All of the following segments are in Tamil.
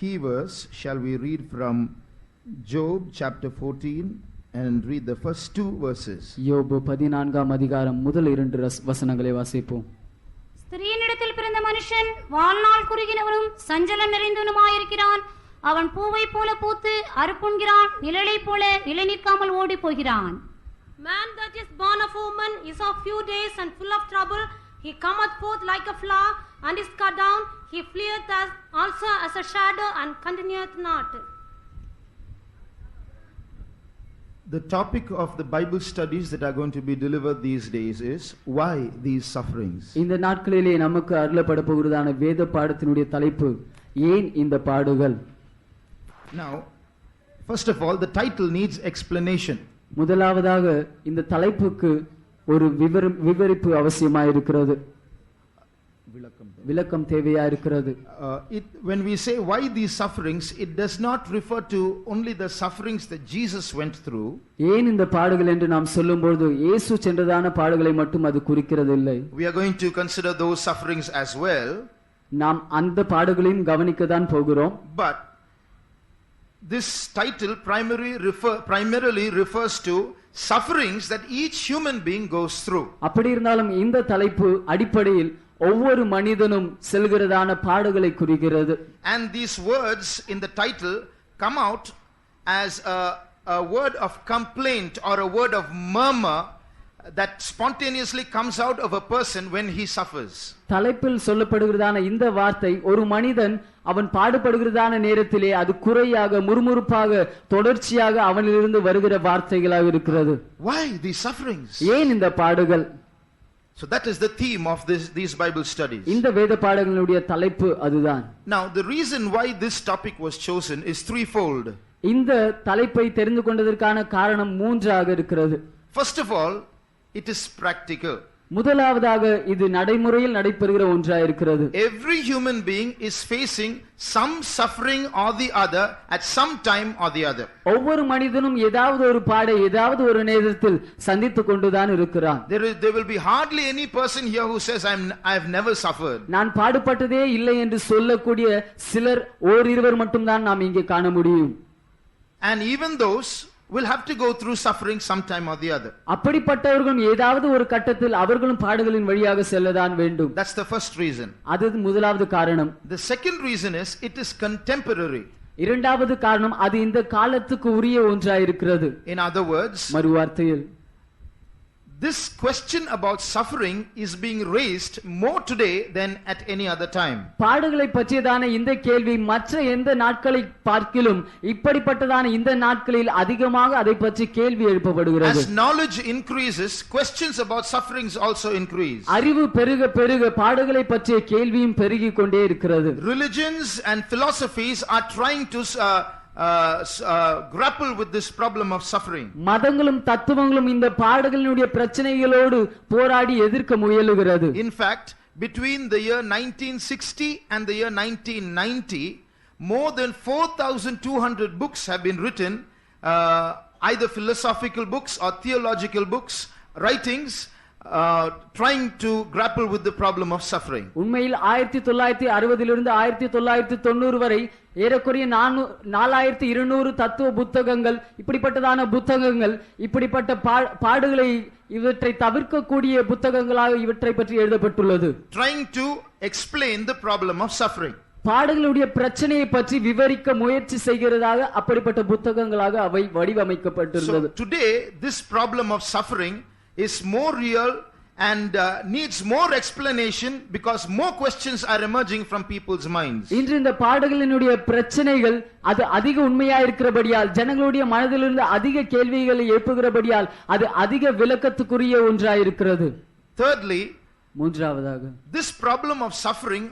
key verse, shall we read from Job chapter 14 and read the first 2 verses. யோபு 14ஆம் அதிகாரம் முதல் 2 வசனங்களை வாசிப்போம். ஸ்திரீயினிடத்தில் பிறந்த மனுஷன் வாழ்நாள் குறுகினவனும் சஞ்சலம் நிறைந்தவனுமாயிருக்கிறான். அவன் பூவை போல பூத்து அறுப்புண்கிறான், நிழலை போல நிலை நிற்காமல் ஓடி போகிறான். Man that is born of woman is of few days and full of trouble. He cometh forth like a flower and is cut down. He fleeth also as a shadow and continueth not. The topic of the Bible studies that are going to be delivered these days is why these sufferings. இந்த நாட்களிலே நமக்கு அருளப்பட போகிறதான வேத பாடத்தினுடைய தலைப்பு ஏன் இந்த பாடுகள். Now, first of all, the title needs explanation. முதலாவதாக இந்த தலைப்புக்கு ஒரு விவரிப்பு அவசியமாக இருக்கிறது, விளக்கம் தேவையா இருக்கிறது. When we say why these sufferings, it does not refer to only the sufferings that Jesus went through. ஏன் இந்த பாடுகள் என்று நாம் சொல்லும்போது இயேசு சென்றதான பாடுகளை மட்டும் அது குறிக்கிறது இல்லை. We are going to consider those sufferings as well. நாம் அந்த பாடுகளையும் கவனிக்க தான் போகிறோம். But this title primarily refers to sufferings that each human being goes through. அப்படி இருந்தாலும் இந்த தலைப்பு அடிப்படையில் ஒவ்வொரு மனிதனும் செல்கிறதான பாடுகளை குறிக்கிறது. And these words in the title come out as a word of complaint or a word of murmur that spontaneously comes out of a person when he suffers. தலைப்பில் சொல்லப்படுகிறதான இந்த வார்த்தை ஒரு மனிதன் அவன் பாடுபடுகிறதான நேரத்திலே அது குறையாக முறுமுறுப்பாக தொடர்ச்சியாக அவனிலிருந்து வருகிற வார்த்தைகளாக இருக்கிறது. Why these sufferings? ஏன் இந்த பாடுகள்? So that is the theme of these Bible studies. இந்த வேத பாடங்களுடைய தலைப்பு அதுதான். Now the reason why this topic was chosen is threefold. இந்த தலைப்பை தெரிந்து கொண்டதற்கான காரணம் 3ஆக இருக்கிறது. First of all, it is practical. முதலாவதாக இது நடைமுறையில் நடைபெறுகிற ஒன்றாக இருக்கிறது. Every human being is facing some suffering or the other at some time or the other. ஒவ்வொரு மனிதனும் ஏதாவது ஒரு பாடை ஏதாவது ஒரு நேரத்தில் சந்தித்துக் கொண்டுதான் இருக்கிறான். There will be hardly any person here who says I have never suffered. நான் பாடுபட்டதே இல்லை என்று சொல்லக்கூடிய சிலர் ஓரிருவர் மட்டும்தான் நாம் இங்கே காண முடியும். And even those will have to go through suffering sometime or the other. அப்படிப்பட்டவர்களும் ஏதாவது ஒரு கட்டத்தில் அவர்களும் பாடுகளின் வழியாக செல்லதான் வேண்டும். That's the first reason. அது முதலாவது காரணம். The second reason is it is contemporary. இரண்டாவது காரணம் அது இந்த காலத்துக்கு உரிய ஒன்றாக இருக்கிறது. In other words, மறுவார்த்தையில் this question about suffering is being raised more today than at any other time. பாடுகளை பற்றியதான இந்த கேள்வி மற்ற எந்த நாட்களை பார்க்கிலும் இப்படிப்பட்டதான இந்த நாட்களில் அதிகமாக அதை பற்றி கேள்வி எழுப்பப்படுகிறது. As knowledge increases, questions about sufferings also increase. அறிவு பெருக பெருக பாடுகளை பற்றிய கேள்வியும் பெருகிக் கொண்டே இருக்கிறது. Religions and philosophies are trying to grapple with this problem of suffering. மதங்களும் தத்துவங்களும் இந்த பாடுகளினுடைய பிரச்சனைகளோடு போராடி எதிர்க்க முயலுகிறது. In fact, between the year 1960 and the year 1990, more than 4,200 books have been written, either philosophical books or theological books, writings trying to grapple with the problem of suffering. உண்மையில் 1960 இலிருந்து 1990 வரை ஏறக்குறைய 4200 தத்துவ புத்தகங்கள், இப்படிப்பட்டதான புத்தகங்கள் இப்படிப்பட்ட பாடுகளை இவற்றை தவிர்க்கக்கூடிய புத்தகங்களாக இவற்றை பற்றி எழுதப்பட்டுள்ளது. Trying to explain the problem of suffering. பாடுகளுடைய பிரச்சனையை பற்றி விவரிக்க முயற்சி செய்கிறதாக அப்படிப்பட்ட புத்தகங்களாக அவை வடிவமைக்கப்பட்டிருந்தது. So today this problem of suffering is more real and needs more explanation because more questions are emerging from people's minds. இன்று இந்த பாடுகளினுடைய பிரச்சனைகள் அது அதிக உண்மையா இருக்கிறபடியால் ஜனங்களுடைய மனதிலிருந்து அதிக கேள்விகளை எழுப்புகிறபடியால் அது அதிக விளக்கத்துக்குரிய ஒன்றாக இருக்கிறது. Thirdly, மூன்றாவதாக this problem of suffering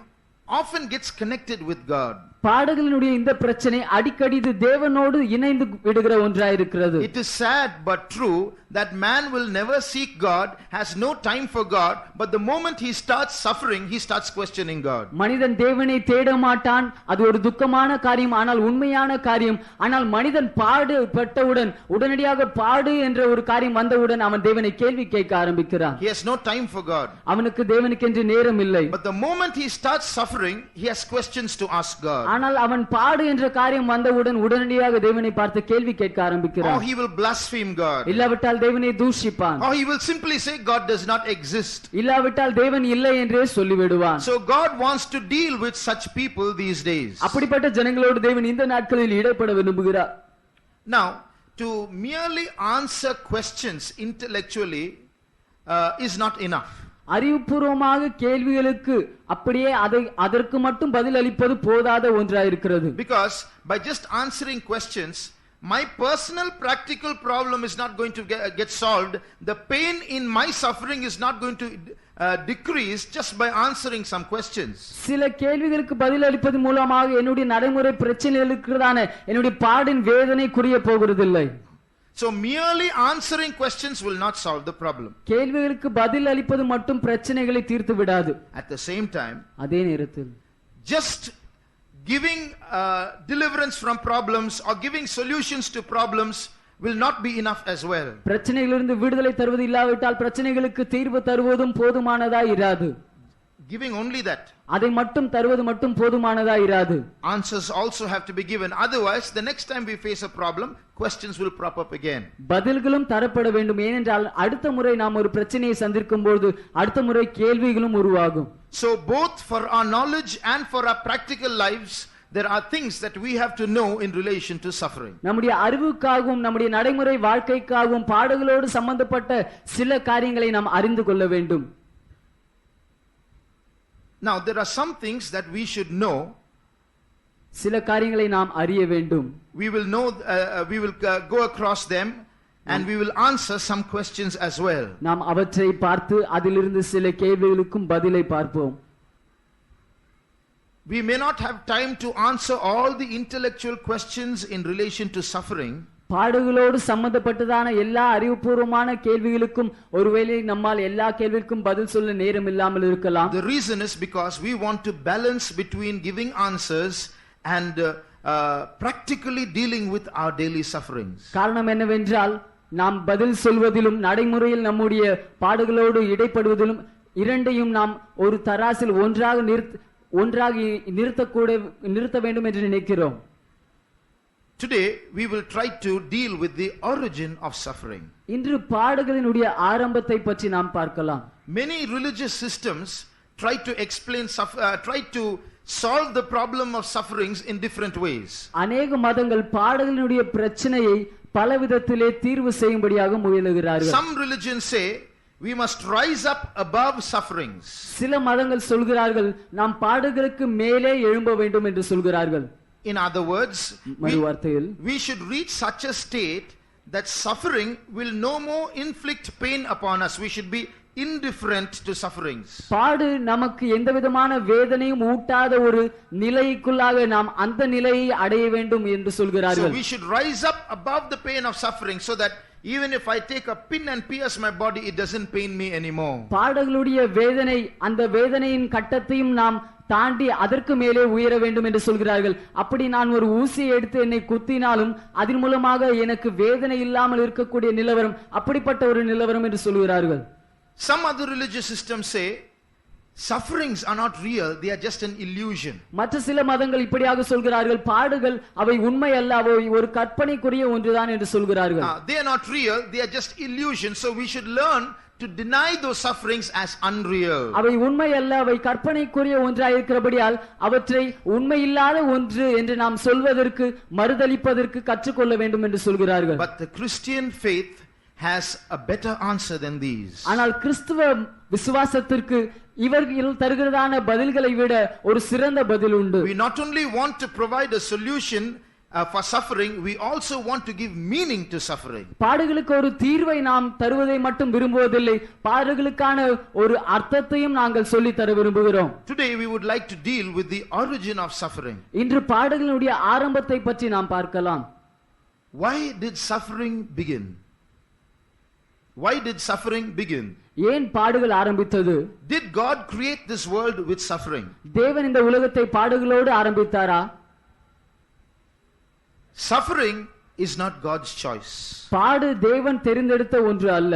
often gets connected with God. பாடுகளினுடைய இந்த பிரச்சனை அடிக்கடி தேவனோடு இணைந்து விடுகிற ஒன்றாக இருக்கிறது. It is sad but true that man will never seek God, has no time for God, but the moment he starts suffering, he starts questioning God. மனிதன் தேவனை தேட மாட்டான், அது ஒரு துக்கமான காரியம், ஆனால் உண்மையான காரியம். ஆனால் மனிதன் பாடுபட்டவுடன் உடனடியாக பாடு என்ற ஒரு காரியம் வந்தவுடன் அவன் தேவனை கேள்வி கேட்க ஆரம்பிக்கிறான். He has no time for God. அவனுக்கு தேவனுக்கென்று நேரம் இல்லை. But the moment he starts suffering, he has questions to ask God. ஆனால் அவன் பாடு என்ற காரியம் வந்தவுடன் உடனடியாக தேவனை பார்த்து கேள்வி கேட்க Or ஆரம்பிக்கிறான். he will blaspheme God. இல்லாவிட்டால் தேவனை தூஷிப்பான். Or he will simply say God does not exist. இல்லாவிட்டால் தேவன் இல்லை என்றே சொல்லிவிடுவான். So God wants to deal with such people these days. அப்படிப்பட்ட ஜனங்களோடு தேவன் இந்த நாட்களில் இடைப்பட விரும்புகிறார். Now, to merely answer questions intellectually is not enough. அறிவுபூர்வமாக கேள்விகளுக்கு அப்படியே அதற்கு மட்டும் பதில் அளிப்பது போதாத ஒன்றாயிருக்கிறது. Because by just answering questions, my personal practical problem is not going to get solved. The pain in my suffering is not going to decrease just by answering some questions. சில கேள்விகளுக்கு பதில் அளிப்பது மூலமாக என்னுடைய நடைமுறை பிரச்சனைகளுக்குதான என்னுடைய பாடின் வேதனை குறைய போகிறதில்லை. So merely answering questions will not solve the problem. கேள்விகளுக்கு பதில் அளிப்பது மட்டும் பிரச்சனைகளை தீர்த்து விடாது. At the same time, அதே நேரத்தில் just giving deliverance from problems or giving solutions to problems will not be enough as well. பிரச்சனைகளிலிருந்து விடுதலை தருவது இல்லாவிட்டால் பிரச்சனைகளுக்கு தீர்வு தருவதும் போதுமானதா இராது. Giving only that. அதை மட்டும் தருவது மட்டும் போதுமானதா இராது. Answers also have to be given. Otherwise, the next time we face a problem, questions will crop up again. பதில்களும் தரப்பட வேண்டும். ஏனென்றால் அடுத்த முறை நாம் ஒரு பிரச்சனையை சந்திக்கும் பொழுது அடுத்த முறை கேள்விகளும் உருவாகும். So both for our knowledge and for our practical lives, there are things that we have to know in relation to suffering. நம்முடைய அறிவுக்காகவும் நம்முடைய நடைமுறை வாழ்க்கைக்காகவும் பாடுகளோடு சம்பந்தப்பட்ட சில காரியங்களை நாம் அறிந்து கொள்ள வேண்டும். Now there are some things that we should know. சில காரியங்களை நாம் அறிய வேண்டும். We will know we will go across them and we will answer some questions as well. நாம் அவற்றை பார்த்து அதிலிருந்து சில கேள்விகளுக்கும் பதிலை பார்ப்போம். We may not have time to answer all the intellectual questions in relation to suffering. பாடுகளோடு சம்பந்தப்பட்டதான எல்லா அறிவுபூர்வமான கேள்விகளுக்கும் ஒருவேளை நம்மால் எல்லா கேள்விக்கும் பதில் சொல்ல நேரம் இல்லாமல் இருக்கலாம். The reason is because we want to balance between giving answers and practically dealing with our daily sufferings. காரணம் என்னவென்றால் நாம் பதில் சொல்வதிலும் நடைமுறையில் நம்முடைய பாடுகளோடு இடைப்படுவதிலும் இரண்டையும் நாம் ஒரு தராசில் ஒன்றாக நிறுத்த வேண்டும் என்று நினைக்கிறோம். Today we will try to deal with the origin of suffering. இன்று பாடுகளினுடைய ஆரம்பத்தை பற்றி நாம் பார்க்கலாம். Many religious systems try to explain try to solve the problem of sufferings in different ways. அநேக மதங்கள் பாடுகளினுடைய பிரச்சனையை பலவிதத்திலே தீர்வு செய்யும்படியாக முயலுகிறார்கள். Some religions say we must rise up above sufferings. சில மதங்கள் சொல்கிறார்கள் நாம் பாடுகளுக்கு மேலே எழும்ப வேண்டும் என்று சொல்கிறார்கள். In other words, we should reach such a state that suffering will no more inflict pain upon us. We should be indifferent to sufferings. பாடு நமக்கு எந்த விதமான வேதனையும் ஊட்டாத ஒரு நிலைக்குள்ளாக நாம் அந்த நிலையை அடைய வேண்டும் என்று சொல்கிறார்கள். So we should rise up above the pain of suffering so that even if I take a pin and pierce my body, it doesn't pain me anymore. பாடுகளுடைய வேதனை அந்த வேதனையின் கட்டத்தையும் நாம் தாண்டி அதற்கு மேலே உயர வேண்டும் என்று சொல்கிறார்கள். அப்படி நான் ஒரு ஊசியை எடுத்து என்னை குத்தினாலும் அதன் மூலமாக எனக்கு வேதனை இல்லாமல் இருக்கக்கூடிய நிலவரம் அப்படிப்பட்ட ஒரு நிலவரம் என்று சொல்கிறார்கள். Some other religious systems say sufferings are not real, they are just an illusion. மற்ற சில மதங்கள் இப்படியாக சொல்கிறார்கள் பாடுகள் அவை உண்மை அல்ல அவை ஒரு கற்பனைக்குரிய ஒன்றுதான் என்று சொல்கிறார்கள். They are not real, they are just illusions. So we should learn to deny those sufferings as unreal. அவை உண்மை அல்ல அவை கற்பனைக்குரிய ஒன்றாய் இருக்கிறபடியால் அவற்றை உண்மை இல்லாத ஒன்று என்று நாம் சொல்வதற்கு மறுதலிப்பதற்கு கற்றுக்கொள்ள வேண்டும் என்று சொல்கிறார்கள். But the Christian faith has a better answer than these. ஆனால் கிறிஸ்துவ விசுவாசத்திற்கு இவர்கள் தருகிறதான பதில்களை விட ஒரு சிறந்த பதில் உண்டு. We not only want to provide a solution for suffering, we also want to give meaning to suffering. பாடுகளுக்கு ஒரு தீர்வை நாம் தருவதை மட்டும் விரும்புவதில்லை, பாடுகளுக்கான ஒரு அர்த்தத்தையும் நாங்கள் சொல்லி தர விரும்புகிறோம். Today we would like to deal with the origin of suffering. இன்று பாடுகளுடைய ஆரம்பத்தை பற்றி நாம் பார்க்கலாம். Why did suffering begin? Why did suffering begin? ஏன் பாடுகள் ஆரம்பித்தது? Did God create this world with suffering? தேவன் இந்த உலகத்தை பாடுகளோடு ஆரம்பித்தாரா? Suffering is not God's choice. பாடு தேவன் தெரிந்தெடுத்த ஒன்று அல்ல.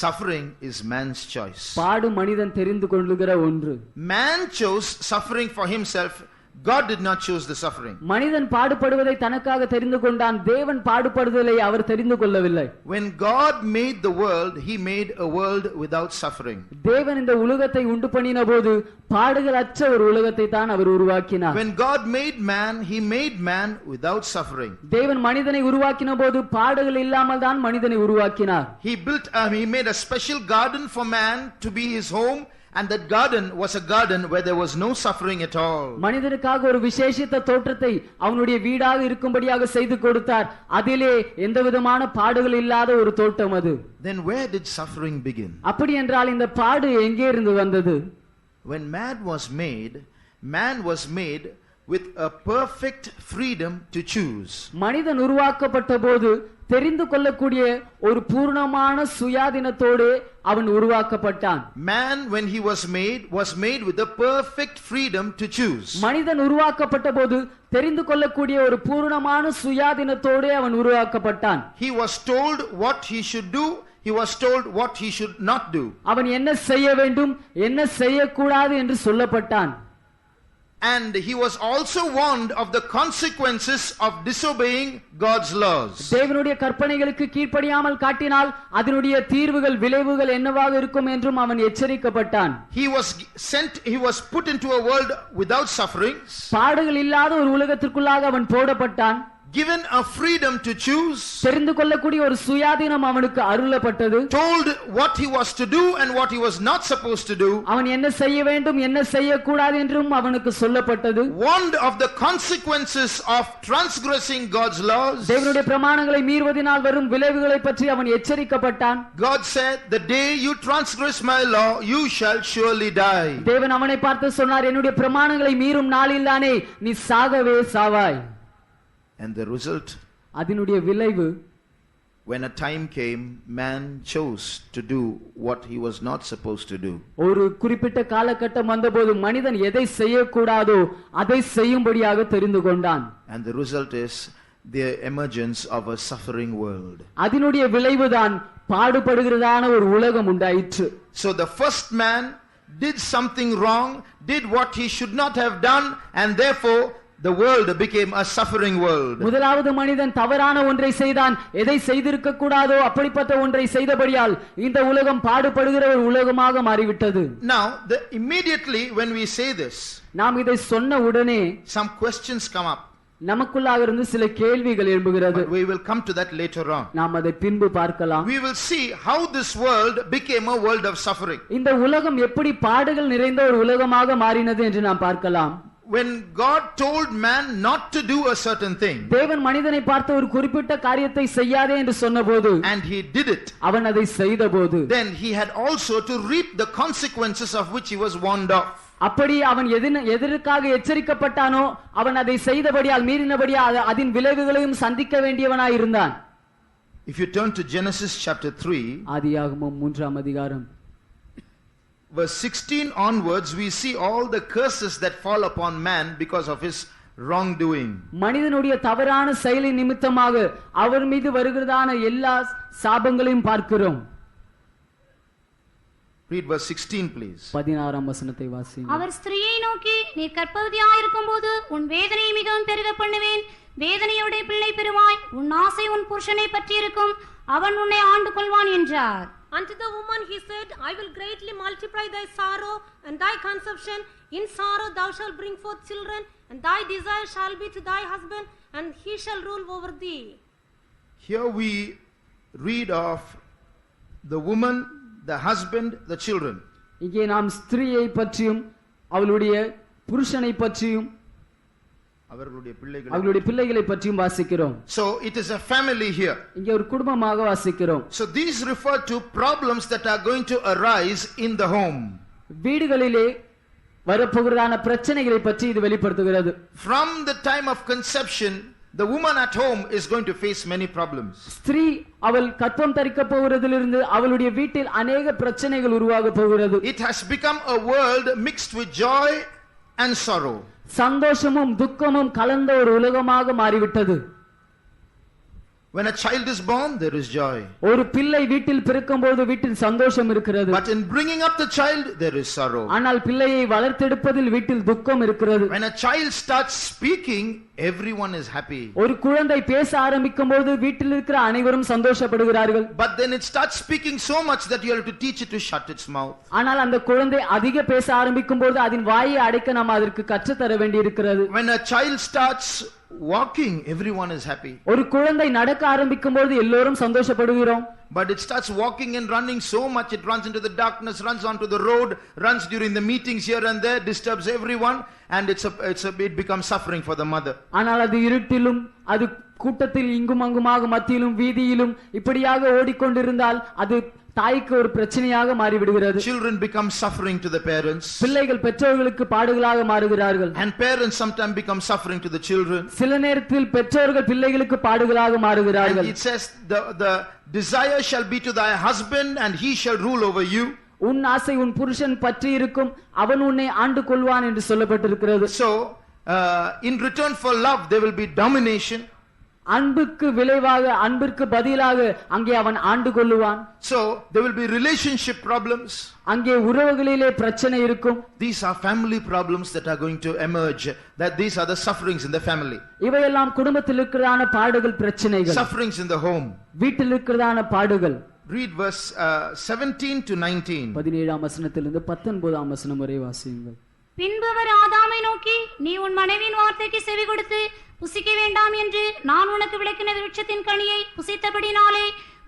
Suffering is man's choice. பாடு மனிதன் தெரிந்து கொள்ளுகிற ஒன்று. Man chose suffering for himself God did not choose the suffering. மனிதன் பாடுபடுவதை தனக்காக தெரிந்து கொண்டான், தேவன் பாடுபடுதலை அவர் தெரிந்து கொள்ளவில்லை. When God made the world, he made a world without suffering. தேவன் இந்த உலகத்தை உண்டு பண்ணின போது பாடுகளற்ற ஒரு உலகத்தை தான் அவர் உருவாக்கினார். When God made man, he made man without suffering. தேவன் மனிதனை உருவாக்கின போது பாடுகள் இல்லாமல் தான் மனிதனை உருவாக்கினார். He made a special garden for man to be his home. And that garden was a garden where there was no suffering at all. மனிதனுக்காக ஒரு விசேஷித்த தோற்றத்தை அவனுடைய வீடாக இருக்கும்படியாக செய்து கொடுத்தார். அதிலே எந்தவிதமான பாடுகள் இல்லாத ஒரு தோட்டம் அது. Then where did suffering begin? அப்படி என்றால் இந்த பாடு எங்கே இருந்து வந்தது? When man was made with a perfect freedom to choose. மனிதன் உருவாக்கப்பட்ட போது தெரிந்து கொள்ளக்கூடிய ஒரு பூர்ணமான சுயாதீனத்தோடு அவன் உருவாக்கப்பட்டான். Man, when he was made with a perfect freedom to choose. மனிதன் உருவாக்கப்பட்ட போது தெரிந்து கொள்ளக்கூடிய ஒரு பூர்ணமான சுயாதீனத்தோடு அவன் உருவாக்கப்பட்டான். He was told what he should do. He was told what he should not do. அவன் என்ன செய்ய வேண்டும், என்ன செய்யக்கூடாது என்று சொல்லப்பட்டான். And he was also warned of the consequences of disobeying God's laws. தேவனுடைய கற்பனைகளுக்கு கீழ்ப்படியாமல் காட்டினால் அதனுடைய தீர்வுகள் விளைவுகள் என்னவாக இருக்கும் என்றும் அவன் எச்சரிக்கப்பட்டான். He was put into a world without sufferings. பாடுகள் இல்லாத ஒரு உலகத்திற்குள்ளாக அவன் போடப்பட்டான். Given a freedom to choose. தெரிந்து கொள்ளக்கூடிய ஒரு சுயாதீனம் அவனுக்கு அருளப்பட்டது. Told what he was to do and what he was not supposed to do. அவன் என்ன செய்ய வேண்டும், என்ன செய்யக்கூடாது என்றும் அவனுக்கு சொல்லப்பட்டது. Warned of the consequences of transgressing God's laws. தேவனுடைய பிரமாணங்களை மீறுவதினால் வரும் விளைவுகளை பற்றி அவன் எச்சரிக்கப்பட்டான். God said, the day you transgress my law, you shall surely die. தேவன் அவனை பார்த்து சொன்னார், என்னுடைய பிரமாணங்களை மீறும் நாளில்தானே நீ சாகவே சாவாய். And the result, அதனுடைய விளைவு, when a time came, man chose to do what he was not supposed to do. ஒரு குறிப்பிட்ட காலகட்டம் வந்தபோது மனிதன் எதை செய்யக்கூடாதோ அதை செய்யும்படியாக தெரிந்து கொண்டான். And the result is the emergence of a suffering world. அதனுடைய விளைவுதான் பாடுபடுகிறதான ஒரு உலகம் உண்டாயிற்று. So the first man did something wrong, did what he should not have done, and therefore the world became a suffering world. முதலாவது மனிதன் தவறான ஒன்றை செய்தான், எதை செய்திருக்க கூடாதோ அப்படிப்பட்ட ஒன்றை செய்தபடியால் இந்த உலகம் பாடுபடுகிற ஒரு உலகமாக மாறிவிட்டது. Now immediately when we say this, நாம் இதை சொன்ன உடனே some questions come up. நமக்குள்ளாக இருந்து சில கேள்விகள் எழும்புகிறது. We will come to that later on. நாம் அதை பின்பு பார்க்கலாம். We will see how this world became a world of suffering. இந்த உலகம் எப்படி பாடுகள் நிறைந்த ஒரு உலகமாக மாறினது என்று நாம் பார்க்கலாம். When God told man not to do a certain thing, தேவன் மனிதனை பார்த்து ஒரு குறிப்பிட்ட காரியத்தை செய்யாதே என்று சொன்னபோது, and he did it, அவன் அதை செய்தபோது, then he had also to reap the consequences of which he was warned of. அப்படி அவன் எதற்காக எச்சரிக்கப்பட்டானோ அவன் அதை செய்தபடியால் மீறினபடியால் அதன் விளைவுகளையும் சந்திக்க வேண்டியவனாய் இருந்தான். If you turn to Genesis chapter 3, ஆதியாகமம் 3ஆம் அதிகாரம் verse 16 onwards, we see all the curses that fall upon man because of his wrongdoing. மனிதனுடைய தவறான செயலின் நிமித்தமாக அவர் மீது வருகிறதான எல்லா சாபங்களையும் பார்க்கிறோம். Read verse 16 please. 16ஆம் வசனத்தை வாசியுங்கள். அவர் ஸ்திரீயை நோக்கி, நீ கர்ப்பவதியாய் இருக்கும்போது உன் வேதனையை மிகவும் பெருக பண்ணுவேன், வேதனையோட பிள்ளை பெறுவாய், உன் ஆசை உன் புருஷனை பற்றி இருக்கும், அவன் உன்னை ஆண்டு கொள்வான் என்றார். Unto the woman he said, I will greatly multiply thy sorrow and thy conception. In sorrow thou shalt bring forth children, and thy desire shall be to thy husband, and he shall rule over thee. Here we read of the woman, the husband, the children. இங்கே நாம் ஸ்திரீயை பற்றியும் அவளுடைய புருஷனை பற்றியும் அவர்களுடைய பிள்ளைகளை பற்றியும் வாசிக்கிறோம். So it is a family here. இங்கே ஒரு குடும்பமாக வாசிக்கிறோம். So these refer to problems that are going to arise in the home. வீடுகளிலே வரப்போகிறதான பிரச்சனைகளை பற்றி இது வெளிப்படுத்துகிறது. From the time of conception, the woman at home is going to face many problems. ஸ்திரீ அவள் கற்பம் தரிக்க போகிறதிலிருந்து அவளுடைய வீட்டில் अनेक பிரச்சனைகள் உருவாக போகிறது. It has become a world mixed with joy and sorrow. சந்தோஷமும் துக்கமும் கலந்த ஒரு உலகமாக மாறிவிட்டது. When a child is born, there is joy. ஒரு பிள்ளை வீட்டில் பிறக்கும்போது வீட்டில் சந்தோஷம் இருக்கிறது. But in bringing up the child, there is sorrow. ஆனால் பிள்ளையை வளர்த்தெடுப்பதில் வீட்டில் துக்கம் இருக்கிறது. When a child starts speaking, everyone is happy. ஒரு குழந்தை பேச ஆரம்பிக்கும்போது வீட்டில் இருக்கிற அனைவரும் சந்தோஷப்படுகிறார்கள். But then it starts speaking so much that you have to teach it to shut its mouth. ஆனால் அந்த குழந்தை அதிக பேச ஆரம்பிக்கும்போது அதன் வாயை அடைக்க நாம் அதற்கு கற்றுத் தர வேண்டியிருக்கிறது. When a child starts walking, everyone is happy. ஒரு குழந்தை நடக்க ஆரம்பிக்கும்போது எல்லோரும் சந்தோஷப்படுகிறோம். But it starts walking and running so much, it runs into the darkness, runs onto the road, runs during the meetings here and there, disturbs everyone, and it becomes suffering for the mother. ஆனால் அது இருட்டிலும் அது கூட்டத்தில் இங்கும் அங்குமாக மத்தியிலும் வீதியிலும் இப்படியாக ஓடிக்கொண்டிருந்தால் அது தாய்க்கு ஒரு பிரச்சனையாக மாறிவிடுகிறது. Children become suffering to the parents. பிள்ளைகள் பெற்றோர்களுக்கு பாடுகளாக மாறுகிறார்கள். And parents sometimes become suffering to the children. சில நேரத்தில் பெற்றோர்கள் பிள்ளைகளுக்கு பாடுகளாக மாறுகிறார்கள். And it says the desire shall be to thy husband and he shall rule over you. உன் ஆசை உன் புருஷன் பற்றி இருக்கும், அவன் உன்னை ஆண்டு கொள்வான் என்று சொல்லப்பட்டிருக்கிறது. So in return for love there will be domination. அன்புக்கு விளைவாக அன்பிற்கு பதிலாக அங்கே அவன் ஆண்டு கொள்ளுவான். So there will be relationship problems. அங்கே உறவுகளிலே பிரச்சனை இருக்கும். These are family problems that are going to emerge, that these are the sufferings in the family. இவையெல்லாம் குடும்பத்தில் இருக்கிறதான பாடுகள், பிரச்சனைகள், Sufferings in the home. வீட்டில் இருக்கிறதான பாடுகள். Read verse 17 to 19. 17ஆம் வசனத்திலிருந்து 19ஆம் வசனம் வரை வாசியுங்கள். பின்பு அவர் ஆதாமை நோக்கி, நீ உன் மனைவியின் வார்த்தைக்கு செவி கொடுத்து புசிக்க வேண்டாம் என்று நான் உனக்கு விளக்கின விருட்சத்தின் கனியை புசித்தபடினாலே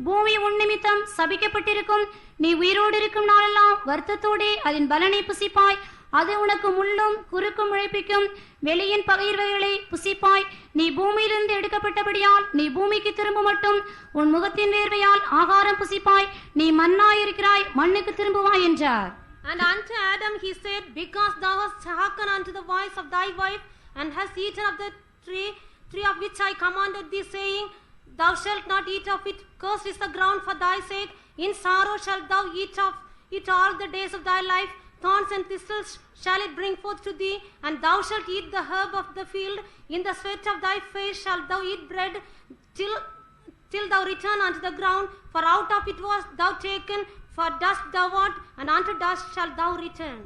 பூமி உன் நிமித்தம் சபிக்கப்பட்டிருக்கும். நீ உயிரோடு இருக்கும் நாளெல்லாம் வருத்தத்தோடே அதன் பலனை புசிப்பாய். அது உனக்கு முள்ளும் குறுக்கும் முளைப்பிக்கும். வெளியின் பயிர்வைகளை புசிப்பாய். நீ பூமியிலிருந்து எடுக்கப்பட்டபடியால் நீ பூமிக்கு திரும்ப மட்டும் உன் முகத்தின் வேர்வையால் ஆகாரம் புசிப்பாய். நீ மண்ணாயிருக்கிறாய், மண்ணுக்கு திரும்புவாய் என்றார். And unto Adam he said, because thou hast hearkened unto the voice of thy wife, and hast eaten of the tree of which I commanded thee, saying, thou shalt not eat of it, cursed is the ground for thy sake. In sorrow shalt thou eat of it all the days of thy life. Thorns and thistles shall it bring forth to thee, and thou shalt eat the herb of the field. In the sweat of thy face shalt thou eat bread, till thou return unto the ground, for out of it was thou taken, for dust thou art, and unto dust shalt thou return.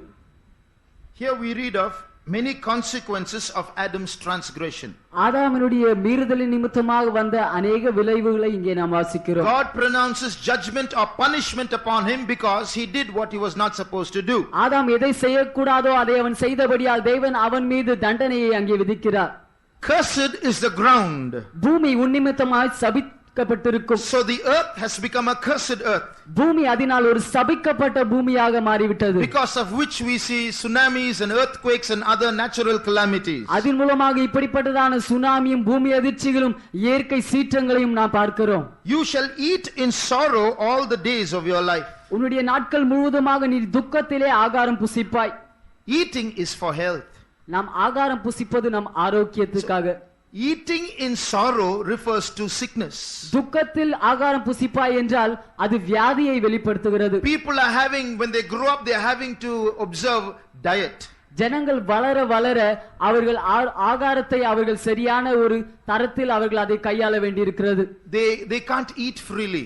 Here we read of many consequences of Adam's transgression. ஆதாமினுடைய மீறுதலின் நிமித்தமாக வந்த अनेक விளைவுகளை இங்கே நாம் வாசிக்கிறோம். God pronounces judgment or punishment upon him because he did what he was not supposed to do. ஆதாம் எதை செய்யக்கூடாதோ அதை அவன் செய்தபடியால் தேவன் அவன் மீது தண்டனையை அங்கே விதிக்கிறார். Cursed is the ground. பூமி உன் நிமித்தமாய் சபிக்கப்பட்டிருக்கும். So the earth has become a cursed earth. பூமி அதனால் ஒரு சபிக்கப்பட்ட பூமியாக மாறிவிட்டது. Because of which we see tsunamis and earthquakes and other natural calamities. அதன் மூலமாக இப்படிப்பட்டதான சுனாமியும் பூமி அதிர்ச்சிகளும் இயற்கை சீற்றங்களையும் நாம் பார்க்கிறோம். You shall eat in sorrow all the days of your life. உன்னுடைய நாட்கள் முழுவதுமாக நீ துக்கத்திலே ஆகாரம் புசிப்பாய். Eating is for health. நாம் ஆகாரம் புசிப்பது நம் ஆரோக்கியத்துக்காக. Eating in sorrow refers to sickness. துக்கத்தில் ஆகாரம் புசிப்பாய் என்றால் அது வியாதியை வெளிப்படுத்துகிறது. People are having, when they grow up, they are having to observe diet. ஜனங்கள் வளர வளர அவர்கள் ஆகாரத்தை அவர்கள் சரியான ஒரு தரத்தில் அவர்கள் அதை கையாள வேண்டியிருக்கிறது. They can't eat freely.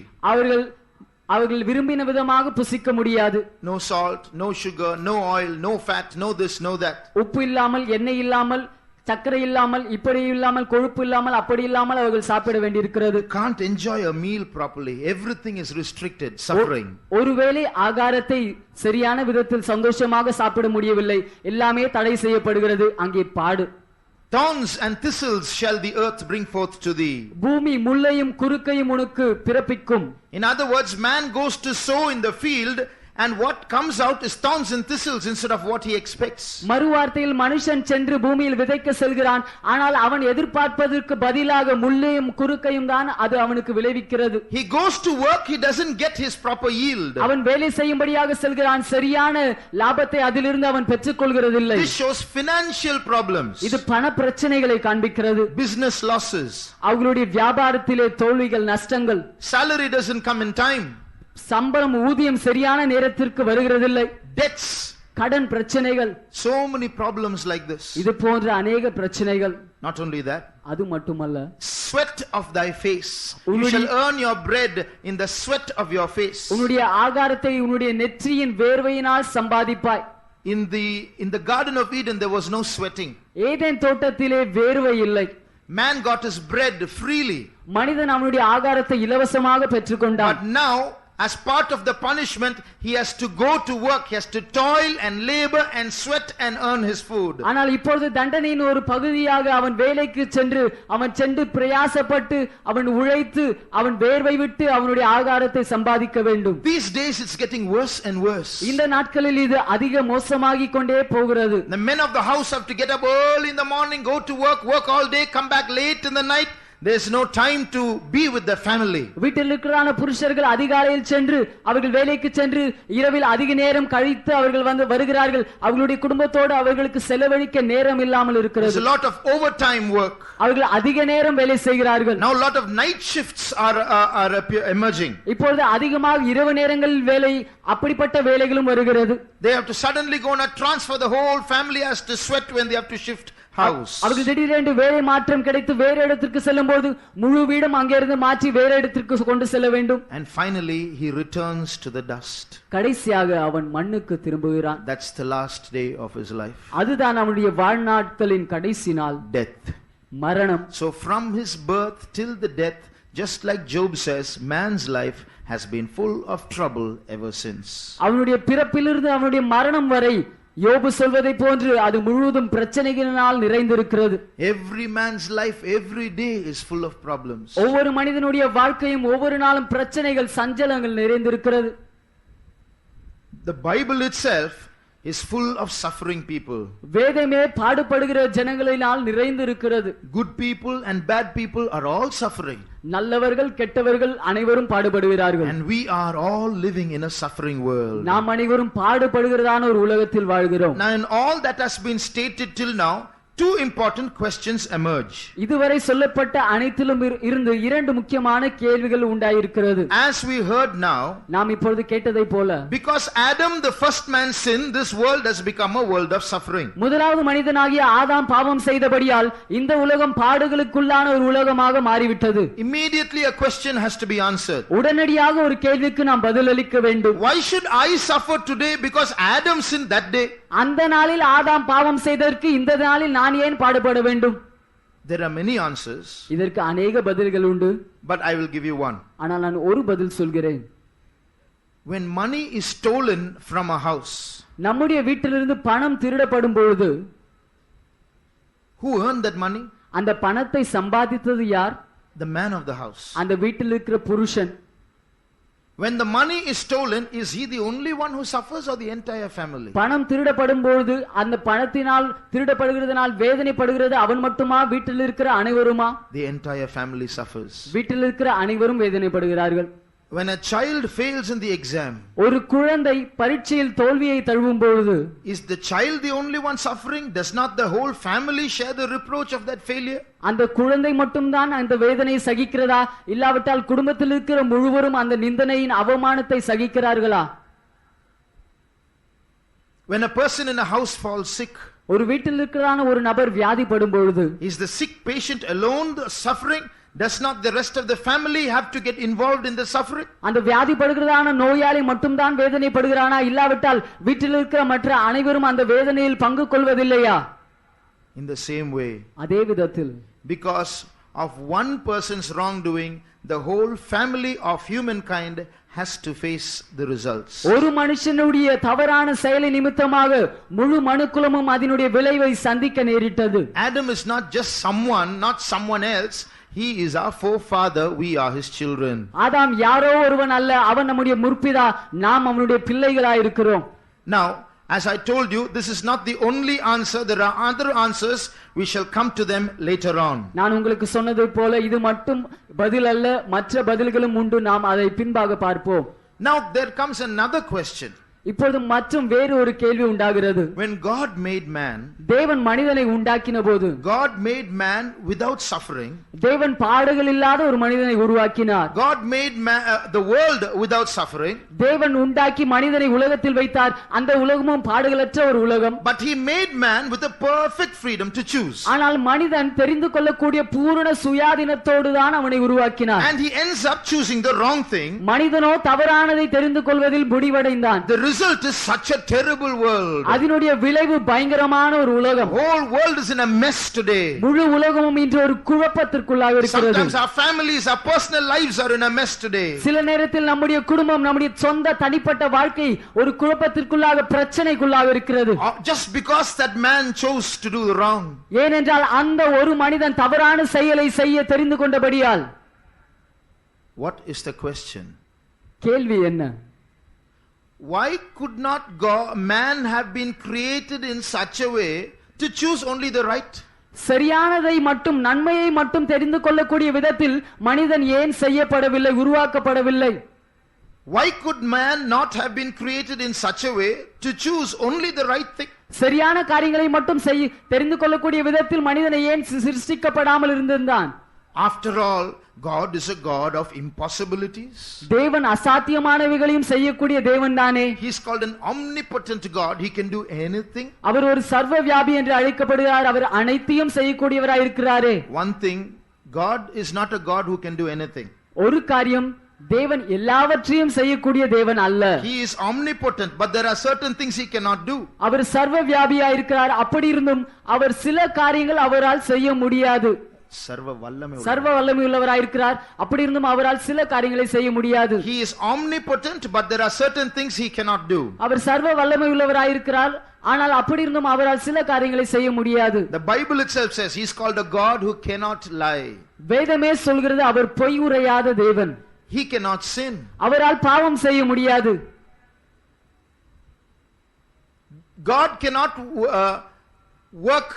அவர்கள் விரும்பின விதமாக புசிக்க முடியாது. No salt, no sugar, no oil, no fat, no this, no that. உப்பு இல்லாமல், எண்ணெய் இல்லாமல், சர்க்கரை இல்லாமல், இப்படி இல்லாமல், கொழுப்பு இல்லாமல், அப்படி இல்லாமல் அவர்கள் சாப்பிட வேண்டியிருக்கிறது. Can't enjoy a meal properly. Everything is restricted, suffering. ஒருவேளை ஆகாரத்தை சரியான விதத்தில் சந்தோஷமாக சாப்பிட முடியவில்லை, எல்லாமே தடை செய்யப்படுகிறது, அங்கே பாடு. Thorns and thistles shall the earth bring forth to thee. பூமி முள்ளையும் குறுக்கையும் உனக்கு பிறப்பிக்கும். In other words, man goes to sow in the field, and what comes out is thorns and thistles instead of what he expects. மறுவார்த்தையில் மனுஷன் சென்று பூமியில் விதைக்க செல்கிறான், ஆனால் அவன் எதிர்பார்ப்பதற்கு பதிலாக முள்ளையும் குறுக்கையும் தான் அது அவனுக்கு விளைவிக்கிறது. He goes to work, he doesn't get his proper yield. அவன் வேலை செய்யும்படியாக செல்கிறான், சரியான லாபத்தை அதிலிருந்து அவன் பெற்றுக்கொள்கிறதில்லை. This shows financial problems. இது பண பிரச்சனைகளை காண்பிக்கிறது. Business losses. அவர்களுடைய வியாபாரத்திலே தோல்விகள், நஷ்டங்கள். Salary doesn't come in time. சம்பளம், ஊதியம் சரியான நேரத்திற்கு வருகிறதில்லை. Debts கடன் பிரச்சனைகள், So many problems like this. இது போன்ற அநேக பிரச்சனைகள். Not only that, அது மட்டுமல்ல, sweat of thy face. You shall earn your bread in the sweat of your face. உன்னுடைய ஆகாரத்தை உன்னுடைய நெற்றியின் வேர்வையினால் சம்பாதிப்பாய். In the Garden of Eden there was no sweating. Eden தோட்டத்திலே வேர்வை இல்லை. Man got his bread freely. மனிதன் அவனுடைய ஆகாரத்தை இலவசமாக பெற்றுக்கொண்டான். But now, as part of the punishment, he has to go to work, he has to toil and labor and sweat and earn his food. ஆனால் இப்பொழுது தண்டனையின் ஒரு பகுதியாக அவன் வேலைக்கு சென்று பிரயாசப்பட்டு அவன் உழைத்து அவன் வேர்வை விட்டு அவனுடைய ஆகாரத்தை சம்பாதிக்க வேண்டும். These days it's getting worse and worse. இந்த நாட்களில் இது அதிக மோசமாகிக் கொண்டே போகிறது. The men of the house have to get up early in the morning, go to work all day, come back late in the night. There is no time to be with the family. வீட்டில் இருக்கிறான புருஷர்கள் அதிகாலையில் சென்று அவர்கள் வேலைக்கு சென்று இரவில் அதிக நேரம் கழித்து அவர்கள் வருகிறார்கள். அவர்களுடைய குடும்பத்தோடு அவர்களுக்கு செலவழிக்க நேரம் இல்லாமல் இருக்கிறது. There's a lot of overtime work. அவர்கள் அதிக நேரம் வேலை செய்கிறார்கள். Now a lot of night shifts are emerging. இப்பொழுது அதிகமாக இரவு நேரங்களில் வேலை, அப்படிப்பட்ட வேலைகளும் வருகிறது. They have to suddenly go on a transfer. The whole family has to sweat when they have to shift house. அவர்கள் திடீரென்று வேலை மாற்றம் கிடைத்து வேறு இடத்திற்கு செல்லும்போது முழு வீடும் அங்கிருந்து மாற்றி வேறு இடத்திற்கு கொண்டு செல்ல வேண்டும். And finally he returns to the dust. கடைசியாக அவன் மண்ணுக்கு திரும்புகிறான். That's the last day of his life. அதுதான் அவனுடைய வாழ்நாட்களின் கடைசி நாள். Death. மரணம். So from his birth till the death, just like Job says, man's life has been full of trouble ever since. அவனுடைய பிறப்பிலிருந்து அவனுடைய மரணம் வரை யோபு சொல்வதை போன்று அது முழுவதும் பிரச்சனைகளினால் நிறைந்திருக்கிறது. Every man's life every day is full of problems. ஒவ்வொரு மனிதனுடைய வாழ்க்கையும் ஒவ்வொரு நாளும் பிரச்சனைகள், சஞ்சலங்கள் நிறைந்திருக்கிறது. The Bible itself is full of suffering people. வேதமே பாடுபடுகிற ஜனங்களினால் நிறைந்திருக்கிறது. Good people and bad people are all suffering. நல்லவர்கள் கெட்டவர்கள் அனைவரும் பாடுபடுகிறார்கள். And we are all living in a suffering world. நாம் அனைவரும் பாடுபடுகிறதான ஒரு உலகத்தில் வாழ்கிறோம். Now in all that has been stated till now, two important questions emerge. இதுவரை சொல்லப்பட்ட அனைத்திலும் இருந்து இரண்டு முக்கியமான கேள்விகள் உண்டாயிருக்கிறது. As we heard now, நாம் இப்பொழுது கேட்டதை போல, because Adam the first man sinned, this world has become a world of suffering. முதலாவது மனிதனாகிய ஆதாம் பாவம் செய்தபடியால் இந்த உலகம் பாடுகளுக்குள்ளான ஒரு உலகமாக மாறிவிட்டது. Immediately a question has to be answered. உடனடியாக ஒரு கேள்விக்கு நாம் பதிலளிக்க வேண்டும். Why should I suffer today because Adam sinned that day? அந்த நாளில் ஆதாம் பாவம் செய்ததற்கு இந்த நாளில் நான் ஏன் பாடுபட வேண்டும்? There are many answers. இதற்கு अनेक பதில்கள் உண்டு. But I will give you one. ஆனால் நான் ஒரு பதில் சொல்கிறேன். When money is stolen from a house, நம்முடைய வீட்டிலிருந்து பணம் திருடப்படும் பொழுது, who earned that money? அந்த பணத்தை சம்பாதித்தது யார்? The man of the house. அந்த வீட்டில் இருக்கிற புருஷன். When the money is stolen, is he the only one who suffers or the entire family? பணம் திருடப்படும் பொழுது அந்த பணத்தினால் திருடப்படுகிறதனால் வேதனைப்படுகிறது அவன் மட்டுமா, வீட்டில் இருக்கிற அனைவருமா? The entire family suffers. வீட்டில் இருக்கிற அனைவரும் வேதனைப்படுகிறார்கள். When a child fails in the exam, ஒரு குழந்தை பரீட்சையில் தோல்வியை தழுவும் பொழுது, is the child the only one suffering? Does not the whole family share the reproach of that failure? அந்த குழந்தை மட்டும்தான் அந்த வேதனையை சகிக்கிறதா, இல்லாவிட்டால் குடும்பத்தில் இருக்கிற முழுவதும் அந்த நிந்தனையின் அவமானத்தை சகிக்கிறார்களா? When a person in a house falls sick, ஒரு வீட்டில் இருக்கிறான ஒரு நபர் வியாதிப்படும் பொழுது, is the sick patient alone the suffering? Does not the rest of the family have to get involved in the suffering? அந்த வியாதிப்படுகிறதான நோயாளி மட்டும்தான் வேதனைப்படுகிறானா, இல்லாவிட்டால் வீட்டில் இருக்கிற மற்ற அனைவரும் அந்த வேதனையில் பங்கு கொள்வதில்லையா? In the same way, அதே விதத்தில், because of one person's wrongdoing, the whole family of humankind has to face the results. ஒரு மனுஷனுடைய தவறான செயலை நிமித்தமாக முழு மனுக்குலமும் அதனுடைய விளைவை சந்திக்க நேரிட்டது. Adam is not just someone, not someone else. He is our forefather, we are his children. ஆதாம் யாரோ ஒருவன் அல்ல, அவன் நம்முடைய முற்பிதா, நாம் அவனுடைய பிள்ளைகளாய் இருக்கிறோம். Now, as I told you, this is not the only answer. There are other answers. We shall come to them later on. நான் உங்களுக்கு சொன்னது போல இது மட்டும் பதில் அல்ல, மற்ற பதில்களும் உண்டு. நாம் அதை பின்பாக பார்ப்போம். Now there comes another question. இப்பொழுது மற்றும் வேறு ஒரு கேள்வி உண்டாகிறது. When God made man, தேவன் மனிதனை உண்டாக்கின போது God made man without suffering. தேவன் பாடுகள் இல்லாத ஒரு மனிதனை உருவாக்கினார். God made the world without suffering. தேவன் உண்டாக்கி மனிதனை உலகத்தில் வைத்தார். அந்த உலகமும் பாடுகளற்ற ஒரு உலகம். But he made man with a perfect freedom to choose. ஆனால் மனிதன் தெரிந்து கொள்ளக்கூடிய பூரண சுயாதீனத்தோடு தான் அவனை உருவாக்கினார். And he ends up choosing the wrong thing. மனிதனோ தவறானதை தெரிந்து கொள்வதில் முடிவடைந்தான். The result is such a terrible world. அதனுடைய விளைவு பயங்கரமான ஒரு உலகம். Whole world is in a mess today. முழு உலகமும் இன்று ஒரு குழப்பத்திற்குள்ளாக இருக்கிறது. Sometimes our families, our personal lives are in a mess today. சில நேரத்தில் நம்முடைய குடும்பம், நம்முடைய சொந்த தனிப்பட்ட வாழ்க்கை ஒரு குழப்பத்திற்குள்ளாக, பிரச்சனைக்குள்ளாக இருக்கிறது. Just because that man chose to do wrong. ஏனென்றால் அந்த ஒரு மனிதன் தவறான செயலை செய்ய தெரிந்து கொண்டபடியால். What is the question? கேள்வி என்ன? Why could not man have been created in such a way to choose only the right? சரியானதை மட்டும், நன்மையை மட்டும் தெரிந்து கொள்ளக்கூடிய விதத்தில் மனிதன் ஏன் செய்யப்படவில்லை, உருவாக்கப்படவில்லை? Why could man not have been created in such a way to choose only the right thing? சரியான காரியங்களை மட்டும் தெரிந்து கொள்ளக்கூடிய விதத்தில் மனிதனை ஏன் சிருஷ்டிக்கப்படாமல் இருந்திருந்தான்? After all, God is a God of impossibilities. தேவன் அசாத்தியமானவைகளையும் செய்யக்கூடிய தேவன் தானே. He is called an omnipotent God. He can do anything. அவர் ஒரு சர்வ வியாபி என்று அழைக்கப்படுகிறார். அவர் அனைத்தையும் செய்யக்கூடியவராய் இருக்கிறாரே. One thing, God is not a God who can do anything. ஒரு காரியம், தேவன் எல்லாவற்றையும் செய்யக்கூடிய தேவன் அல்ல. He is omnipotent, but there are certain things he cannot do. அவர் சர்வ வியாபியாய் இருக்கிறார். அப்படி இருந்தும் அவர் சில காரியங்கள் அவரால் செய்ய முடியாது. சர்வ வல்லமை உள்ளவராய் இருக்கிறார். அப்படி இருந்தும் அவரால் சில காரியங்களை செய்ய முடியாது. He is omnipotent, but there are certain things he cannot do. அவர் சர்வ வல்லமை உள்ளவராய் இருக்கிறார். ஆனால் அப்படி இருந்தும் அவரால் சில காரியங்களை செய்ய முடியாது. The Bible itself says he is called a God who cannot lie. வேதமே சொல்கிறது அவர் பொய் உரையாத தேவன். He cannot sin. அவரால் பாவம் செய்ய முடியாது. God cannot work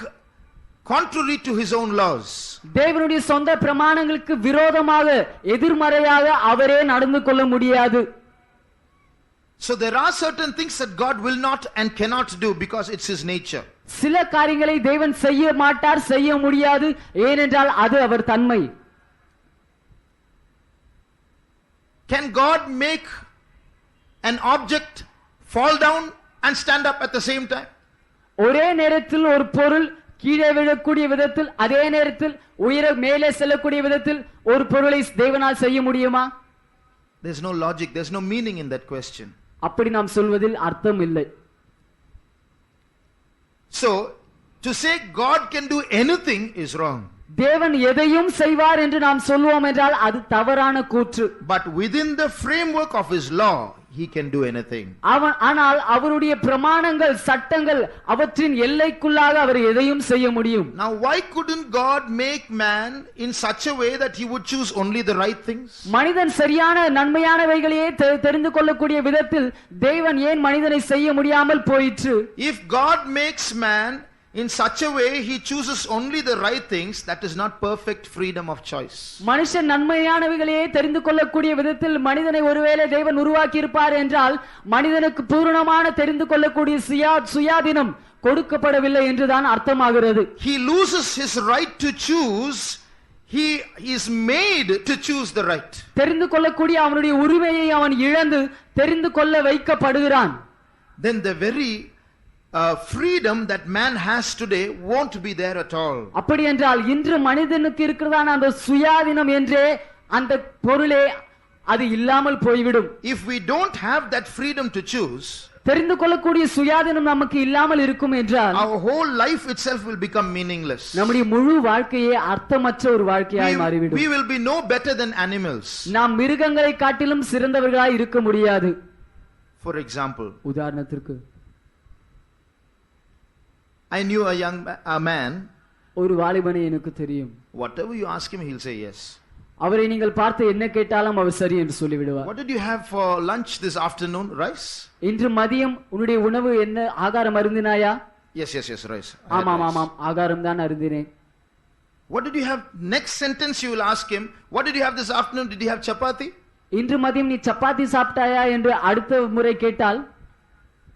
contrary to his own laws. தேவனுடைய சொந்த பிரமாணங்களுக்கு விரோதமாக, எதிர்மறையாக அவரே நடந்து கொள்ள முடியாது. So there are certain things that God will not and cannot do because it's his nature. சில காரியங்களை தேவன் செய்ய மாட்டார், செய்ய முடியாது. ஏனென்றால் அது அவர் தன்மை. Can God make an object fall down and stand up at the same time? ஒரே நேரத்தில் ஒரு பொருள் கீழே விழக்கூடிய விதத்தில், அதே நேரத்தில் உயர மேலே செல்லக்கூடிய விதத்தில் ஒரு பொருளை தேவனால் செய்ய முடியுமா? There's no logic, there's no meaning in that question. அப்படி நாம் சொல்வதில் அர்த்தம் இல்லை. So to say God can do anything is wrong. தேவன் எதையும் செய்வார் என்று நாம் சொல்வோம் என்றால் அது தவறான கூற்று. But within the framework of his law he can do anything. ஆனால் அவருடைய பிரமாணங்கள், சட்டங்கள், அவற்றின் எல்லைக்குள்ளாக அவர் எதையும் செய்ய முடியும். Now why couldn't God make man in such a way that he would choose only the right things? மனிதன் சரியான நன்மையானவைகளையே தெரிந்து கொள்ளக்கூடிய விதத்தில் தேவன் ஏன் மனிதனை செய்ய முடியாமல் போயிற்று? If God makes man in such a way he chooses only the right things, that is not perfect freedom of choice. மனுஷன் நன்மையானவைகளையே தெரிந்து கொள்ளக்கூடிய விதத்தில் மனிதனை ஒருவேளை தேவன் உருவாக்கி இருப்பார் என்றால் மனிதனுக்கு பூரணமான தெரிந்து கொள்ளக்கூடிய சுயாதீனம் கொடுக்கப்படவில்லை என்றுதான் அர்த்தமாகிறது. He loses his right to choose. He is made to choose the right. தெரிந்து கொள்ளக்கூடிய அவனுடைய உரிமையை அவன் இழந்து தெரிந்து கொள்ள வைக்கப்படுகிறான். Then the very freedom that man has today won't be there at all. அப்படி என்றால் இன்று மனிதனுக்கு இருக்கிறதான அந்த சுயாதீனம் என்றே அந்த பொருளே அது இல்லாமல் போய்விடும். If we don't have that freedom to choose, தெரிந்து கொள்ளக்கூடிய சுயாதீனம் நமக்கு இல்லாமல் இருக்கும் என்றால் our whole life itself will become meaningless. நம்முடைய முழு வாழ்க்கையே அர்த்தமற்ற ஒரு வாழ்க்கையாய் மாறிவிடும். We will be no better than animals. நாம் மிருகங்களை காட்டிலும் சிறந்தவர்களாய் இருக்க முடியாது. For example, உதாரணத்திற்கு I knew a man. ஒரு வாலிபனை எனக்கு தெரியும். Whatever you ask him, he'll say yes. அவரை நீங்கள் பார்த்து என்ன கேட்டாலும் அவர் சரி என்று சொல்லிவிடுவார். What did you have for lunch this afternoon? Rice? இன்று மதியம் உன்னுடைய உணவு என்ன, ஆகாரம் அருந்தினாயா? Yes, rice. ஆமாம், ஆகாரம் தான் அருந்தினேன். What did you have? Next sentence you will ask him, what did you have this afternoon? Did you have chapati? இன்று மதியம் நீ சப்பாத்தி சாப்பிட்டாயா என்று அடுத்த முறை கேட்டால்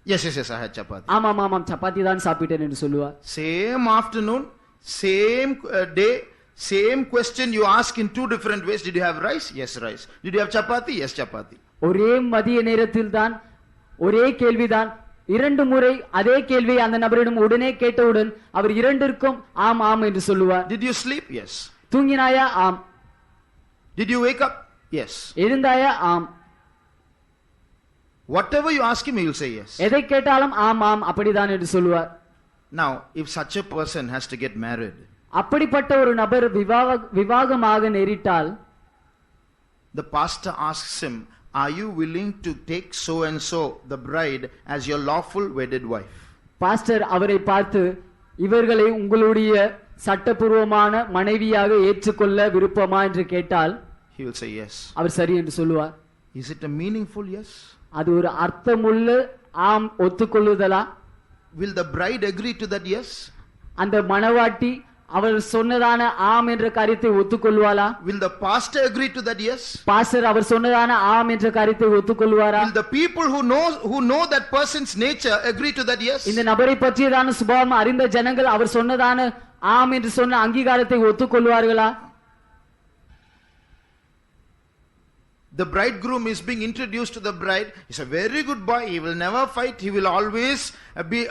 Yes, yes, yes, I had chapati. ஆமாம் ஆமாம் சப்பாத்தி தான் சாப்பிட்டேன் என்று சொல்லுவார். Same afternoon, same day, same question you ask in two different ways. Did you have rice? Yes, rice. Did you have chapati? Yes, chapati. ஒரே மதிய நேரத்தில் தான் ஒரே கேள்விதான், இரண்டு முறை அதே கேள்வியை அந்த நபரிடம் உடனே கேட்டவுடன் அவர் இரண்டிற்கும் ஆம் ஆம் என்று சொல்லுவார். Did you sleep? Yes. தூங்கினாயா? ஆம். Did you wake up? Yes. எழுந்தாயா? ஆம். Whatever you ask him, he will say yes. எதை கேட்டாலும் ஆம் ஆம் அப்படிதான் என்று சொல்லுவார். Now, if such a person has to get married, அப்படிப்பட்ட ஒரு நபர் விவாகமாக நேரிட்டால், the pastor asks him, are you willing to take so and so, the bride, as your lawful wedded wife? Pastor அவரை பார்த்து, இவர்களை உங்களுடைய சட்டபூர்வமான மனைவியாக ஏற்றுக்கொள்ள விருப்பமா என்று கேட்டால், he will say yes. அவர் சரி என்று சொல்லுவார். Is it a meaningful yes? அது ஒரு அர்த்தமுள்ள ஆம் ஒத்துக்கொள்ளுதலா? Will the bride agree to that yes? அந்த மணவாட்டி அவர் சொன்னதான ஆம் என்ற காரியத்தை ஒத்துக்கொள்வாளா? Will the pastor agree to that yes? Pastor அவர் சொன்னதான ஆம் என்ற காரியத்தை ஒத்துக்கொள்வாரா? Will the people who know that person's nature agree to that yes? இந்த நபரை பற்றியதான சுபாவம் அறிந்த ஜனங்கள் அவர் சொன்னதான ஆம் என்று சொன்ன அங்கீகாரத்தை ஒத்துக்கொள்வார்களா? The bridegroom is being introduced to the bride. He's a very good boy. He will never fight. He will always be.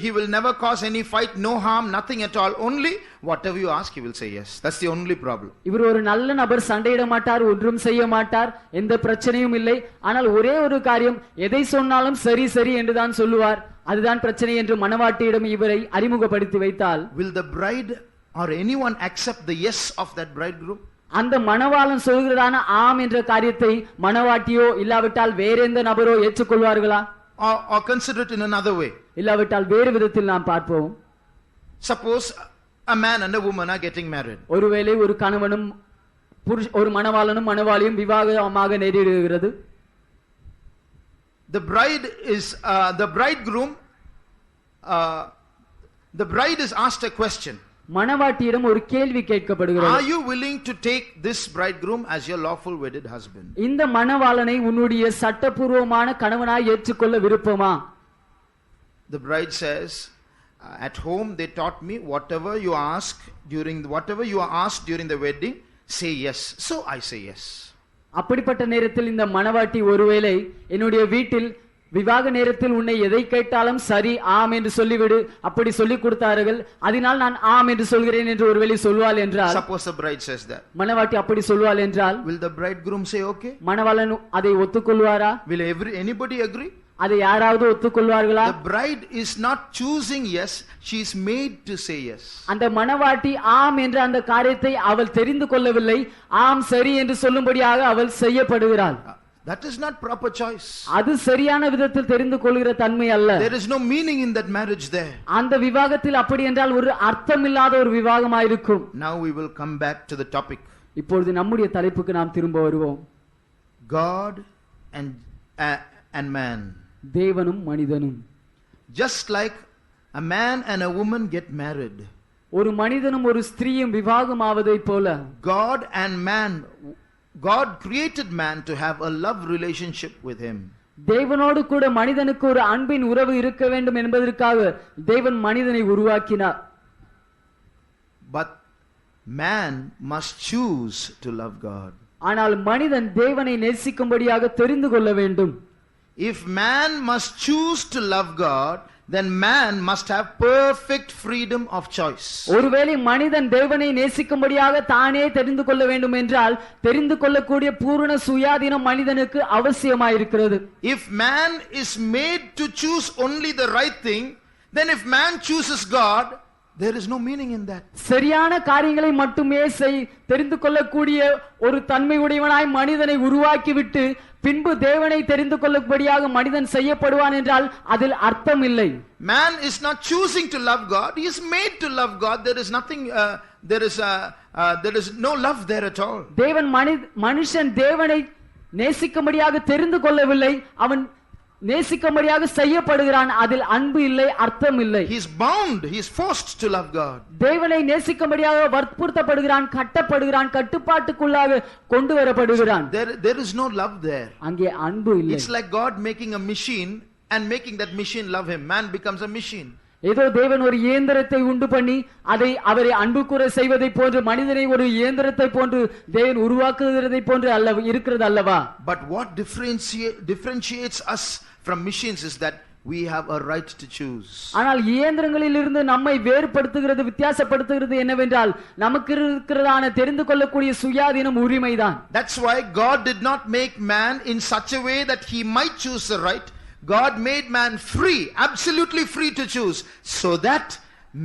He will never cause any fight. No harm. Nothing at all. Only whatever you ask, he will say yes. That's the only problem. இவர் ஒரு நல்ல நபர், சண்டையிட மாட்டார், ஒன்றும் செய்ய மாட்டார், எந்த பிரச்சனையும் இல்லை. ஆனால் ஒரே ஒரு காரியம், எதை சொன்னாலும் சரி சரி என்றுதான் சொல்லுவார். அதுதான் பிரச்சனை என்று மணவாட்டியிடம் இவரை அறிமுகப்படுத்தி வைத்தால், will the bride or anyone accept the yes of that bridegroom? அந்த மணவாளன் சொல்கிறதான ஆம் என்ற காரியத்தை மணவாட்டியோ இல்லாவிட்டால் வேற எந்த நபரோ ஏற்றுக்கொள்வார்களா? Or consider it in another way. இல்லாவிட்டால் வேறு விதத்தில் நாம் பார்ப்போம். Suppose a man and a woman are getting married. ஒருவேளை ஒரு கணவனும் ஒரு மணவாளனும் மணவாளியும் விவாகமாக நேரிடுகிறது. The bride is the bridegroom. The bride is asked a question. மணவாட்டியிடம் ஒரு கேள்வி கேட்கப்படுகிறது. Are you willing to take this bridegroom as your lawful wedded husband? இந்த மணவாளனை உன்னுடைய சட்டபூர்வமான கணவனாய் ஏற்றுக்கொள்ள விருப்பமா? The bride says, at home they taught me whatever you ask during the wedding, say yes. So I say yes. அப்படிப்பட்ட நேரத்தில் இந்த மணவாட்டி ஒருவேளை என்னுடைய வீட்டில் விவாக நேரத்தில் உன்னை எதை கேட்டாலும் சரி ஆம் என்று சொல்லிவிடு, அப்படி சொல்லிக் கொடுத்தார்கள், அதனால் நான் ஆம் என்று சொல்கிறேன் என்று ஒருவேளை சொல்வாள் என்றால், suppose the bride says that, மணவாட்டி அப்படி சொல்வாள் என்றால், will the bridegroom say okay? மணவாளன் அதை ஒத்துக்கொள்வாரா? Will anybody agree? அதை யாராவது ஒத்துக்கொள்வார்களா? The bride is not choosing yes, she is made to say yes. அந்த மணவாட்டி ஆம் என்ற அந்த காரியத்தை அவள் தெரிந்து கொள்ளவில்லை, ஆம் சரி என்று சொல்லும்படியாக அவள் செய்யப்படுகிறாள். That is not proper choice. அது சரியான விதத்தில் தெரிந்து கொள்கிற தன்மை அல்ல. There is no meaning in that marriage there. அந்த விவாகத்தில் அப்படி என்றால் ஒரு அர்த்தமில்லாத ஒரு விவாகமாயிருக்கும். Now we will come back to the topic. இப்பொழுது நம்முடைய தலைப்புக்கு நாம் திரும்ப வருவோம். God and man. தேவனும் மனிதனும். Just like a man and a woman get married. ஒரு மனிதனும் ஒரு ஸ்திரீயும் விவாகமாவதை போல God and man, God created man to have a love relationship with him. தேவனோடு கூட மனிதனுக்கு ஒரு அன்பின் உறவு இருக்க வேண்டும் என்பதற்காக தேவன் மனிதனை உருவாக்கினார். But man must choose to love God. ஆனால் மனிதன் தேவனை நேசிக்கும்படியாக தெரிந்து கொள்ள வேண்டும். If man must choose to love God, then man must have perfect freedom of choice. ஒருவேளை மனிதன் தேவனை நேசிக்கும்படியாக தானே தெரிந்து கொள்ள வேண்டும் என்றால் தெரிந்து கொள்ளக்கூடிய பூரண சுயாதீனம் மனிதனுக்கு அவசியமாயிருக்கிறது. If man is made to choose only the right thing, then if man chooses God, there is no meaning in that. சரியான காரியங்களை மட்டுமே தெரிந்து கொள்ளக்கூடிய ஒரு தன்மை உடையவனாய் மனிதனை உருவாக்கிவிட்டு பின்பு தேவனை தெரிந்து கொள்ளபடியாக மனிதன் செய்யப்படுவான் என்றால் அதில் அர்த்தம் இல்லை. Man is not choosing to love God, he is made to love God. There is nothing there is no love there at all. தேவன் மனுஷன் தேவனை நேசிக்கும்படியாக தெரிந்து கொள்ளவில்லை, அவன் நேசிக்கும்படியாக செய்யப்படுகிறான், அதில் அன்பு இல்லை, அர்த்தம் இல்லை. He is bound, he is forced to love God. தேவனை நேசிக்கும்படியாக வற்புறுத்தப்படுகிறான், கட்டப்படுகிறான், கட்டுப்பாட்டுக்குள்ளாக கொண்டு வரப்படுகிறான். There is no love there. அங்கே அன்பு இல்லை. It's like God making a machine and making that machine love him. Man becomes a machine. ஏதோ தேவன் ஒரு இயந்திரத்தை உண்டு பண்ணி அதை அவரை அன்பு கூற செய்வதை போன்று மனிதனை ஒரு இயந்திரத்தை போன்று தேவன் உருவாக்குகிறதை போன்று அல்ல இருக்கிறது அல்லவா? But what differentiates us from machines is that we have a right to choose. ஆனால் இயந்திரங்களில் இருந்து நம்மை வேறுபடுத்துகிறது வித்தியாசப்படுத்துகிறது என்னவென்றால் நமக்கு இருக்கிறதான தெரிந்து கொள்ளக்கூடிய சுயாதீனம் உரிமைதான். That's why God did not make man in such a way that he might choose the right. God made man free, absolutely free to choose, so that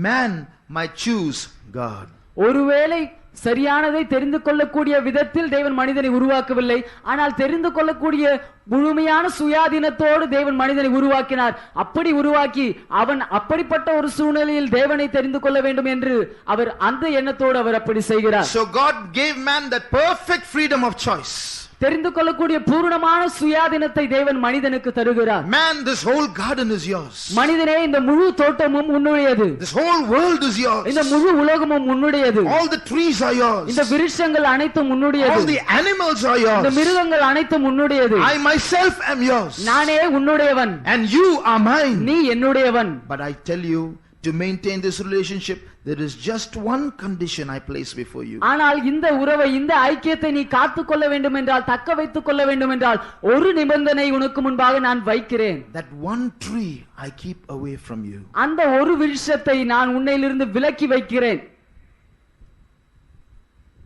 man might choose God. ஒருவேளை சரியானதை தெரிந்து கொள்ளக்கூடிய விதத்தில் தேவன் மனிதனை உருவாக்கவில்லை, ஆனால் தெரிந்து கொள்ளக்கூடிய முழுமையான சுயாதீனத்தோடு தேவன் மனிதனை உருவாக்கினார். அப்படி உருவாக்கி அவன் அப்படிப்பட்ட ஒரு சூழ்நிலையில் தேவனை தெரிந்து கொள்ள வேண்டும் என்று அவர் அந்த எண்ணத்தோடு அவர் அப்படி செய்கிறார். So God gave man that perfect freedom of choice. தெரிந்து கொள்ளக்கூடிய பூரணமான சுயாதீனத்தை தேவன் மனிதனுக்கு தருகிறார். Man, this whole garden is yours. மனிதனே, இந்த முழு தோட்டமும் உன்னுடையது. This whole world is yours. இந்த முழு உலகமும் உன்னுடையது. All the trees are yours. இந்த விருட்சங்கள் அனைத்தும் உன்னுடையது. All the animals are yours. இந்த மிருகங்கள் அனைத்தும் உன்னுடையது. I myself am yours. நானே உன்னுடையவன். And you are mine. நீ என்னுடையவன். But I tell you, to maintain this relationship, there is just one condition I place before you. ஆனால் இந்த உறவை, இந்த ஐக்கியத்தை நீ காத்துக் கொள்ள வேண்டும் என்றால், தக்க வைத்துக் கொள்ள வேண்டும் என்றால், ஒரு நிபந்தனை உனக்கு முன்பாக நான் வைக்கிறேன். That one tree I keep away from you. அந்த ஒரு விருட்சத்தை நான் உன்னிலிருந்து விலக்கி வைக்கிறேன்.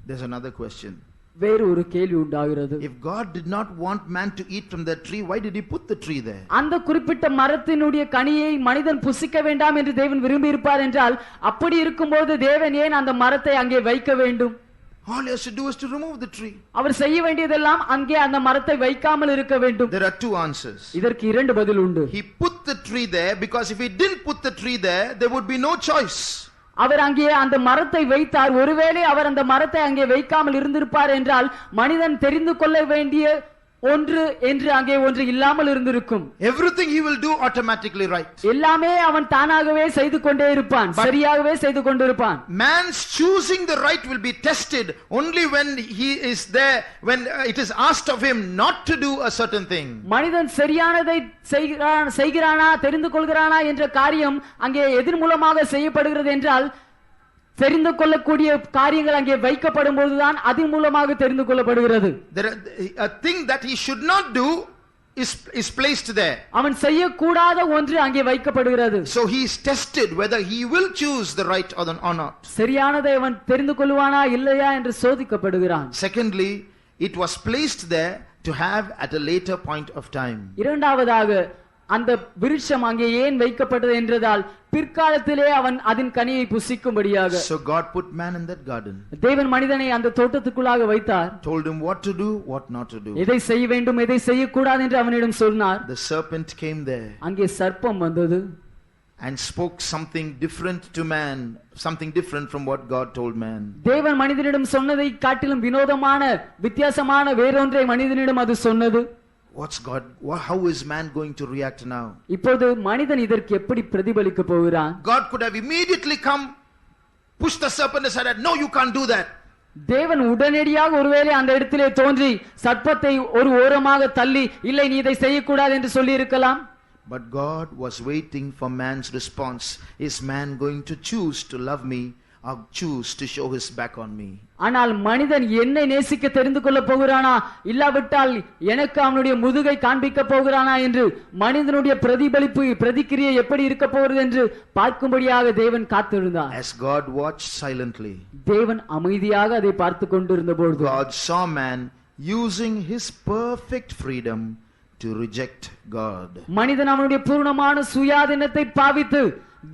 There's another question. வேறு ஒரு கேள்வி உண்டாகிறது. If God did not want man to eat from that tree, why did he put the tree there? அந்த குறிப்பிட்ட மரத்தினுடைய கனியை மனிதன் புசிக்க வேண்டாம் என்று தேவன் விரும்பி இருப்பார் என்றால், அப்படி இருக்கும்போது தேவன் ஏன் அந்த மரத்தை அங்கே வைக்க வேண்டும்? All he has to do is to remove the tree. அவர் செய்ய வேண்டியதெல்லாம் அங்கே அந்த மரத்தை வைக்காமல் இருக்க வேண்டும். There are two answers. இதற்கு இரண்டு பதில் உண்டு. He put the tree there because if he didn't put the tree there, there would be no choice. அவர் அங்கே அந்த மரத்தை வைத்தார். ஒருவேளை அவர் அந்த மரத்தை அங்கே வைக்காமல் இருந்திருப்பார் என்றால் மனிதன் தெரிந்து கொள்ள வேண்டிய ஒன்று என்று அங்கே ஒன்று இல்லாமல் இருந்திருக்கும். Everything he will do automatically right. எல்லாமே அவன் தானாகவே செய்து கொண்டே இருப்பான், சரியாகவே செய்து கொண்டிருப்பான். Man's choosing the right will be tested only when he is there, when it is asked of him not to do a certain thing. மனிதன் சரியானதை செய்கிறானா, தெரிந்து கொள்கிறானா என்ற காரியம் அங்கே எதிர் மூலமாக செய்யப்படுகிறது என்றால், தெரிந்து கொள்ளக்கூடிய காரியங்கள் அங்கே வைக்கப்படும் போதுதான் அதன் மூலமாக தெரிந்து கொள்ளப்படுகிறது. A thing that he should not do is placed there. அவன் செய்யக்கூடாத ஒன்று அங்கே வைக்கப்படுகிறது. So he is tested whether he will choose the right or not. சரியானதை அவன் தெரிந்து கொள்வானா இல்லையா என்று சோதிக்கப்படுகிறான். Secondly, it was placed there to have at a later point of time. இரண்டாவதாக அந்த விருட்சம் அங்கே ஏன் வைக்கப்பட்டது என்றதால் பிற்காலத்திலே அவன் அதன் கனியை புசிக்கும்படியாக. So God put man in that garden. தேவன் மனிதனை அந்த தோட்டத்துக்குள்ளாக வைத்தார். Told him what to do, what not to do. எதை செய்ய வேண்டும், எதை செய்யக்கூடாது என்று அவனிடம் சொன்னார். The serpent came there. அங்கே சர்ப்பம் வந்தது. And spoke something different to man, something different from what God told man. தேவன் மனிதனிடம் சொன்னதை காட்டிலும் வினோதமான வித்தியாசமான வேறொன்றை மனிதனிடம் அது சொன்னது. What's God? How is man going to react now? இப்போது மனிதன் இதற்கு எப்படி பிரதிபலிக்க போகிறான்? God could have immediately come, pushed the serpent aside. No, you can't do that. தேவன் உடனடியாக ஒருவேளை அந்த இடத்திலே தோன்றி சர்ப்பத்தை ஒரு ஓரமாக தள்ளி, இல்லை நீ இதை செய்யக்கூடாது என்று சொல்லி இருக்கலாம். But God was waiting for man's response. Is man going to choose to love me or choose to show his back on me? ஆனால் மனிதன் என்னை நேசிக்க தெரிந்து கொள்ள போகிறானா, இல்லாவிட்டால் எனக்கு அவனுடைய முதுகை காண்பிக்க போகிறானா என்று மனிதனுடைய பிரதிபலிப்பு பிரதிக்கிரியை எப்படி இருக்க போகிறது என்று பார்க்கும்படியாக தேவன் காத்திருந்தார். As God watched silently, தேவன் அமைதியாக அதை பார்த்து கொண்டிருந்த பொழுது God saw man using his perfect freedom to reject God. மனிதன் அவனுடைய பூர்ணமான சுயாதீனத்தை பாவித்து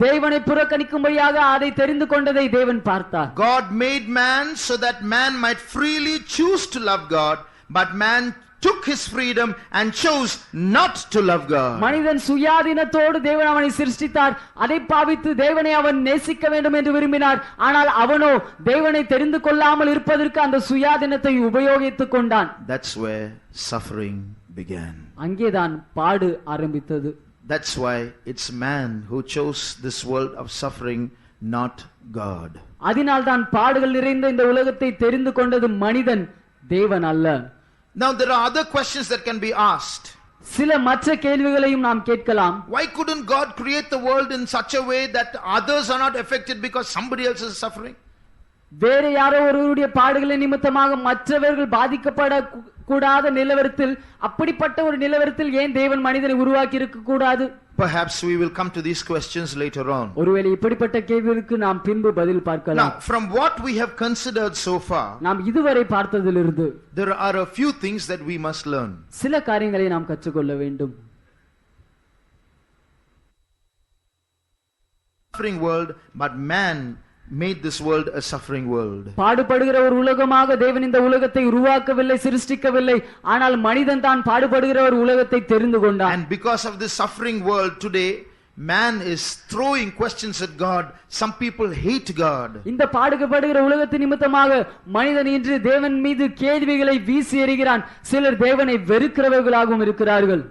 தேவனை புறக்கணிக்கும்படியாக அதை தெரிந்து கொண்டதை தேவன் பார்த்தார். God made man so that man might freely choose to love God, but man took his freedom and chose not to love God. மனிதன் சுயாதீனத்தோடு தேவன் அவனை சிருஷ்டித்தார். அதை பாவித்து தேவனை அவன் நேசிக்க வேண்டும் என்று விரும்பினார். ஆனால் அவனோ தேவனை தெரிந்து கொள்ளாமல் இருப்பதற்கு அந்த சுயாதீனத்தை உபயோகித்துக் கொண்டான். That's where suffering began. அங்கேதான் பாடு ஆரம்பித்தது. That's why it's man who chose this world of suffering, not God. அதனால் தான் பாடுகள் நிறைந்த இந்த உலகத்தை தெரிந்து கொண்டது மனிதன், தேவன் அல்ல. Now there are other questions that can be asked. சில மற்ற கேள்விகளையும் நாம் கேட்கலாம். Why couldn't God create the world in such a way that others are not affected because somebody else is suffering? வேற யாரோ ஒருவருடைய பாடுகளின் நிமித்தமாக மற்றவர்கள் பாதிக்கப்பட கூடாத நிலவரத்தில், அப்படிப்பட்ட ஒரு நிலவரத்தில் ஏன் தேவன் மனிதனை உருவாக்கி இருக்க கூடாது? Perhaps we will come to these questions later on. ஒருவேளை இப்படிப்பட்ட கேள்விகளுக்கு நாம் பின்பு பதில் பார்க்கலாம். Now, from what we have considered so far, நாம் இதுவரை பார்த்ததிலிருந்து there are a few things that we must learn. சில காரியங்களை நாம் கற்றுக்கொள்ள வேண்டும். Suffering world, but man made this world a suffering world. பாடுபடுகிற ஒரு உலகமாக தேவன் இந்த உலகத்தை உருவாக்கவில்லை, சிருஷ்டிக்கவில்லை. ஆனால் மனிதன் தான் பாடுபடுகிற ஒரு உலகத்தை தெரிந்து கொண்டான். And because of this suffering world today, man is throwing questions at God. Some people hate God. இந்த பாடுபடுகிற உலகத்தின் நிமித்தமாக மனிதன் இன்று தேவன் மீது கேள்விகளை வீசி எறிகிறான். சிலர் தேவனை வெறுக்கிறவர்களாகவும் இருக்கிறார்கள்.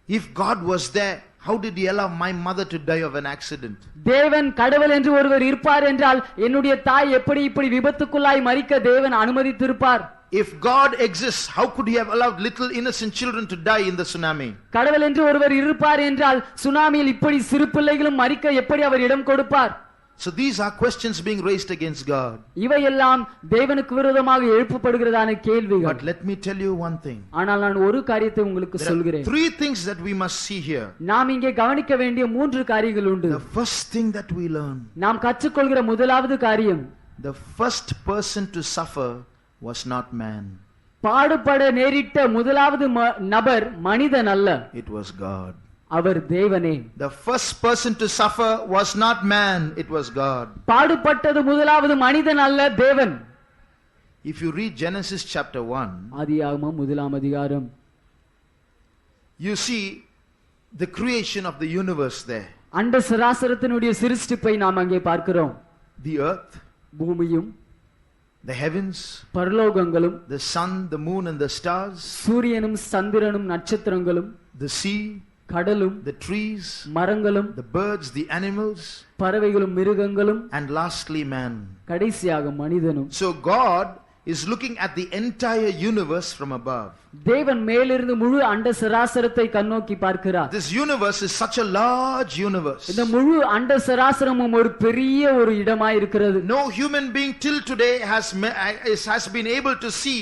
If God was there, how did he allow my mother to die of an accident? தேவன் கடவுள் என்று ஒருவர் இருப்பார் என்றால் என்னுடைய தாய் எப்படி இப்படி விபத்துக்குள்ளாய் மரிக்க தேவன் அனுமதித்திருப்பார்? If God exists, how could he have allowed little innocent children to die in the tsunami? கடவுள் என்று ஒருவர் இருப்பார் என்றால் சுனாமியில் இப்படி சிறு பிள்ளைகளும் மரிக்க எப்படி அவர் இடம் கொடுப்பார்? So these are questions being raised against God. இவையெல்லாம் தேவனுக்கு விரோதமாக எழுப்பப்படுகிறதான கேள்விகள். But let me tell you one thing. ஆனால் நான் ஒரு காரியத்தை உங்களுக்கு சொல்கிறேன். Three things that we must see here. நாம் இங்கே கவனிக்க வேண்டிய மூன்று காரியங்கள் உண்டு. The first thing that we learn, நாம் கற்றுக்கொள்கிற முதலாவது காரியம், the first person to suffer was not man. பாடுபட நேரிட்ட முதலாவது நபர் மனிதன் அல்ல, It was God. அவர் தேவனே. The first person to suffer was not man, it was God. பாடுபட்டது முதலாவது மனிதன் அல்ல, தேவன். If you read Genesis chapter 1, ஆதியாகமம் முதலாம் அதிகாரம், you see the creation of the universe there. அண்ட சராசரத்தினுடைய சிருஷ்டிப்பை நாம் அங்கே பார்க்கிறோம். The earth, பூமியும் the heavens, பரலோகங்களும், the sun, the moon and the stars, சூரியனும் சந்திரனும் நட்சத்திரங்களும், the sea, கடலும், the trees, மரங்களும், the birds, the animals, பறவைகளும் மிருகங்களும், and lastly man. கடைசியாக மனிதனும். So God is looking at the entire universe from above. தேவன் மேலிருந்து முழு அண்ட சராசரத்தை கண்ணோக்கி பார்க்கிறார். This universe is such a large universe. இந்த முழு அண்ட சராசரமும் ஒரு பெரிய ஒரு இடமாய் இருக்கிறது. No human being till today has been able to see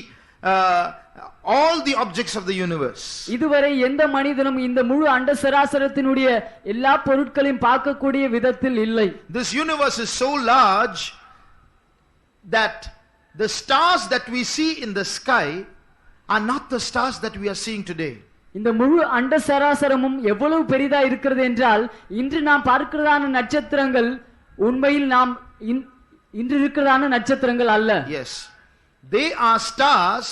all the objects of the universe. இதுவரை எந்த மனிதனும் இந்த முழு அண்ட சராசரத்தினுடைய எல்லா பொருட்களையும் பார்க்கக்கூடிய விதத்தில் இல்லை. This universe is so large that the stars that we see in the sky are not the stars that we are seeing today. இந்த முழு அண்ட சராசரமும் எவ்வளவு பெரிதா இருக்கிறது என்றால் இன்று நாம் பார்க்கிறதான நட்சத்திரங்கள் உண்மையில் நாம் இன்று இருக்கிறதான நட்சத்திரங்கள் அல்ல. Yes, they are stars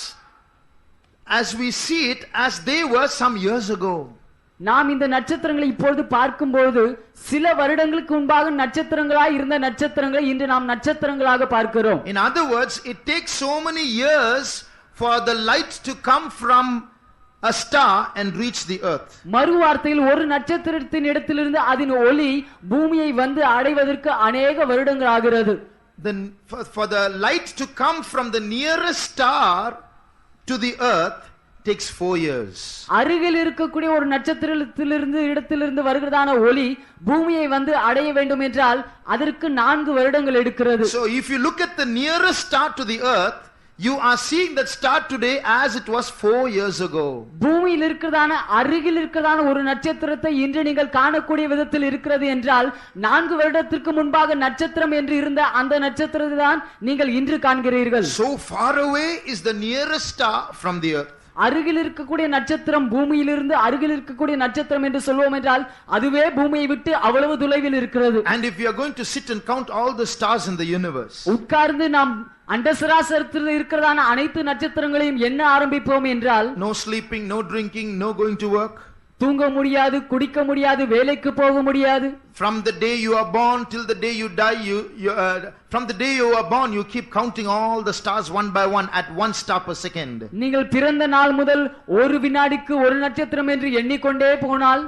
as we see it as they were some years ago. நாம் இந்த நட்சத்திரங்களை இப்பொழுது பார்க்கும்போது சில வருடங்களுக்கு முன்பாக நட்சத்திரங்களாய் இருந்த நட்சத்திரங்களை இன்று நாம் நட்சத்திரங்களாக பார்க்கிறோம். In other words, it takes so many years for the light to come from a star and reach the earth. மறு வார்த்தையில் ஒரு நட்சத்திரத்தின் இடத்திலிருந்து அதன் ஒளி பூமியை வந்து அடைவதற்கு अनेक வருடங்கள் ஆகிறது. Then for the light to come from the nearest star to the earth takes 4 years. அருகில் இருக்கக்கூடிய ஒரு நட்சத்திரத்திலிருந்து இடத்திலிருந்து வருகிறதான ஒளி பூமியை வந்து அடைய வேண்டும் என்றால் அதற்கு 4 வருடங்கள் எடுக்கிறது. So if you look at the nearest star to the earth, you are seeing that star today as it was 4 years ago. பூமியில் இருக்கிறதான அருகில் இருக்கிறதான ஒரு நட்சத்திரத்தை இன்று நீங்கள் காணக்கூடிய விதத்தில் இருக்கிறது என்றால் 4 வருடத்திற்கு முன்பாக நட்சத்திரம் என்று இருந்த அந்த நட்சத்திரத்தை தான் நீங்கள் இன்று காண்கிறீர்கள். So far away is the nearest star from the earth. அருகில் இருக்கக்கூடிய நட்சத்திரம் பூமியிலிருந்து அருகில் இருக்கக்கூடிய நட்சத்திரம் என்று சொல்வோம் என்றால் அதுவே பூமியை விட்டு அவ்வளவு தொலைவில் இருக்கிறது. And if we are going to sit and count all the stars in the universe, உட்கார்ந்து நாம் அண்ட சராசரத்தில் இருக்கிறதான அனைத்து நட்சத்திரங்களையும் எண்ண ஆரம்பிப்போம் என்றால் no sleeping, no drinking, no going to work, தூங்க முடியாது, குடிக்க முடியாது, வேலைக்கு போக முடியாது. From the day you are born till the day you die, from the day you are born, you keep counting all the stars one by one at 1 star per second. நீங்கள் பிறந்த நாள் முதல் ஒரு வினாடிக்கு ஒரு நட்சத்திரம் என்று எண்ணிக்கொண்டே போனால்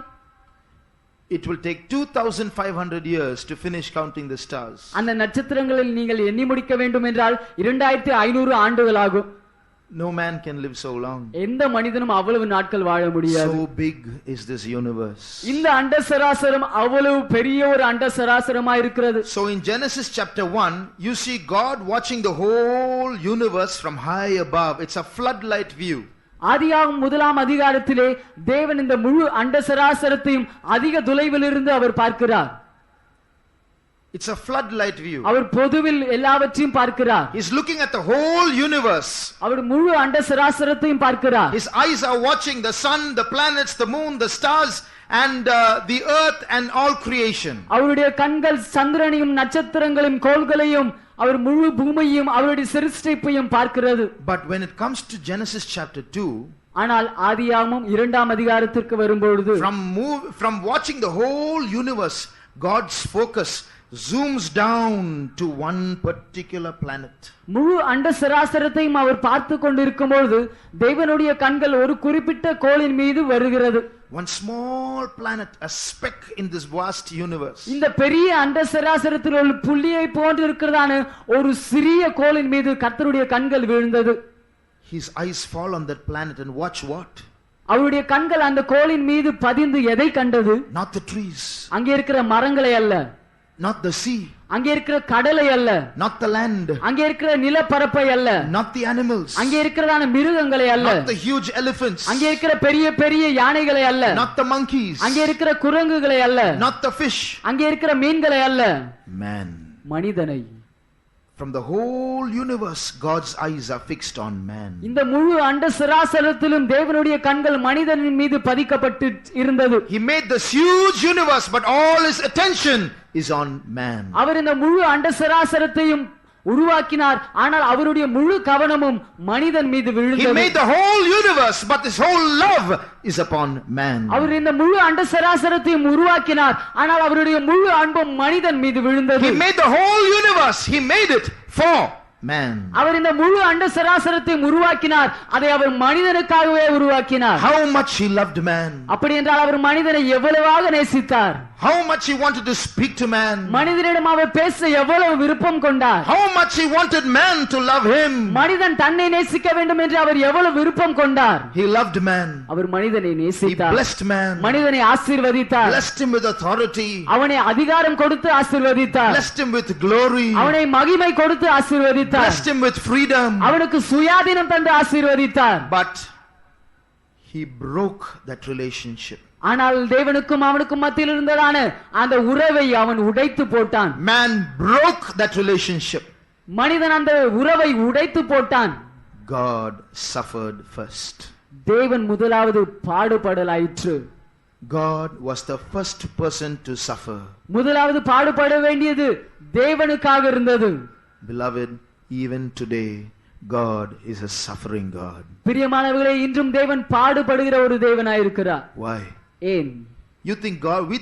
it will take 2500 years to finish counting the stars. அந்த நட்சத்திரங்களில் நீங்கள் எண்ணி முடிக்க வேண்டும் என்றால் 2500 ஆண்டுகள் ஆகும். No man can live so long. எந்த மனிதனும் அவ்வளவு நாட்கள் வாழ முடியாது. So big is this universe. இந்த அண்ட சராசரம் அவ்வளவு பெரிய ஒரு அண்ட சராசரமாய் இருக்கிறது. So in Genesis chapter 1, you see God watching the whole universe from high above. It's a floodlight view. ஆதியாகமம் 1ஆம் அதிகாரத்திலே தேவன் இந்த முழு அண்ட சராசரத்தையும் அதிக தொலைவிலிருந்து அவர் பார்க்கிறார். It's a floodlight view. அவர் பொதுவில் எல்லாவற்றையும் பார்க்கிறார். He's looking at the whole universe. அவர் முழு அண்ட சராசரத்தையும் பார்க்கிறார். His eyes are watching the sun, the planets, the moon, the stars and the earth and all creation. அவருடைய கண்கள் சந்திரனையும் நட்சத்திரங்களையும் கோள்களையும் அவர் முழு பூமியையும் அவருடைய சிருஷ்டிப்பையும் பார்க்கிறது. But when it comes to Genesis chapter 2, ஆனால் ஆதியாகமம் 2ஆம் அதிகாரத்திற்கு வரும்போது from watching the whole universe, God's focus zooms down to one particular planet. முழு அண்ட சராசரத்தையும் அவர் பார்த்து கொண்டிருக்கும்போது தேவனுடைய கண்கள் ஒரு குறிப்பிட்ட கோளின் மீது வருகிறது. One small planet, a speck in this vast universe. இந்த பெரிய அண்ட சராசரத்தில் ஒரு புள்ளியை போன்று இருக்கிறதான ஒரு சிறிய கோளின் மீது கர்த்தருடைய கண்கள் விழுந்தது. His eyes fall on that planet and watch what? அவருடைய கண்கள் அந்த கோளின் மீது பதிந்து எதை கண்டது? Not the trees. அங்கே இருக்கிற மரங்களை அல்ல. Not the sea. அங்கே இருக்கிற கடலை அல்ல. Not the land. அங்கே இருக்கிற நிலப்பரப்பை அல்ல. Not the animals. அங்கே இருக்கிறதான மிருகங்களை அல்ல. Not the huge elephants. அங்கே இருக்கிற பெரிய பெரிய யானைகளை அல்ல. Not the monkeys. அங்கே இருக்கிற குரங்குகளை அல்ல. Not the fish. அங்கே இருக்கிற மீன்களை அல்ல. Man. மனிதனை. From the whole universe, God's eyes are fixed on man. இந்த முழு அண்ட சராசரத்திலும் தேவனுடைய கண்கள் மனிதனின் மீது பதிக்கப்பட்டு இருந்தது. He made this huge universe, but all his attention is on man. அவர் இந்த முழு அண்ட சராசரத்தையும் உருவாக்கினார், ஆனால் அவருடைய முழு கவனமும் மனிதன் மீது He விழுந்தது. made the whole universe, but his whole love is upon man. அவர் இந்த முழு அண்ட சராசரத்தையும் உருவாக்கினார், ஆனால் அவருடைய முழு அன்பும் மனிதன் மீது விழுந்தது. He made the whole universe. He made it for man. அவர் இந்த முழு அண்ட சராசரத்தையும் உருவாக்கினார், அதை அவர் மனிதனுக்காகவே உருவாக்கினார். How much he loved man. அப்படி என்றால் அவர் மனிதனை எவ்வளவாக நேசித்தார். How much he wanted to speak to man. மனிதனிடம் அவர் பேச எவ்வளவு விருப்பம் கொண்டார். How much he wanted man to love him. மனிதன் தன்னை நேசிக்க வேண்டும் என்று அவர் எவ்வளவு விருப்பம் கொண்டார். He loved man. அவர் மனிதனை He நேசித்தார். blessed man. மனிதனை ஆசீர்வதித்தார். Blessed him with authority. அவனை அதிகாரம் கொடுத்து ஆசீர்வதித்தார். Blessed him with glory. அவனை மகிமை கொடுத்து ஆசீர்வதித்தார். Blessed him with freedom. அவனுக்கு சுயாதீனம் தந்து ஆசீர்வதித்தார். But he broke that relationship. ஆனால் தேவனுக்கும் அவனுக்கும் மத்தியில் இருந்ததான அந்த உறவை அவன் உடைத்து போட்டான். Man broke that relationship. மனிதன் அந்த உறவை உடைத்து போட்டான். God suffered first. தேவன் முதலாவது பாடுபடலாயிற்று. God was the first person to suffer. முதலாவது பாடுபட வேண்டியது தேவனுக்காக இருந்தது. Beloved, even today God is a suffering God. பிரியமானவர்களே, இன்றும் தேவன் பாடுபடுகிற ஒரு தேவனாயிருக்கிறார். Why? ஏன்? We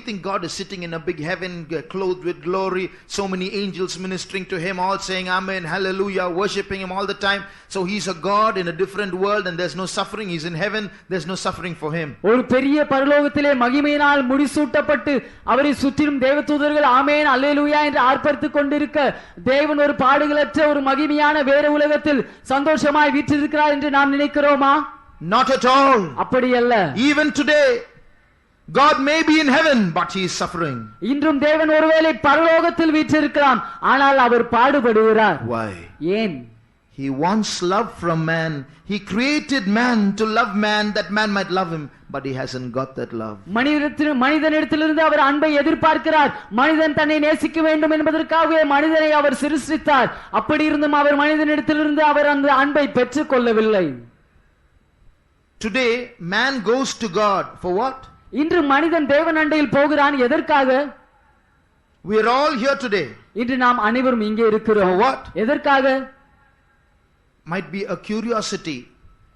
think God is sitting in a big heaven clothed with glory, so many angels ministering to him, all saying amen, hallelujah, worshiping him all the time. So he's a God in a different world and there's no suffering. He's in heaven, there's no suffering for him. ஒரு பெரிய பரலோகத்திலே மகிமையினால் முடிசூட்டப்பட்டு அவரை சுற்றிலும் தேவதூதர்கள் ஆமென் அல்லேலூயா என்று ஆர்ப்பரித்துக் கொண்டிருக்க தேவன் ஒரு பாடுகளற்ற ஒரு மகிமையான வேற உலகத்தில் சந்தோஷமாய் வீற்றிருக்கிறார் என்று நாம் நினைக்கிறோமா? Not at all. அப்படி அல்ல. Even today God may be in heaven, but he is suffering. இன்றும் தேவன் ஒருவேளை பரலோகத்தில் வீற்றிருக்கலாம், ஆனால் அவர் பாடுபடுகிறார். Why? ஏன்? He wants love from man. He created man to love man, that man might love him, but he hasn't got that love. மனிதனிடத்திலிருந்து அவர் அன்பை எதிர்பார்க்கிறார். மனிதன் தன்னை நேசிக்க வேண்டும் என்பதற்காகவே மனிதனை அவர் சிருஷ்டித்தார். அப்படி இருந்தும் அவர் மனிதனிடத்திலிருந்து அவர் அந்த அன்பை பெற்றுக் கொள்ளவில்லை. Today man goes to God for what? இன்று மனிதன் தேவன் அண்டையில் போகிறான். எதற்காக? We are all here today. இன்று நாம் அனைவரும் இங்கே இருக்கிறோம். For what? எதற்காக? Might be a curiosity.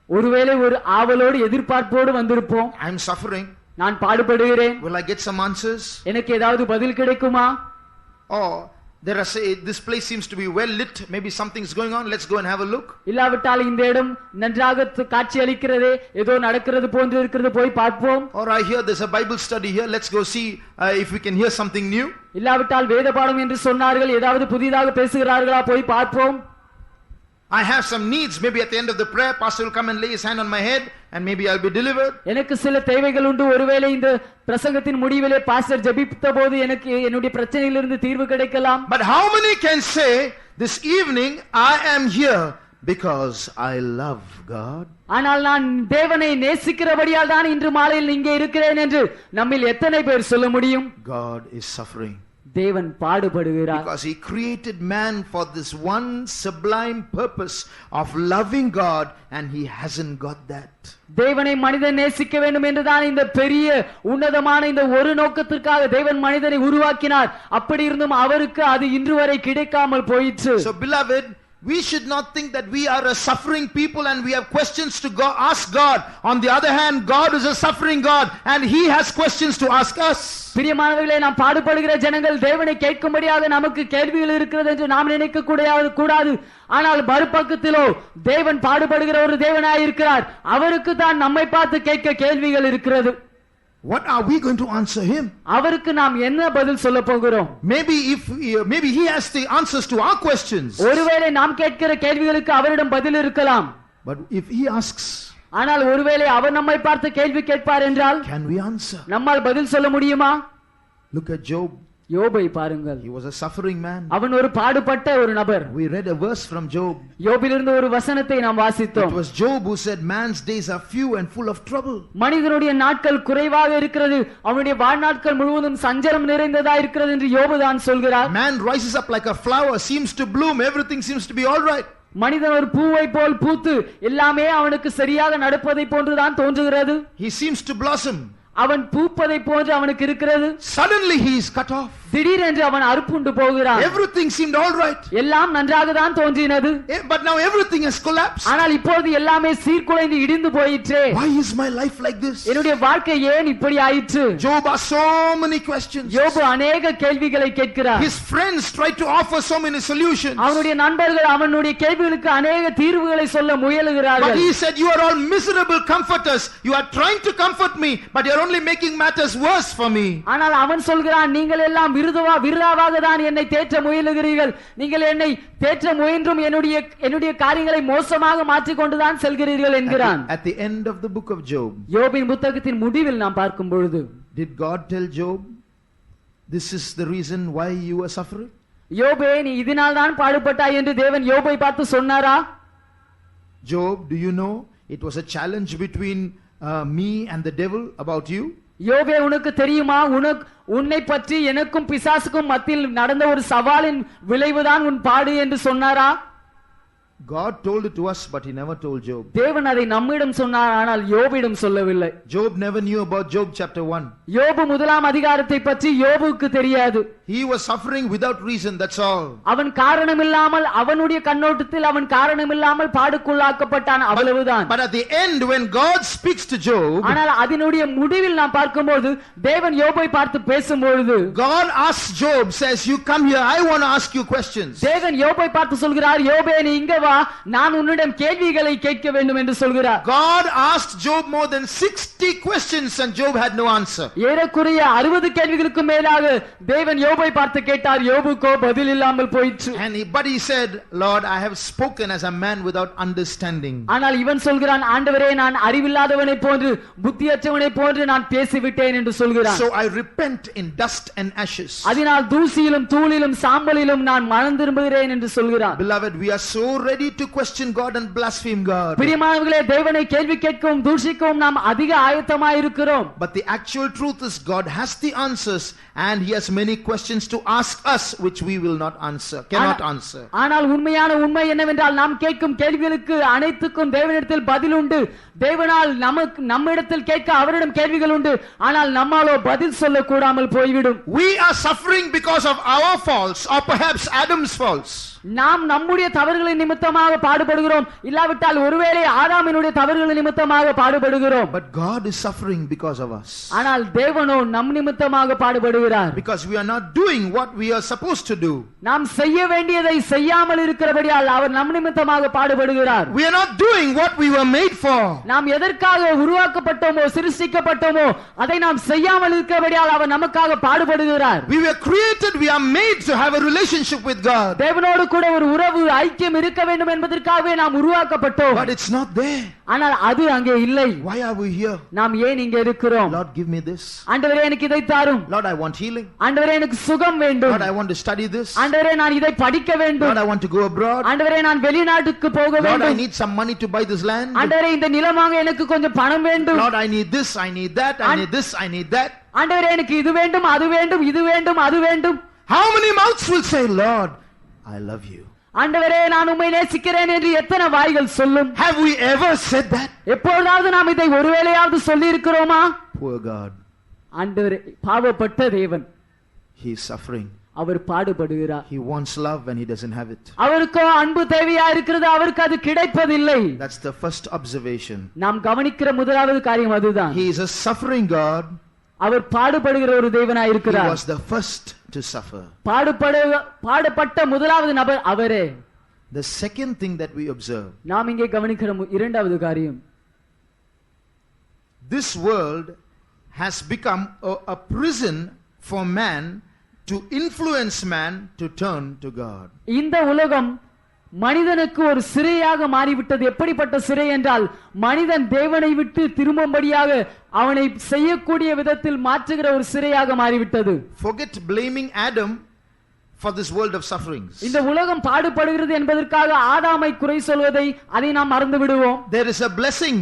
ஒருவேளை ஒரு ஆவலோடு எதிர்பார்ப்போடு வந்திருப்போம். I am suffering. நான் பாடுபடுகிறேன். Will I get some answers? எனக்கு ஏதாவது பதில் கிடைக்குமா? Or this place seems to be well lit, maybe something's going on, let's go and have a look. இல்லாவிட்டால் இந்த இடம் நன்றாக காட்சி அளிக்கிறதே, ஏதோ நடக்கிறது போன்று இருக்கிறது, போய் பார்ப்போம். Or I hear there's a Bible study here, let's go see if we can hear something new. இல்லாவிட்டால் வேத பாடம் என்று சொன்னார்கள், ஏதாவது புதிதாக பேசுகிறார்களா, போய் பார்ப்போம். I have some needs. Maybe at the end of the prayer, pastor will come and lay his hand on my head and maybe I'll be delivered. எனக்கு சில தேவைகள் உண்டு. ஒருவேளை இந்த பிரசங்கத்தின் முடிவிலே பாஸ்டர் ஜெபித்த போது எனக்கு என்னுடைய பிரச்சனையிலிருந்து தீர்வு கிடைக்கலாம். But how many can say this evening I am here because I love God? ஆனால் நான் தேவனை நேசிக்கிறபடியால் தான் இன்று மாலையில் இங்கே இருக்கிறேன் என்று நம்மில் எத்தனை பேர் சொல்ல முடியும்? God is suffering. தேவன் பாடுபடுகிறார். Because he created man for this one sublime purpose of loving God and he hasn't got that. தேவனை மனிதன் நேசிக்க வேண்டும் என்றுதான் இந்த பெரிய உன்னதமான இந்த ஒரு நோக்கத்திற்காக தேவன் மனிதனை உருவாக்கினார். அப்படி இருந்தும் அவருக்கு அது இன்று வரை கிடைக்காமல் போயிற்று. So beloved, we should not think that we are a suffering people and we have questions to ask God. On the other hand, God is a suffering God and he has questions to ask us. பிரியமானவர்களே, நாம் பாடுபடுகிற ஜனங்கள் தேவனை கேட்கும்படியாக நமக்கு கேள்விகள் இருக்கிறது என்று நாம் நினைக்க கூடாது. ஆனால் மறுபக்கத்திலோ தேவன் பாடுபடுகிற ஒரு தேவனாய் இருக்கிறார். அவருக்கு தான் நம்மை பார்த்து கேட்க கேள்விகள் இருக்கிறது. What are we going to answer him? அவருக்கு நாம் என்ன பதில் சொல்ல போகிறோம்? Maybe he has the answers to our questions. ஒருவேளை நாம் கேட்கிற கேள்விகளுக்கு அவரிடம் பதில் இருக்கலாம். But if he asks, ஆனால் ஒருவேளை அவர் நம்மை பார்த்து கேள்வி கேட்பார் என்றால் can we answer? நம்மால் பதில் சொல்ல முடியுமா? Look at Job. யோபை பாருங்கள். He was a suffering man. அவன் ஒரு பாடுபட்ட ஒரு நபர். We read a verse from Job. யோபிலிருந்து ஒரு வசனத்தை நாம் வாசித்தோம். It was Job who said man's days are few and full of trouble. மனிதனுடைய நாட்கள் குறைவாக இருக்கிறது, அவனுடைய வாழ்நாட்கள் முழுவதும் சஞ்சலம் நிறைந்ததா இருக்கிறது என்று யோபு தான் சொல்கிறார். Man rises up like a flower, seems to bloom, everything seems to be all right. மனிதன் ஒரு பூவை போல் பூத்து எல்லாமே அவனுக்கு சரியாக நடப்பதை போன்றுதான் தோன்றுகிறது. He seems to blossom. அவன் பூப்பதை போன்று அவனுக்கு இருக்கிறது. Suddenly he is cut off. திடீரென்று அவன் அறுப்புண்டு போகிறான். Everything seemed all right. எல்லாம் நன்றாக தான் தோன்றினது. But now everything has collapsed. ஆனால் இப்போது எல்லாமே சீர்குலைந்து இடிந்து போயிற்றே. Why is my life like this? என்னுடைய வாழ்க்கை ஏன் இப்படி ஆயிற்று? Job has so many questions. யோபு अनेक கேள்விகளை கேட்கிறார். His friends tried to offer so many solutions. அவனுடைய நண்பர்கள் அவனுடைய கேள்விகளுக்கு अनेक தீர்வுகளை சொல்ல முயலுகிறார்கள். But he said, you are all miserable comforters. You are trying to comfort me, but you are only making matters worse for me. ஆனால் அவன் சொல்கிறான், நீங்கள் எல்லாம் விருதாவாக தான் என்னை தேற்ற முயலுகிறீர்கள். நீங்கள் என்னை தேற்ற முயன்றும் என்னுடைய காரியங்களை மோசமாக மாற்றிக் கொண்டுதான் செல்கிறீர்கள் என்கிறான். At the end of the book of Job, யோபின் புத்தகத்தின் முடிவில் நாம் பார்க்கும் பொழுது, did God tell Job, this is the reason why you are suffering? யோபே, நீ இதனால் தான் பாடுபட்டாய் என்று தேவன் யோபை பார்த்து சொன்னாரா? Job, do you know it was a challenge between me and the devil about you? யோபே, உனக்கு தெரியுமா, உன்னை பற்றி எனக்கும் பிசாசுக்கும் மத்தியில் நடந்த ஒரு சவாலின் விளைவுதான் உன் பாடு என்று சொன்னாரா? God told it to us, but he never told Job. தேவன் அதை நம்மிடம் சொன்னார், ஆனால் யோபிடம் சொல்லவில்லை. Job never knew about Job chapter 1. யோபு முதலாம் அதிகாரத்தை பற்றி யோபுக்கு தெரியாது. He was suffering without reason, that's all. அவன் காரணமில்லாமல், அவனுடைய கண்ணோட்டத்தில் அவன் காரணமில்லாமல் பாடுக்குள்ளாக்கப்பட்டான், அவ்வளவுதான். But at the end, when God speaks to Job, ஆனால் அதனுடைய முடிவில் நாம் பார்க்கும்போது தேவன் யோபை பார்த்து பேசும்பொழுது, God asks Job, says, you come here, I want to ask you questions. தேவன் யோபை பார்த்து சொல்கிறார், யோபே, நீ இங்க வா, நான் உன்னிடம் கேள்விகளை கேட்க வேண்டும் என்று சொல்கிறார். God asked Job more than 60 questions and Job had no answer. ஏறக்குறைய 60 கேள்விகளுக்கு மேலாக தேவன் யோபை பார்த்து கேட்டார், யோபுக்கோ பதில் இல்லாமல் போயிற்று. But he said, Lord, I have spoken as a man without understanding. ஆனால் இவன் சொல்கிறான், ஆண்டவரே, நான் அறிவில்லாதவனை போன்று புத்தியற்றவனை போன்று நான் பேசிவிட்டேன் என்று சொல்கிறான். So I repent in dust and ashes. அதனால் தூசியிலும் தூளிலும் சாம்பலிலும் நான் மனம் திரும்புகிறேன் என்று சொல்கிறான். Beloved, we are so ready to question God and blaspheme God. பிரியமானவர்களே, தேவனை கேள்வி கேட்கவும் தூஷிக்கவும் நாம் அதிக ஆயத்தமாய் இருக்கிறோம். But the actual truth is God has the answers and he has many questions to ask us which we will not answer, cannot answer. ஆனால் உண்மையான உண்மை என்னவென்றால், நாம் கேட்கும் கேள்விகளுக்கு அனைத்துக்கும் தேவனிடத்தில் பதில் உண்டு. தேவனால் நம்மிடத்தில் கேட்க அவரிடம் கேள்விகள் உண்டு. ஆனால் நம்மாலோ பதில் சொல்ல கூடாமல் போய்விடும். We are suffering because of our faults or perhaps Adam's faults. நாம் நம்முடைய தவறுகளின் நிமித்தமாக பாடுபடுகிறோம், இல்லாவிட்டால் ஒருவேளை ஆதாமினுடைய தவறுகளின் நிமித்தமாக பாடுபடுகிறோம். But God is suffering because of us. ஆனால் தேவனோ நம் நிமித்தமாக பாடுபடுகிறார். Because we are not doing what we are supposed to do. நாம் செய்ய வேண்டியதை செய்யாமல் இருக்கிறபடியால் அவர் நம் நிமித்தமாக பாடுபடுகிறார். We are not doing what we were made for. நாம் எதற்காக உருவாக்கப்பட்டோமோ சிருஷ்டிக்கப்பட்டோமோ அதை நாம் செய்யாமல் இருக்கிறபடியால் அவர் நமக்காக பாடுபடுகிறார். We were created, we are made to have a relationship with God. தேவனோடு கூட ஒரு உறவு ஐக்கியம் இருக்க வேண்டும் என்பதற்காகவே நாம் உருவாக்கப்பட்டோம். But it's not there. ஆனால் அது அங்கே இல்லை. Why are we here? நாம் ஏன் இங்கே இருக்கிறோம்? Lord, give me this. ஆண்டவரே எனக்கு இதை தாரும். Lord, I want healing. ஆண்டவரே எனக்கு சுகம் வேண்டும். Lord, I want to study this. ஆண்டவரே நான் இதை படிக்க வேண்டும். Lord, I want to go abroad. ஆண்டவரே நான் வெளிநாட்டுக்கு போக Lord, I வேண்டும். need some money to buy this land. ஆண்டவரே இந்த நிலம் வாங்க எனக்கு கொஞ்சம் பணம் வேண்டும். Lord, I need this, I need that, I need this, I need that. ஆண்டவரே எனக்கு இது வேண்டும், அது வேண்டும், இது வேண்டும், அது வேண்டும். How many mouths will say, Lord, I love you? ஆண்டவரே நான் உம்மை நேசிக்கிறேன் என்று எத்தனை வாய்கள் சொல்லும்? Have we ever said that? எப்பொழுதாவது நாம் இதை ஒருவேளையாவது சொல்லி இருக்கிறோமா? Poor God. ஆண்டவரே பாவப்பட்ட தேவன், He is suffering. Our பாடுபடுகிறார். He wants love and he doesn't have it. அவருக்கோ அன்பு தேவையா இருக்கிறது, அவருக்கு அது கிடைப்பதில்லை. That's the first observation. நாம் கவனிக்கிற முதலாவது காரியம் அதுதான். He is a suffering God. அவர் பாடுபடுகிற ஒரு தேவனாய் He இருக்கிறார். was the first to suffer. பாடுபட்ட முதலாவது நபர் அவரே. The second thing that we observe, நாம் இங்கே கவனிக்கிற இரண்டாவது காரியம், this world has become a prison for man to influence man to turn to God. இந்த உலகம் மனிதனுக்கு ஒரு சிறையாக மாறிவிட்டது. எப்படிப்பட்ட சிறை என்றால், மனிதன் தேவனை விட்டு திரும்பும்படியாக அவனை செய்யக்கூடிய விதத்தில் மாற்றுகிற ஒரு சிறையாக மாறிவிட்டது. Forget blaming Adam for this world of sufferings. இந்த உலகம் பாடுபடுகிறது என்பதற்காக ஆதாமை குறை சொல்வதை அதை நாம் மறந்து விடுவோம். There is a blessing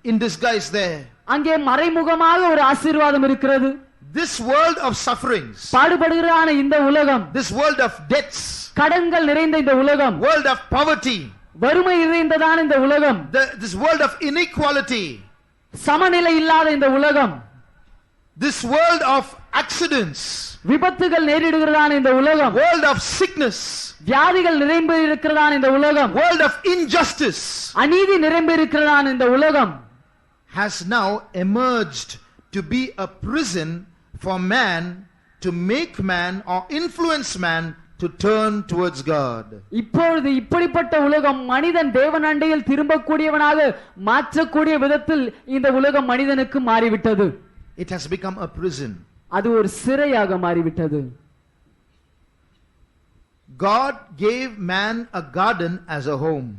in disguise there. அங்கே மறைமுகமாக ஒரு ஆசீர்வாதம் இருக்கிறது. This world of sufferings, பாடுபடுகிறான இந்த உலகம், this world of debts, கடன்கள் நிறைந்த இந்த உலகம், world of poverty, வறுமை நிறைந்ததான இந்த உலகம், this world of inequality, சமநிலை இல்லாத இந்த உலகம், this world of accidents, விபத்துகள் நேரிடுகிறதான இந்த உலகம், world of sickness, வியாதிகள் நிரம்பி இருக்கிறதான இந்த உலகம், world of injustice, அநீதி நிரம்பி இருக்கிறதான இந்த உலகம் has now emerged to be a prison for man to make man or influence man to turn towards God. இப்பொழுது இப்படிப்பட்ட உலகம் மனிதன் தேவன் அண்டையில் திரும்பக்கூடியவனாக மாற்றக்கூடிய விதத்தில் இந்த உலகம் மனிதனுக்கு மாறிவிட்டது. It has become a prison. அது ஒரு சிறையாக மாறிவிட்டது. God gave man a garden as a home.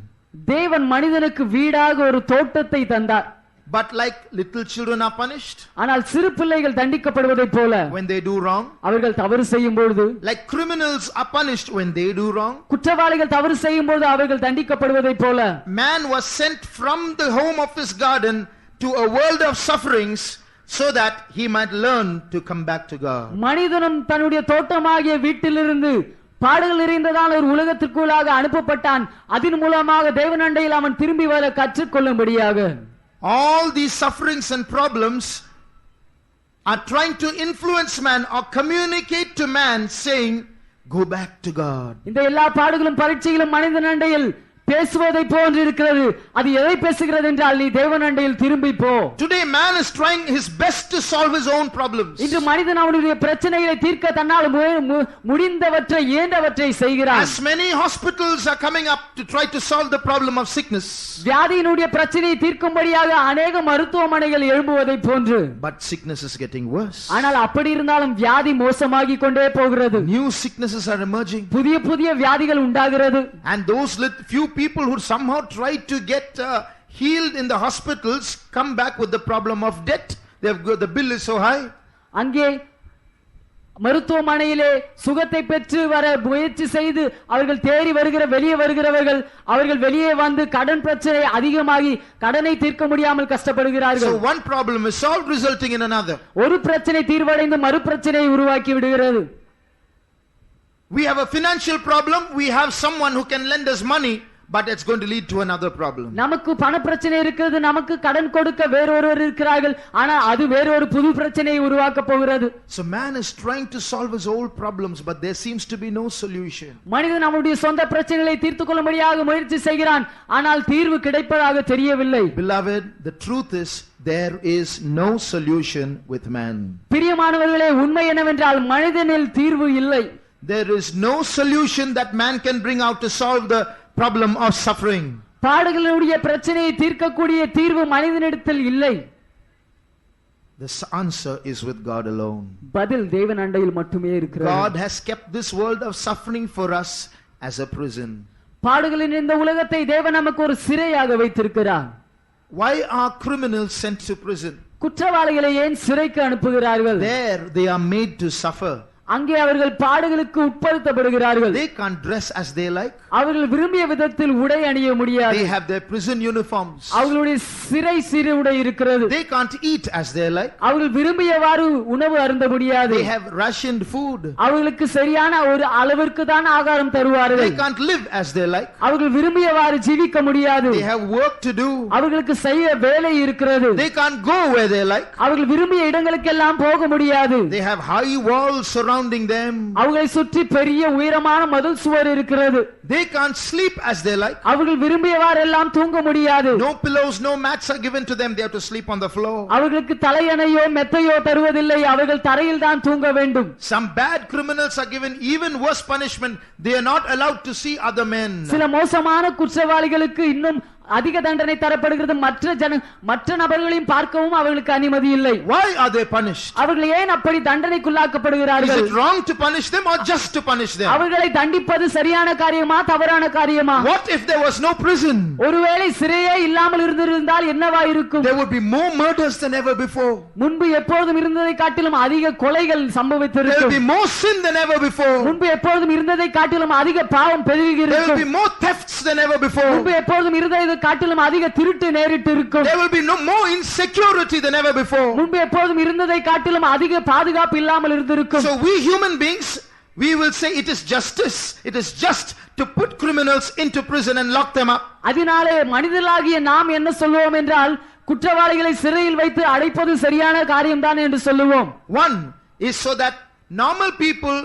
தேவன் மனிதனுக்கு வீடாக ஒரு தோட்டத்தை தந்தார். But like little children are punished ஆனால் சிறு பிள்ளைகள் தண்டிக்கப்படுவதைப் போல when they do wrong, அவர்கள் தவறு செய்யும் பொழுது, like criminals are punished when they do wrong, குற்றவாளிகள் தவறு செய்யும் பொழுது அவர்கள் தண்டிக்கப்படுவதைப் போல, man was sent from the home of his garden to a world of sufferings so that he might learn to come back to God. மனிதனும் தன்னுடைய தோட்டமாகிய வீட்டிலிருந்து பாடுகள் நிறைந்ததான ஒரு உலகத்திற்குள்ளாக அனுப்பப்பட்டான். அதன் மூலமாக தேவன் அண்டையில் அவன் திரும்பி வர கற்றுக்கொள்ளும்படியாக. All these sufferings and problems are trying to influence man or communicate to man saying, go back to God. இந்த எல்லா பாடுகளும் பரீட்சைகளும் மனிதன் அண்டையில் பேசுவதை போன்று இருக்கிறது. அது எதை பேசுகிறது என்றால், நீ தேவன் அண்டையில் திரும்பி போ. Today man is trying his best to solve his own problems. இன்று மனிதன் அவனுடைய பிரச்சனைகளை தீர்க்க தன்னால் முடிந்தவற்றை இயன்றவற்றை செய்கிறான். As many hospitals are coming up to try to solve the problem of sickness. வியாதியினுடைய பிரச்சனையை தீர்க்கும்படியாக அநேக மருத்துவமனைகள் எழும்புவதை போன்று. But sickness is getting worse. ஆனால் அப்படி இருந்தாலும் வியாதி மோசமாகி கொண்டே போகிறது. New sicknesses are emerging. புதிய புதிய வியாதிகள் உண்டாகிறது. And those few people who somehow try to get healed in the hospitals come back with the problem of debt. The bill is so high. அங்கே மருத்துவமனையிலே சுகத்தை பெற்று வர முயற்சி செய்து அவர்கள் தேறி வருகிற வெளியே வருகிறவர்கள் அவர்கள் வெளியே வந்து கடன் பிரச்சனை அதிகமாகி கடனை தீர்க்க முடியாமல் கஷ்டப்படுகிறார்கள். So one problem is solved, resulting in another. ஒரு பிரச்சனை தீர்வடைந்து மறு பிரச்சனையை உருவாக்கி விடுகிறது. We have a financial problem, we have someone who can lend us money, but it's going to lead to another problem. நமக்கு பண பிரச்சனை இருக்கிறது, நமக்கு கடன் கொடுக்க வேறொருவர் இருக்கிறார்கள், ஆனா அது வேறொரு புது பிரச்சனையை உருவாக்க போகிறது. So man is trying to solve his old problems, but there seems to be no solution. மனிதன் அவனுடைய சொந்த பிரச்சனைகளை தீர்த்துக் கொள்ளும்படியாக முயற்சி செய்கிறான், ஆனால் தீர்வு கிடைப்பதாக தெரியவில்லை. Beloved, the truth is there is no solution with man. பிரியமானவர்களே, உண்மை என்னவென்றால் மனிதனில் தீர்வு இல்லை. There is no solution that man can bring out to solve the problem of suffering. பாடுகளுடைய பிரச்சனையை தீர்க்கக்கூடிய தீர்வு மனிதனிடத்தில் இல்லை. The answer is with God alone. பதில் தேவன் அண்டையில் மட்டுமே இருக்கிறது. God has kept this world of suffering for us as a prison. பாடுகளின் இந்த உலகத்தை தேவன் நமக்கு ஒரு சிறையாக வைத்திருக்கிறார். Why are criminals sent to prison? குற்றவாளிகளை ஏன் சிறைக்கு அனுப்புகிறார்கள்? There they are made to suffer. அங்கே அவர்கள் பாடுகளுக்கு உட்படுத்தப்படுகிறார்கள். They can't dress as they like. அவர்கள் விரும்பிய விதத்தில் உடை அணிய முடியாது. They have their prison uniforms. அவர்களுடைய சிறை உடை இருக்கிறது. They can't eat as they like. அவர்கள் விரும்பியவாறு உணவு அருந்த முடியாது. They have rationed food. அவர்களுக்கு சரியான ஒரு அளவிற்கு தான் ஆகாரம் தருவார்கள். They can't live as they like. அவர்கள் விரும்பியவாறு ஜீவிக்க முடியாது. They have work to do. அவர்களுக்கு செய்ய வேலை இருக்கிறது. They can't go where they like. அவர்கள் விரும்பிய இடங்களுக்கெல்லாம் போக முடியாது. They have high walls surrounding them. அவர்களை சுற்றி பெரிய உயரமான மதில் சுவர் இருக்கிறது. They can't sleep as they like. அவர்கள் விரும்பியவாறெல்லாம் தூங்க முடியாது. No pillows, no mats are given to them. They have to sleep on the floor. அவர்களுக்கு தலையணையோ மெத்தையோ தருவதில்லை. அவர்கள் தரையில் தான் தூங்க வேண்டும். Some bad criminals are given even worse punishment. They are not allowed to see other men. சில மோசமான குற்றவாளிகளுக்கு இன்னும் அதிக தண்டனை தரப்படுகிறது. மற்ற நபர்களையும் பார்க்கவும் அவர்களுக்கு அனுமதி இல்லை. Why are they punished? அவர்கள் ஏன் அப்படி தண்டனைக்குள்ளாக்கப்படுகிறார்கள்? Is it wrong to punish them or just to punish them? அவர்களை தண்டிப்பது சரியான காரியமா தவறான காரியமா? What if there was no prison? ஒருவேளை சிறையே இல்லாமல் இருந்திருந்தால் என்னவா இருக்கும்? There would be more murders than ever before. முன்பு எப்பொழுதும் இருந்ததை காட்டிலும் அதிக கொலைகள் சம்பவித்திருக்கும். There will be more sin than ever before. முன்பு எப்பொழுதும் இருந்ததை காட்டிலும் அதிக பாவம் பெருகி There will இருக்கும். be more thefts than ever before. முன்பு எப்பொழுதும் இருந்ததை காட்டிலும் அதிக திருட்டு நேரிட்டு இருக்கும். There will be no more insecurity than ever before. முன்பு எப்பொழுதும் இருந்ததை காட்டிலும் அதிக பாதுகாப்பு இல்லாமல் இருந்திருக்கும். So we human beings, we will say it is justice. It is just to put criminals into prison and lock them up. அதனாலே மனிதர்களாகிய நாம் என்ன சொல்லுவோம் என்றால் குற்றவாளிகளை சிறையில் வைத்து அடைப்பது சரியான காரியம்தான் என்று சொல்லுவோம். One is so that normal people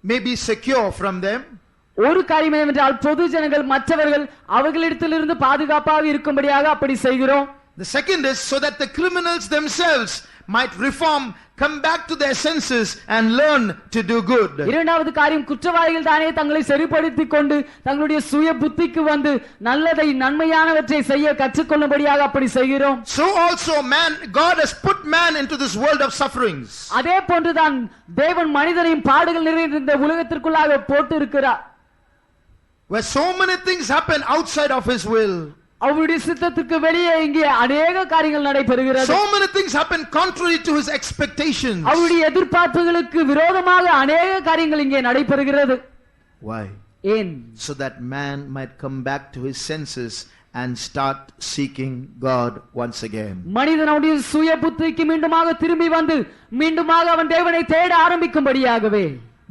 may be secure from them. ஒரு காரியம் என்னவென்றால் பொது ஜனங்கள் மற்றவர்கள் அவர்களிடத்திலிருந்து பாதுகாப்பாக இருக்கும்படியாக அப்படி செய்கிறோம். The second is so that the criminals themselves might reform, come back to their senses and learn to do good. இரண்டாவது காரியம் குற்றவாளிகள் தானே தங்களை சரிப்படுத்திக் கொண்டு தங்களுடைய சுய புத்திக்கு வந்து நல்லதை நன்மையானவற்றை செய்ய கற்றுக்கொள்ளும்படியாக அப்படி செய்கிறோம். So also God has put man into this world of sufferings. அதே போன்றுதான் தேவன் மனிதனையும் பாடுகள் நிறைந்த இந்த உலகத்திற்குள்ளாக போட்டு இருக்கிறார். Where so many things happen outside of his will. அவருடைய சித்தத்துக்கு வெளியே இங்கே अनेक காரியங்கள் நடைபெறுகிறது. So many things happen contrary to his expectations. அவருடைய எதிர்பார்ப்புகளுக்கு விரோதமாக अनेक காரியங்கள் இங்கே நடைபெறுகிறது. Why? ஏன்? So that man might come back to his senses and start seeking God once again. மனிதனுடைய சுய புத்திக்கு மீண்டுமாக திரும்பி வந்து மீண்டுமாக அவன் தேவனை தேட ஆரம்பிக்கும்படியாகவே.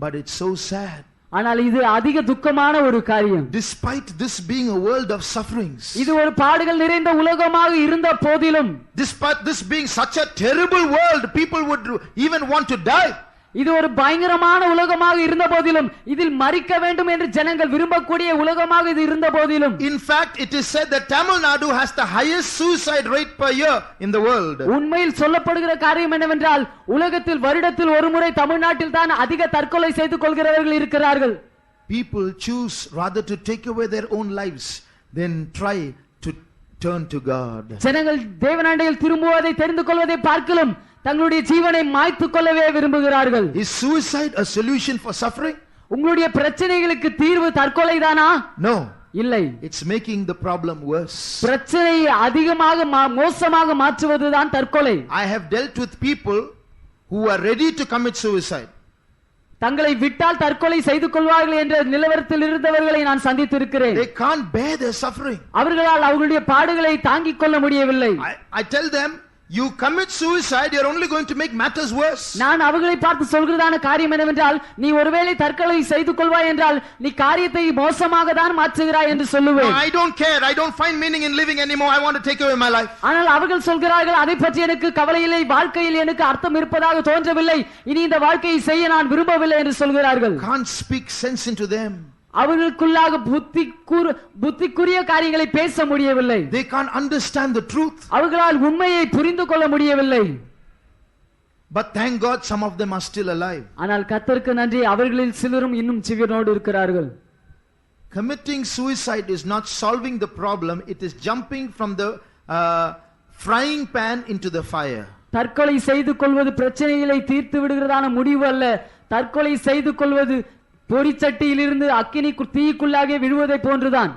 But it's so sad. ஆனால் இது அதிக துக்கமான ஒரு காரியம். Despite this being a world of sufferings, இது ஒரு பாடுகள் நிறைந்த உலகமாக இருந்த போதிலும், despite this being such a terrible world, people would even want to die. இது ஒரு பயங்கரமான உலகமாக இருந்த போதிலும், இதில் மரிக்க வேண்டும் என்று ஜனங்கள் விரும்பக்கூடிய உலகமாக இது இருந்த போதிலும், in fact it is said that Tamil Nadu has the highest suicide rate per year in the world. உண்மையில் சொல்லப்படுகிற காரியம் என்னவென்றால் உலகத்தில் வருடத்தில் ஒரு முறை தமிழ்நாட்டில் தான் அதிக தற்கொலை செய்து கொள்கிறவர்கள் இருக்கிறார்கள். People choose rather to take away their own lives than try to turn to God. ஜனங்கள் தேவனாண்டையில் திரும்புவதை தெரிந்து கொள்வதை பார்க்கலாம் தங்களுடைய ஜீவனை மாய்த்துக் கொள்ளவே விரும்புகிறார்கள். Is suicide a solution for suffering? உங்களுடைய பிரச்சனைகளுக்கு தீர்வு தற்கொலை தானா? No. இல்லை. It's making the problem worse. பிரச்சனையை அதிகமாக மோசமாக மாற்றுவதுதான் தற்கொலை. I have dealt with people who are ready to commit suicide. தங்களை விட்டால் தற்கொலை செய்து கொள்வார்கள் என்ற நிலவரத்தில் இருந்தவர்களை நான் சந்தித்திருக்கிறேன். They can't bear their suffering. அவர்களால் அவர்களுடைய பாடுகளை தாங்கிக் கொள்ள முடியவில்லை. I tell them, you commit suicide, you're only going to make matters worse. நான் அவர்களை பார்த்து சொல்கிறதான காரியம் என்னவென்றால் நீ ஒருவேளை தற்கொலை செய்து கொள்வாய் என்றால் நீ காரியத்தை மோசமாக தான் மாற்றுகிறாய் என்று சொல்லுவேன். No, I don't care. I don't find meaning in living anymore. I want to take away my life. ஆனால் அவர்கள் சொல்கிறார்கள் அதை பற்றி எனக்கு கவலை இல்லை, வாழ்க்கையில் எனக்கு அர்த்தம் இருப்பதாக தோன்றவில்லை, இனி இந்த வாழ்க்கையை செய்ய நான் விரும்பவில்லை என்று சொல்கிறார்கள். Can't speak sense into them. அவர்களுக்குள்ளாக புத்திக்குரிய காரியங்களை பேச முடியவில்லை. They can't understand the truth. அவர்களால் உண்மையை புரிந்து கொள்ள முடியவில்லை. But thank God some of them are still alive. ஆனால் கர்த்தருக்கு நன்றி அவர்களில் சிலரும் இன்னும் ஜீவனோடு இருக்கிறார்கள். Committing suicide is not solving the problem, it is jumping from the frying pan into the fire. தற்கொலை செய்து கொள்வது பிரச்சனைகளை தீர்த்து விடுகிறதான முடிவு அல்ல. தற்கொலை செய்து கொள்வது பொரிச்சட்டியிலிருந்து அக்கினி தீக்குள்ளாக விழுவதை போன்றுதான்.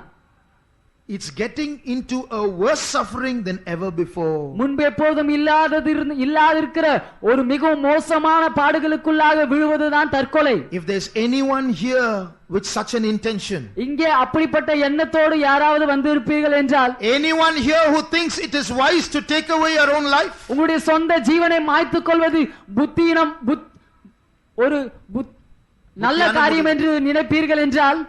It's getting into a worse suffering than ever before. முன்பு எப்போதும் இல்லாதிருக்கிற ஒரு மிகவும் மோசமான பாடுகளுக்குள்ளாக விழுவதுதான் தற்கொலை. If there's anyone here with such an intention, இங்கே அப்படிப்பட்ட எண்ணத்தோடு யாராவது வந்திருப்பீர்கள் என்றால், anyone here who thinks it is wise to take away your own life, உங்களுடைய சொந்த ஜீவனை மாய்த்துக் கொள்வது புத்தியினம் ஒரு நல்ல காரியம் என்று நினைப்பீர்கள் என்றால்,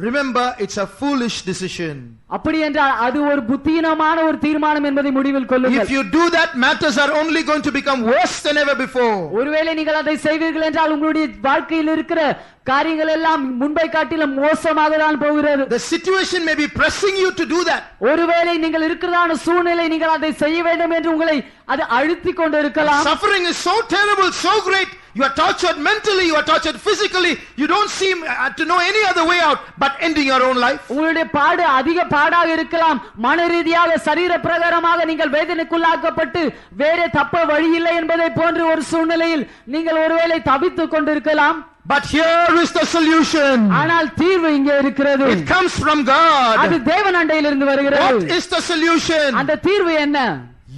remember it's a foolish decision. அப்படி என்றால் அது ஒரு புத்தியினமான ஒரு தீர்மானம் என்பதை முடிவில் கொள்ளுங்கள். If you do that, matters are only going to become worse than ever before. ஒருவேளை நீங்கள் அதை செய்வீர்கள் என்றால் உங்களுடைய வாழ்க்கையில் இருக்கிற காரியங்கள் எல்லாம் முன்பை காட்டிலும் மோசமாக தான் போகிறது. The situation may be pressing you to do that. ஒருவேளை நீங்கள் இருக்கிறதான சூழ்நிலை நீங்கள் அதை செய்ய வேண்டும் என்று உங்களை அது அழுத்திக் கொண்டு இருக்கலாம். Suffering is so terrible, so great. You are tortured mentally, you are tortured physically. You don't seem to know any other way out but ending your own life. உங்களுடைய பாடு அதிக பாடாக இருக்கலாம். மன ரீதியாக சரீர பிரகாரமாக நீங்கள் வேதனைக்குள்ளாக்கப்பட்டு வேறே தப்ப வழி இல்லை என்பதை போன்ற ஒரு சூழ்நிலையில் நீங்கள் ஒருவேளை தவித்துக் கொண்டிருக்கலாம். But here is the solution. ஆனால் தீர்வு இங்கே இருக்கிறது. It comes from God. அது தேவன் அண்டையிலிருந்து வருகிறது. What is the solution? அந்த தீர்வு என்ன?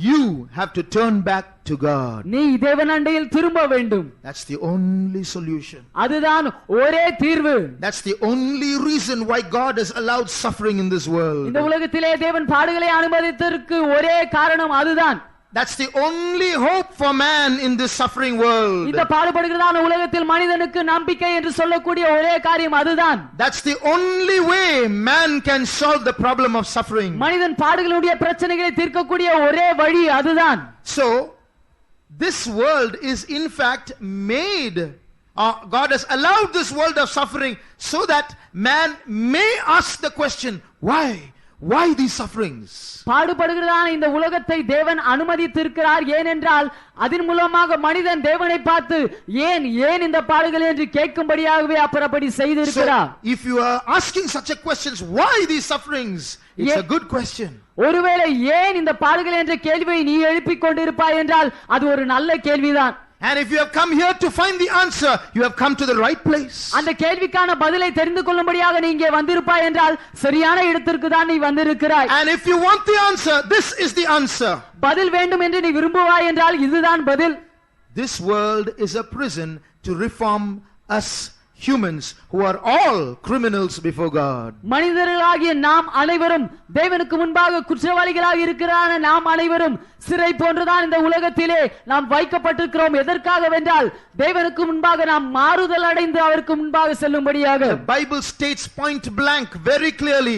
You have to turn back to God. நீ தேவன் அண்டையில் திரும்ப வேண்டும். That's the only solution. அதுதான் ஒரே தீர்வு. That's the only reason why God has allowed suffering in this world. இந்த உலகத்திலே தேவன் பாடுகளை அனுமதித்ததற்கு ஒரே காரணம் அதுதான். That's the only hope for man in this suffering world. இந்த பாடுபடுகிறதான உலகத்தில் மனிதனுக்கு நம்பிக்கை என்று சொல்லக்கூடிய ஒரே காரியம் அதுதான். That's the only way man can solve the problem of suffering. மனிதன் பாடுகளுடைய பிரச்சனைகளை தீர்க்கக்கூடிய ஒரே வழி அதுதான். So this world is in fact made, God has allowed this world of suffering so that man may ask the question, why these sufferings? பாடுபடுகிறதான இந்த உலகத்தை தேவன் அனுமதித்திருக்கிறார். ஏனென்றால் அதன் மூலமாக மனிதன் தேவனை பார்த்து ஏன் இந்த பாடுகள் என்று கேட்கும்படியாகவே அப்படி செய்திருக்கிறார். So if you are asking such a question, why these sufferings, it's a good question. ஒருவேளை ஏன் இந்த பாடுகள் என்ற கேள்வியை நீ எழுப்பிக் கொண்டிருப்பாய் என்றால் அது ஒரு நல்ல கேள்விதான். And if you have come here to find the answer, you have come to the right place. அந்த கேள்விக்கான பதிலை தெரிந்து கொள்ளும்படியாக நீ இங்கே வந்திருப்பாய் என்றால் சரியான இடத்திற்கு தான் நீ வந்திருக்கிறாய். And if you want the answer, this is the answer. பதில் வேண்டும் என்று நீ விரும்புவாய் என்றால் இதுதான் பதில். This world is a prison to reform us humans who are all criminals before God. மனிதர்களாகிய நாம் அனைவரும் தேவனுக்கு முன்பாக குற்றவாளிகளாக இருக்கிறான நாம் அனைவரும் சிறை போன்றுதான் இந்த உலகத்திலே நாம் வைக்கப்பட்டிருக்கிறோம். எதற்காக வென்றால் தேவனுக்கு முன்பாக நாம் மாறுதல் அடைந்து அவருக்கு முன்பாக செல்லும்படியாக. The Bible states point blank very clearly,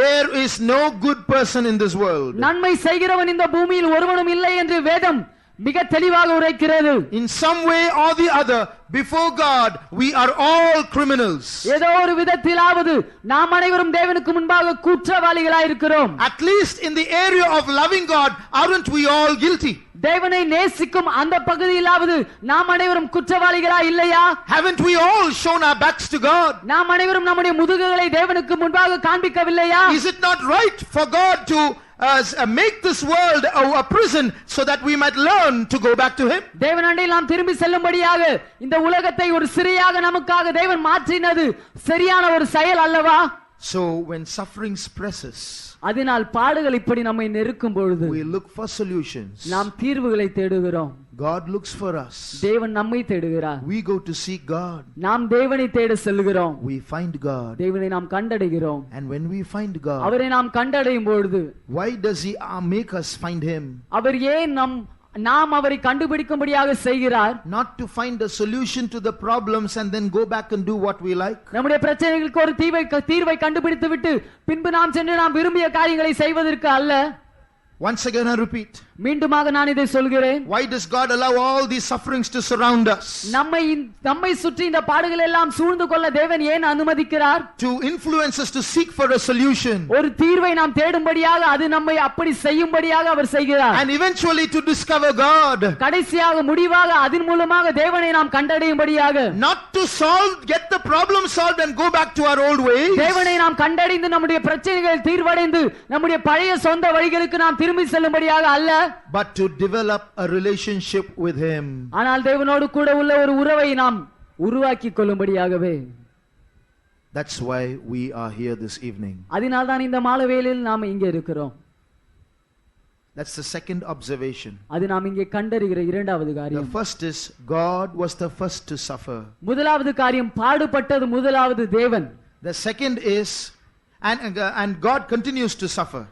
there is no good person in this world. நன்மை செய்கிறவன் இந்த பூமியில் ஒருவனும் இல்லை என்று வேதம் மிக தெளிவாக உரைக்கிறது. In some way or the other, before God, we are all criminals. ஏதோ ஒரு விதத்திலாவது நாம் அனைவரும் தேவனுக்கு முன்பாக குற்றவாளிகளாய் இருக்கிறோம். At least in the area of loving God, aren't we all guilty? தேவனை நேசிக்கும் அந்த பகுதியிலாவது நாம் அனைவரும் குற்றவாளிகளா இல்லையா? Haven't we all shown our backs to God? நாம் அனைவரும் நம்முடைய முதுகுகளை தேவனுக்கு முன்பாக காண்பிக்கவில்லையா? Is it not right for God to make this world a prison so that we might learn to go back to Him? தேவனண்டையில் நாம் திரும்பி செல்லும்படியாக இந்த உலகத்தை ஒரு சிறையாக நமக்காக தேவன் மாற்றினது சரியான ஒரு செயல் அல்லவா? So when suffering presses, அதனால் பாடுகள் இப்படி நம்மை நெருக்கும் பொழுது we look for solutions. நாம் தீர்வுகளை தேடுகிறோம். God looks for us. தேவன் நம்மை தேடுகிறார். We go to seek God. நாம் தேவனை தேட செல்கிறோம். We find God. தேவனை நாம் கண்டடைகிறோம். And when we find God, அவரை நாம் கண்டடையும் பொழுது why does He make us find Him? அவர் ஏன் நாம் அவரை கண்டுபிடிக்கும்படியாக செய்கிறார்? Not to find a solution to the problems and then go back and do what we like. நம்முடைய பிரச்சனைகளுக்கு ஒரு தீர்வை கண்டுபிடித்து விட்டு பின்பு நாம் சென்று நாம் விரும்பிய காரியங்களை செய்வதற்கு அல்ல. Once again I repeat, மீண்டுமாக நான் இதை சொல்கிறேன். why does God allow all these sufferings to surround us? நம்மை சுற்றி இந்த பாடுகள் எல்லாம் சூழ்ந்து கொள்ள தேவன் ஏன் அனுமதிக்கிறார்? To influence us to seek for a solution. ஒரு தீர்வை நாம் தேடும்படியாக அது நம்மை அப்படி செய்யும்படியாக அவர் செய்கிறார். And eventually to discover God. கடைசியாக முடிவாக அதன் மூலமாக தேவனை நாம் கண்டடையும்படியாக. Not to get the problem solved and go back to our old ways. தேவனை நாம் கண்டடைந்து நம்முடைய பிரச்சனைகள் தீர்வடைந்து நம்முடைய பழைய சொந்த வழிகளுக்கு நாம் திரும்பி செல்லும்படியாக அல்ல. But to develop a relationship with Him. ஆனால் தேவனோடு கூட உள்ள ஒரு உறவை நாம் உருவாக்கிக் கொள்ளும்படியாகவே. That's why we are here this evening. அதனால்தான் இந்த மாலை வேளையில் நாம் இங்கே இருக்கிறோம். That's the second observation. அது நாம் இங்கே கண்டறிகிற இரண்டாவது The காரியம். first is God was the first to suffer. முதலாவது காரியம் பாடுபட்டது முதலாவது தேவன். The second is and God continues to suffer.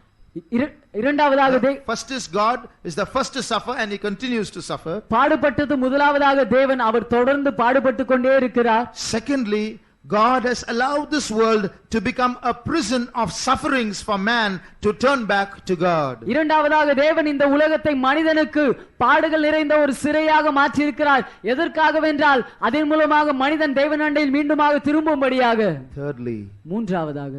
இரண்டாவதாக First is God is the first to suffer and he continues to suffer. பாடுபட்டது முதலாவதாக தேவன், அவர் தொடர்ந்து பாடுபட்டு கொண்டே இருக்கிறார். Secondly, God has allowed this world to become a prison of sufferings for man to turn back to God. இரண்டாவதாக தேவன் இந்த உலகத்தை மனிதனுக்கு பாடுகள் நிறைந்த ஒரு சிறையாக மாற்றி இருக்கிறார். எதற்காகவென்றால் அதன் மூலமாக மனிதன் தேவன் அண்டையில் மீண்டுமாக திரும்பும்படியாக. Thirdly, மூன்றாவதாக,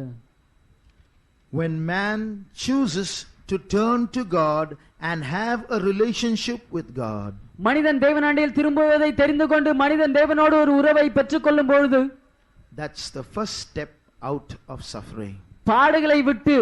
when man chooses to turn to God and have a relationship with God, மனிதன் தேவன் அண்டையில் திரும்புவதை தெரிந்து கொண்டு மனிதன் தேவனோடு ஒரு உறவை பெற்றுக் கொள்ளும் பொழுது, that's the first step out of suffering. பாடுகளை விட்டு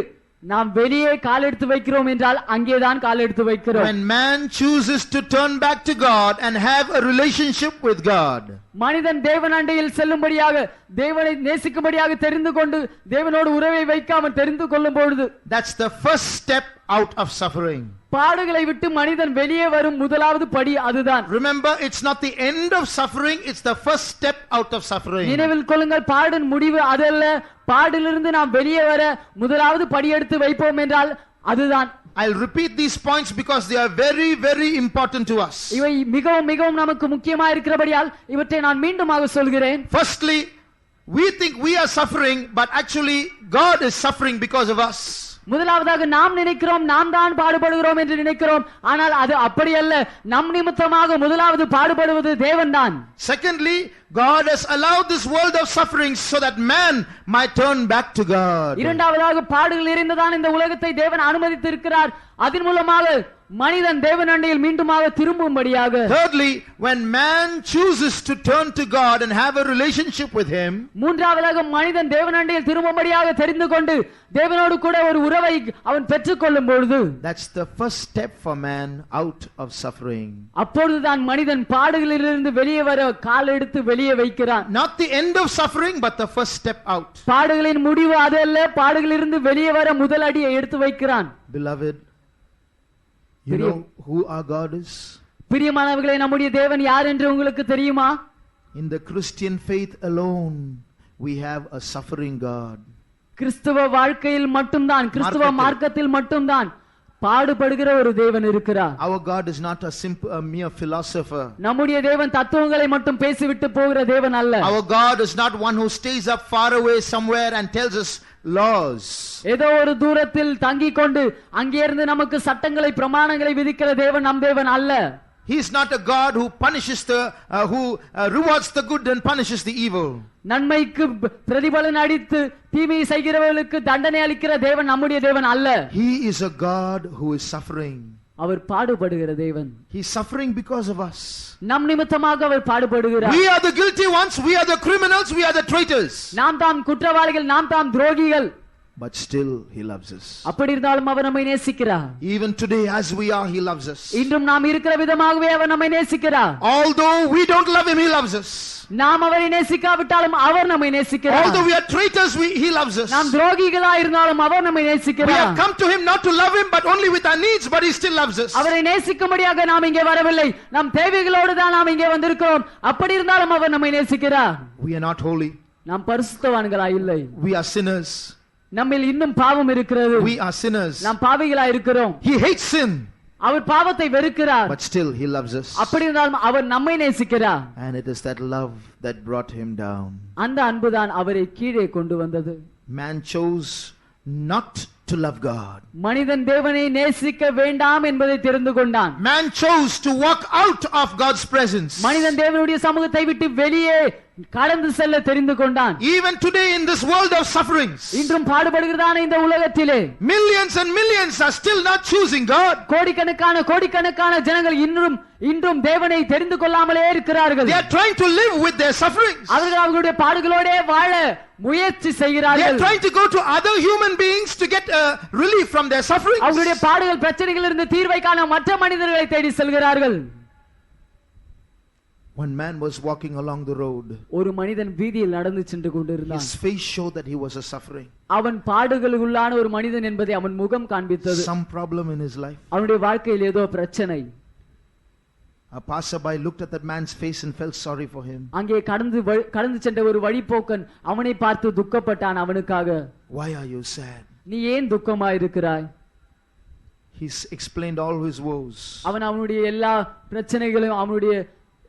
நாம் வெளியே கால் எடுத்து வைக்கிறோம் என்றால் அங்கேதான் கால் எடுத்து வைக்கிறோம். When man chooses to turn back to God and have a relationship with God, மனிதன் தேவன் அண்டையில் செல்லும்படியாக, தேவனை நேசிக்கும்படியாக தெரிந்து கொண்டு தேவனோடு உறவை வைக்காமல் தெரிந்து கொள்ளும் பொழுது, that's the first step out of suffering. பாடுகளை விட்டு மனிதன் வெளியே வரும் முதலாவது படி அதுதான். Remember, it's not the end of suffering, it's the first step out of suffering. நினைவில் கொள்ளுங்கள், பாடின் முடிவு அதல்ல. பாடிலிருந்து நாம் வெளியே வர முதலாவது படி எடுத்து வைப்போம் என்றால் அதுதான். I'll repeat these points because they are very, very important to us. இவை மிகவும் மிகவும் நமக்கு முக்கியமாக இருக்கிறபடியால் இவற்றை நான் மீண்டுமாக சொல்கிறேன். Firstly, we think we are suffering, but actually God is suffering because of us. முதலாவதாக நாம் நினைக்கிறோம் நாம் தான் பாடுபடுகிறோம் என்று நினைக்கிறோம். ஆனால் அது அப்படி அல்ல. நம் நிமித்தமாக முதலாவது பாடுபடுவது தேவன் தான். Secondly, God has allowed this world of suffering so that man might turn back to God. இரண்டாவதாக பாடுகள் நிறைந்ததான் இந்த உலகத்தை தேவன் அனுமதித்து இருக்கிறார். அதன் மூலமாக மனிதன் தேவன் அண்டையில் மீண்டுமாக திரும்பும்படியாக. Thirdly, when man chooses to turn to God and have a relationship with him, மூன்றாவதாக மனிதன் தேவன் அண்டையில் திரும்பும்படியாக தெரிந்து கொண்டு தேவனோடு கூட ஒரு உறவை அவன் பெற்றுக்கொள்ளும் பொழுது, that's the first step for man out of suffering. அப்பொழுதுதான் மனிதன் பாடுகளிலிருந்து வெளியே வர கால் எடுத்து வெளியே வைக்கிறான். Not the end of suffering, but the first step out. பாடுகளின் முடிவு அது அல்ல, பாடுகளிலிருந்து வெளியே வர முதல் அடியை எடுத்து வைக்கிறான். Beloved, you know who our God is? பிரியமானவர்களே, நம்முடைய தேவன் யார் என்று உங்களுக்கு தெரியுமா? In the Christian faith alone, we have a suffering God. கிறிஸ்துவ வாழ்க்கையில் மட்டும்தான், கிறிஸ்துவ மார்க்கத்தில் மட்டும்தான் பாடுபடுகிற ஒரு தேவன் இருக்கிறார். Our God is not a mere philosopher. நம்முடைய தேவன் தத்துவங்களை மட்டும் பேசிவிட்டு போகிற தேவன் அல்ல. Our God is not one who stays up far away somewhere and tells us laws. ஏதோ ஒரு தூரத்தில் தங்கிக் கொண்டு அங்கே இருந்து நமக்கு சட்டங்களை பிரமாணங்களை விதிக்கிற தேவன் நம் தேவன் அல்ல. He is not a God who punishes who rewards the good and punishes the evil. நன்மைக்கு பிரதிபலன் அளித்து தீமையை செய்கிறவர்களுக்கு தண்டனை அளிக்கிற தேவன் நம்முடைய தேவன் அல்ல. He is a God who is suffering. அவர் பாடுபடுகிற தேவன். He is suffering because of us. நம் நிமித்தமாக அவர் பாடுபடுகிறார். We are the guilty ones, we are the criminals, we are the traitors. நாம் தாம் குற்றவாளிகள், நாம் தாம் துரோகிகள். But still he loves us. அப்படி இருந்தாலும் அவர் நம்மை நேசிக்கிறார். Even today as we are, he loves us. இன்றும் நாம் இருக்கிற விதமாகவே அவர் நம்மை நேசிக்கிறார். Although we don't love him, he loves us. நாம் அவரை நேசிக்காவிட்டாலும் அவர் நம்மை நேசிக்கிறார். Although we are traitors, he loves us. நாம் துரோகிகளாய் இருந்தாலும் அவர் நம்மை We நேசிக்கிறார். have come to him not to love him, but only with our needs, but he still loves us. அவரை நேசிக்கும்படியாக நாம் இங்கே வரவில்லை, நம் தேவைகளோடு தான் நாம் இங்கே வந்திருக்கிறோம். அப்படி இருந்தாலும் அவர் நம்மை நேசிக்கிறார். We are not holy. நாம் பரிசுத்தவான்களாய் இல்லை, We are sinners. நம்மில் இன்னும் பாவம் இருக்கிறது. We are sinners. நாம் பாவிகளாய் இருக்கிறோம். He hates sin, அவர் பாவத்தை வெறுக்கிறார். but still he loves us. அப்படி இருந்தாலும் அவர் நம்மை நேசிக்கிறார். And it is that love that brought him down. அந்த அன்புதான் அவரை கீழே கொண்டு வந்தது. Man chose not to love God. மனிதன் தேவனை நேசிக்க வேண்டாம் என்பதை தெரிந்து கொண்டான். Man chose to walk out of God's presence. மனிதன் தேவனுடைய சமூகத்தை விட்டு வெளியே கடந்து செல்ல தெரிந்து கொண்டான். Even today in this world of sufferings, இன்றும் பாடுபடுகிறதான இந்த உலகத்திலே millions and millions are still not choosing God. கோடிக்கணக்கான ஜனங்கள் இன்றும் தேவனை தெரிந்து கொள்ளாமலே இருக்கிறார்கள். They are trying to live with their sufferings. அவர்கள் அவர்களுடைய பாடுகளோடே வாழ முயற்சி They செய்கிறார்கள். are trying to go to other human beings to get relief from their sufferings. அவர்களுடைய பாடுகள் பிரச்சனைகளிலிருந்து தீர்வை காண மற்ற மனிதர்களை தேடி செல்கிறார்கள். One man was walking along the road. ஒரு மனிதன் வீதியில் நடந்து சென்று கொண்டிருந்தான். His face showed that he was suffering. அவன் பாடுகளுக்குள்ளான ஒரு மனிதன் என்பதை அவன் முகம் காண்பித்தது. Some problem in his life. அவனுடைய வாழ்க்கையில் ஏதோ பிரச்சனை. A passerby looked at that man's face and felt sorry for him. அங்கே கடந்து சென்ற ஒரு வழிப்போக்கன் அவனை பார்த்து துக்கப்பட்டான் அவனுக்காக. Why are you sad? நீ ஏன் துக்கமாய் இருக்கிறாய்? He explained all his woes. அவனுடைய எல்லா பிரச்சனைகளையும் அவனுடைய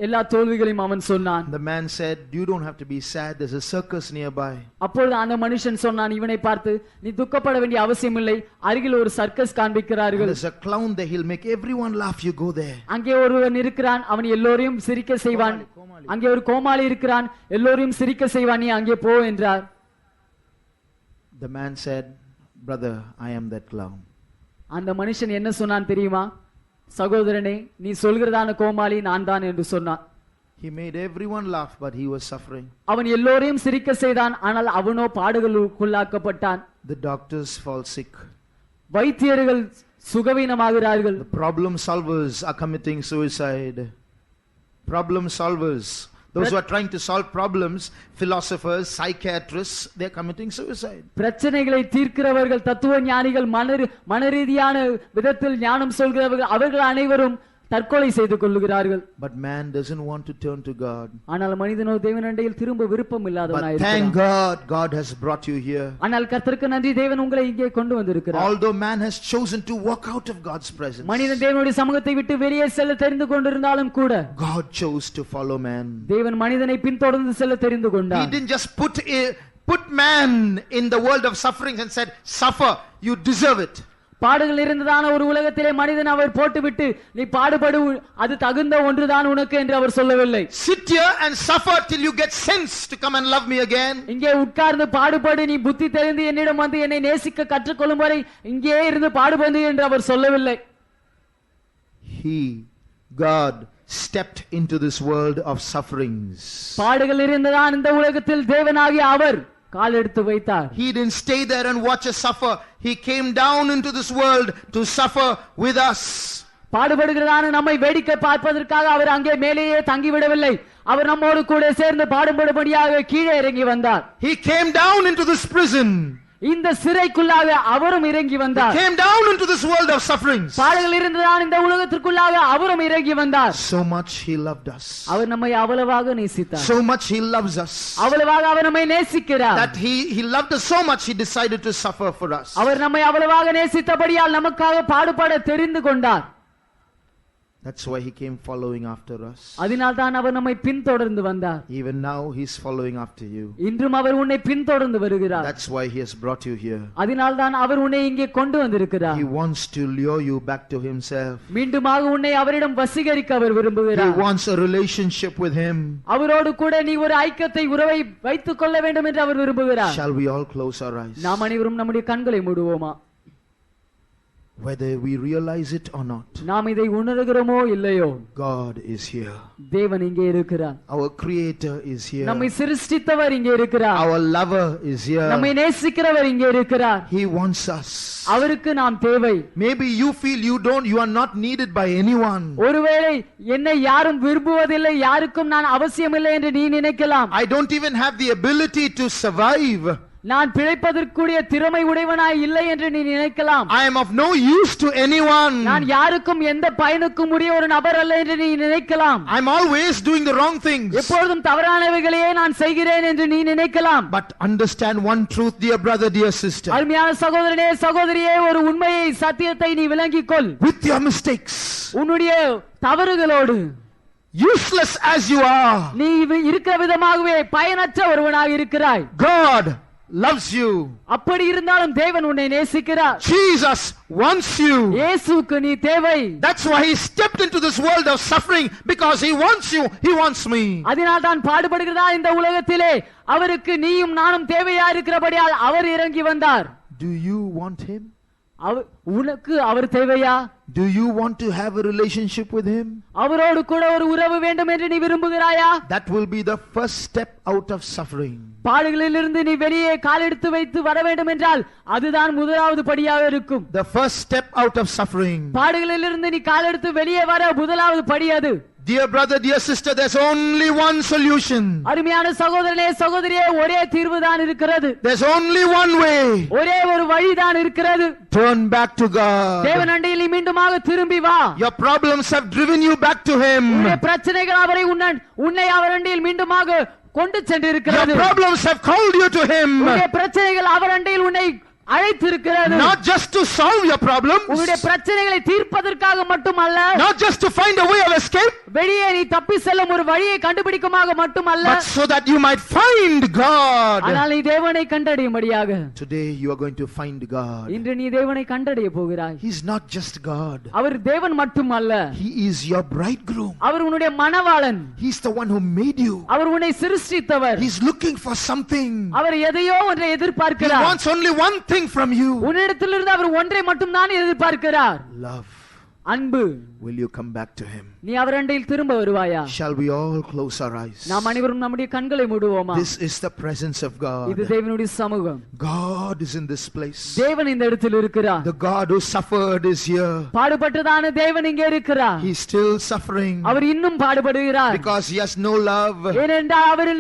எல்லா தோல்விகளையும் அவன் சொன்னான். The man said, you don't have to be sad, there's a circus nearby. அப்பொழுது அந்த மனுஷன் சொன்னான் இவனை பார்த்து, நீ துக்கப்பட வேண்டிய அவசியமில்லை, அருகில் ஒரு circus காண்பிக்கிறார்கள். There's a clown there, he'll make everyone laugh, you go there. அங்கே ஒருவன் இருக்கிறான், அவன் எல்லோரையும் சிரிக்க செய்வான். அங்கே ஒரு கோமாளி இருக்கிறான், எல்லோரையும் சிரிக்க செய்வான், நீ அங்கே போ என்றார். The man said, brother, I am that clown. அந்த மனுஷன் என்ன சொன்னான் தெரியுமா? சகோதரனே, நீ சொல்கிறதான கோமாளி நான் தான் என்று சொன்னான். He made everyone laugh, but he was suffering. அவன் எல்லோரையும் சிரிக்க செய்தான், ஆனால் அவனோ பாடுகளுக்குள்ளாக்கப்பட்டான். The doctors fall sick. வைத்தியர்கள் சுகவீனமாகிறார்கள். The problem solvers are committing suicide. Problem solvers, those who are trying to solve problems, philosophers, psychiatrists, they are committing suicide. பிரச்சனைகளை தீர்க்கிறவர்கள், தத்துவ ஞானிகள், மனரீதியான விதத்தில் ஞானம் சொல்கிறவர்கள், அவர்கள் அனைவரும் தற்கொலை செய்து கொள்ளுகிறார்கள். But man doesn't want to turn to God. ஆனால் மனிதனோ தேவனண்டையில் திரும்ப விருப்பம் இல்லாதவனாய் But இருக்கிறான். thank God, God has brought you here. ஆனால் கர்த்தருக்கு நன்றி, தேவன் உங்களை இங்கே கொண்டு வந்திருக்கிறார். Although man has chosen to walk out of God's presence, மனிதன் தேவனுடைய சமூகத்தை விட்டு வெளியே செல்ல தெரிந்து கொண்டிருந்தாலும் கூட God chose to follow man. தேவன் மனிதனை பின்தொடர்ந்து செல்ல தெரிந்து He கொண்டார். didn't just put man in the world of sufferings and said, suffer, you deserve it. பாடுகள் இருந்ததான ஒரு உலகத்திலே மனிதன் அவர் போட்டுவிட்டு நீ பாடுபடு, அது தகுந்த ஒன்றுதான் உனக்கு என்று அவர் சொல்லவில்லை. Sit here and suffer till you get sense to come and love me again. இங்கே உட்கார்ந்து பாடுபடு, நீ புத்தி தெரிந்து என்னிடம் வந்து என்னை நேசிக்க கற்றுக்கொள்ளும் வரை இங்கே இருந்து பாடுபடு என்று அவர் சொல்லவில்லை. He, God, stepped into this world of sufferings. பாடுகள் இருந்ததான் இந்த உலகத்தில் தேவனாகிய அவர் கால் எடுத்து வைத்தார். He didn't stay there and watch us suffer. He came down into this world to suffer with us. பாடுபடுகிறதான நம்மை வேடிக்கை பார்ப்பதற்காக அவர் அங்கே மேலேயே தங்கிவிடவில்லை. அவர் நம்மோடு கூட சேர்ந்து பாடுபடும்படியாக கீழே இறங்கி வந்தார். He came down into this prison. இந்த சிறைக்குள்ளாக அவரும் இறங்கி வந்தார். He came down into this world of sufferings. பாடுகள் இருந்ததான இந்த உலகத்திற்குள்ளாக அவரும் இறங்கி வந்தார். So much he loved us. அவர் நம்மை அவ்வளவாக நேசித்தார். So much he loves us. அவ்வளவாக அவர் நம்மை நேசிக்கிறார். That he loved us so much he decided to suffer for us. அவர் நம்மை அவ்வளவாக நேசித்தபடியால் நமக்காக பாடுபட தெரிந்து கொண்டார். That's why he came following after us. அதனால் தான் அவர் நம்மை பின்தொடர்ந்து வந்தார். Even now he's following after you. இன்றும் அவர் உன்னை பின்தொடர்ந்து வருகிறார். That's why he has brought you here. அதனால் தான் அவர் உன்னை இங்கே கொண்டு வந்திருக்கிறார். He wants to lure you back to himself. மீண்டுமாக உன்னை அவரிடம் வசீகரிக்க அவர் He விரும்புகிறார். wants a relationship with him. அவரோடு கூட நீ ஒரு ஐக்கியத்தை, உறவை வைத்துக் கொள்ள வேண்டும் என்று அவர் விரும்புகிறார். Shall we all close our eyes? நாம் அனைவரும் நம்முடைய கண்களை மூடுவோமா? Whether we realize it or not, நாம் இதை உணர்கிறோமோ இல்லையோ, God is here. தேவன் இங்கே இருக்கிறார். Our creator is here. நம்மை சிருஷ்டித்தவர் இங்கே இருக்கிறார். Our lover is here. நம்மை நேசிக்கிறவர் இங்கே இருக்கிறார். He wants us. அவருக்கு நாம் தேவை. Maybe you feel you are not needed by anyone. ஒருவேளை என்னை யாரும் விரும்புவதில்லை, யாருக்கும் நான் அவசியமில்லை என்று நீ நினைக்கலாம். I don't even have the ability to survive. நான் பிழைப்பதற்குரிய திறமை உடையவனாய் இல்லை என்று நீ நினைக்கலாம். I am of no use to anyone. நான் யாருக்கும் எந்த பயனுக்கும் உரிய ஒரு நபர் அல்ல என்று நீ நினைக்கலாம். I am always doing the wrong things. எப்பொழுதும் தவறானவைகளையே நான் செய்கிறேன் என்று நீ நினைக்கலாம். But understand one truth, dear brother, dear sister. அருமையான சகோதரனே, சகோதரியே, ஒரு உண்மையை, சத்தியத்தை நீ விளங்கிக் கொள். With your mistakes, உன்னுடைய தவறுகளோடு, useless as you are, நீ இருக்கிற விதமாகவே பயனற்ற ஒருவனாக இருக்கிறாய். God loves you. அப்படி இருந்தாலும் தேவன் உன்னை நேசிக்கிறார். Jesus wants you. இயேசுவுக்கு நீ தேவை. That's why he stepped into this world of suffering, because he wants you, he wants me. அதனால் தான் பாடுபடுகிறதா இந்த உலகத்திலே அவருக்கு நீயும் நானும் தேவையா இருக்கிறபடியால் அவர் இறங்கி வந்தார். Do you want him? உனக்கு அவர் தேவையா? Do you want to have a relationship with him? அவரோடு கூட ஒரு உறவு வேண்டும் என்று நீ விரும்புகிறாயா? That will be the first step out of suffering. பாடுகளிலிருந்து நீ வெளியே காலெடுத்து வைத்து வர வேண்டும் என்றால் அதுதான் முதலாவது படியாக இருக்கும். The first step out of suffering. பாடுகளிலிருந்து நீ காலெடுத்து வெளியே வர முதலாவது படி அது. Dear brother, dear sister, there's only one solution. அருமையான சகோதரனே சகோதரியே, ஒரே தீர்வுதான் இருக்கிறது. There's only one way. ஒரே ஒரு வழிதான் இருக்கிறது. Turn back to God. தேவன் அண்டையில் நீ மீண்டுமாக திரும்பி வா. Your problems have driven you back to Him. உன்னுடைய பிரச்சனைகள் அவரை உன்னை அவர் அண்டையில் மீண்டுமாக கொண்டு சென்றிருக்கிறது. Your problems have called you to Him. உன்னுடைய பிரச்சனைகள் அவர் அண்டையில் உன்னை அழைத்திருக்கிறது. Not just to solve your problems. உன்னுடைய பிரச்சனைகளை தீர்ப்பதற்காக மட்டுமல்ல. Not just to find a way of escape. வெளியே நீ தப்பி செல்லும் ஒரு வழியை கண்டுபிடிக்குமாக மட்டுமல்ல. But so that you might find God. ஆனால் நீ தேவனை கண்டடையும்படியாக. Today you are going to find God. இன்று நீ தேவனை கண்டடைய போகிறாய். He's not just God. அவர் தேவன் மட்டுமல்ல. He is your bridegroom. அவர் உன்னுடைய மணவாளன். He's the one who made you. அவர் உன்னை சிருஷ்டித்தவர். He's looking for something. அவர் எதையோ ஒன்றை He எதிர்பார்க்கிறார். wants only one thing from you. உன்னிடத்திலிருந்து அவர் ஒன்றை மட்டும் தான் எதிர்பார்க்கிறார். Love. அன்பு. Will you come back to Him? நீ அவர் அண்டையில் திரும்ப வருவாயா? Shall we all close our eyes? நாம் அனைவரும் நம்முடைய கண்களை மூடுவோமா? This is the presence of God. இது தேவனுடைய சமூகம். God is in this place. தேவன் இந்த இடத்தில் இருக்கிறார். The God who suffered is here. பாடுபட்டதான தேவன் இங்கே இருக்கிறார். He's still suffering. அவர் இன்னும் பாடுபடுகிறார். Because He has no love. ஏனென்றால்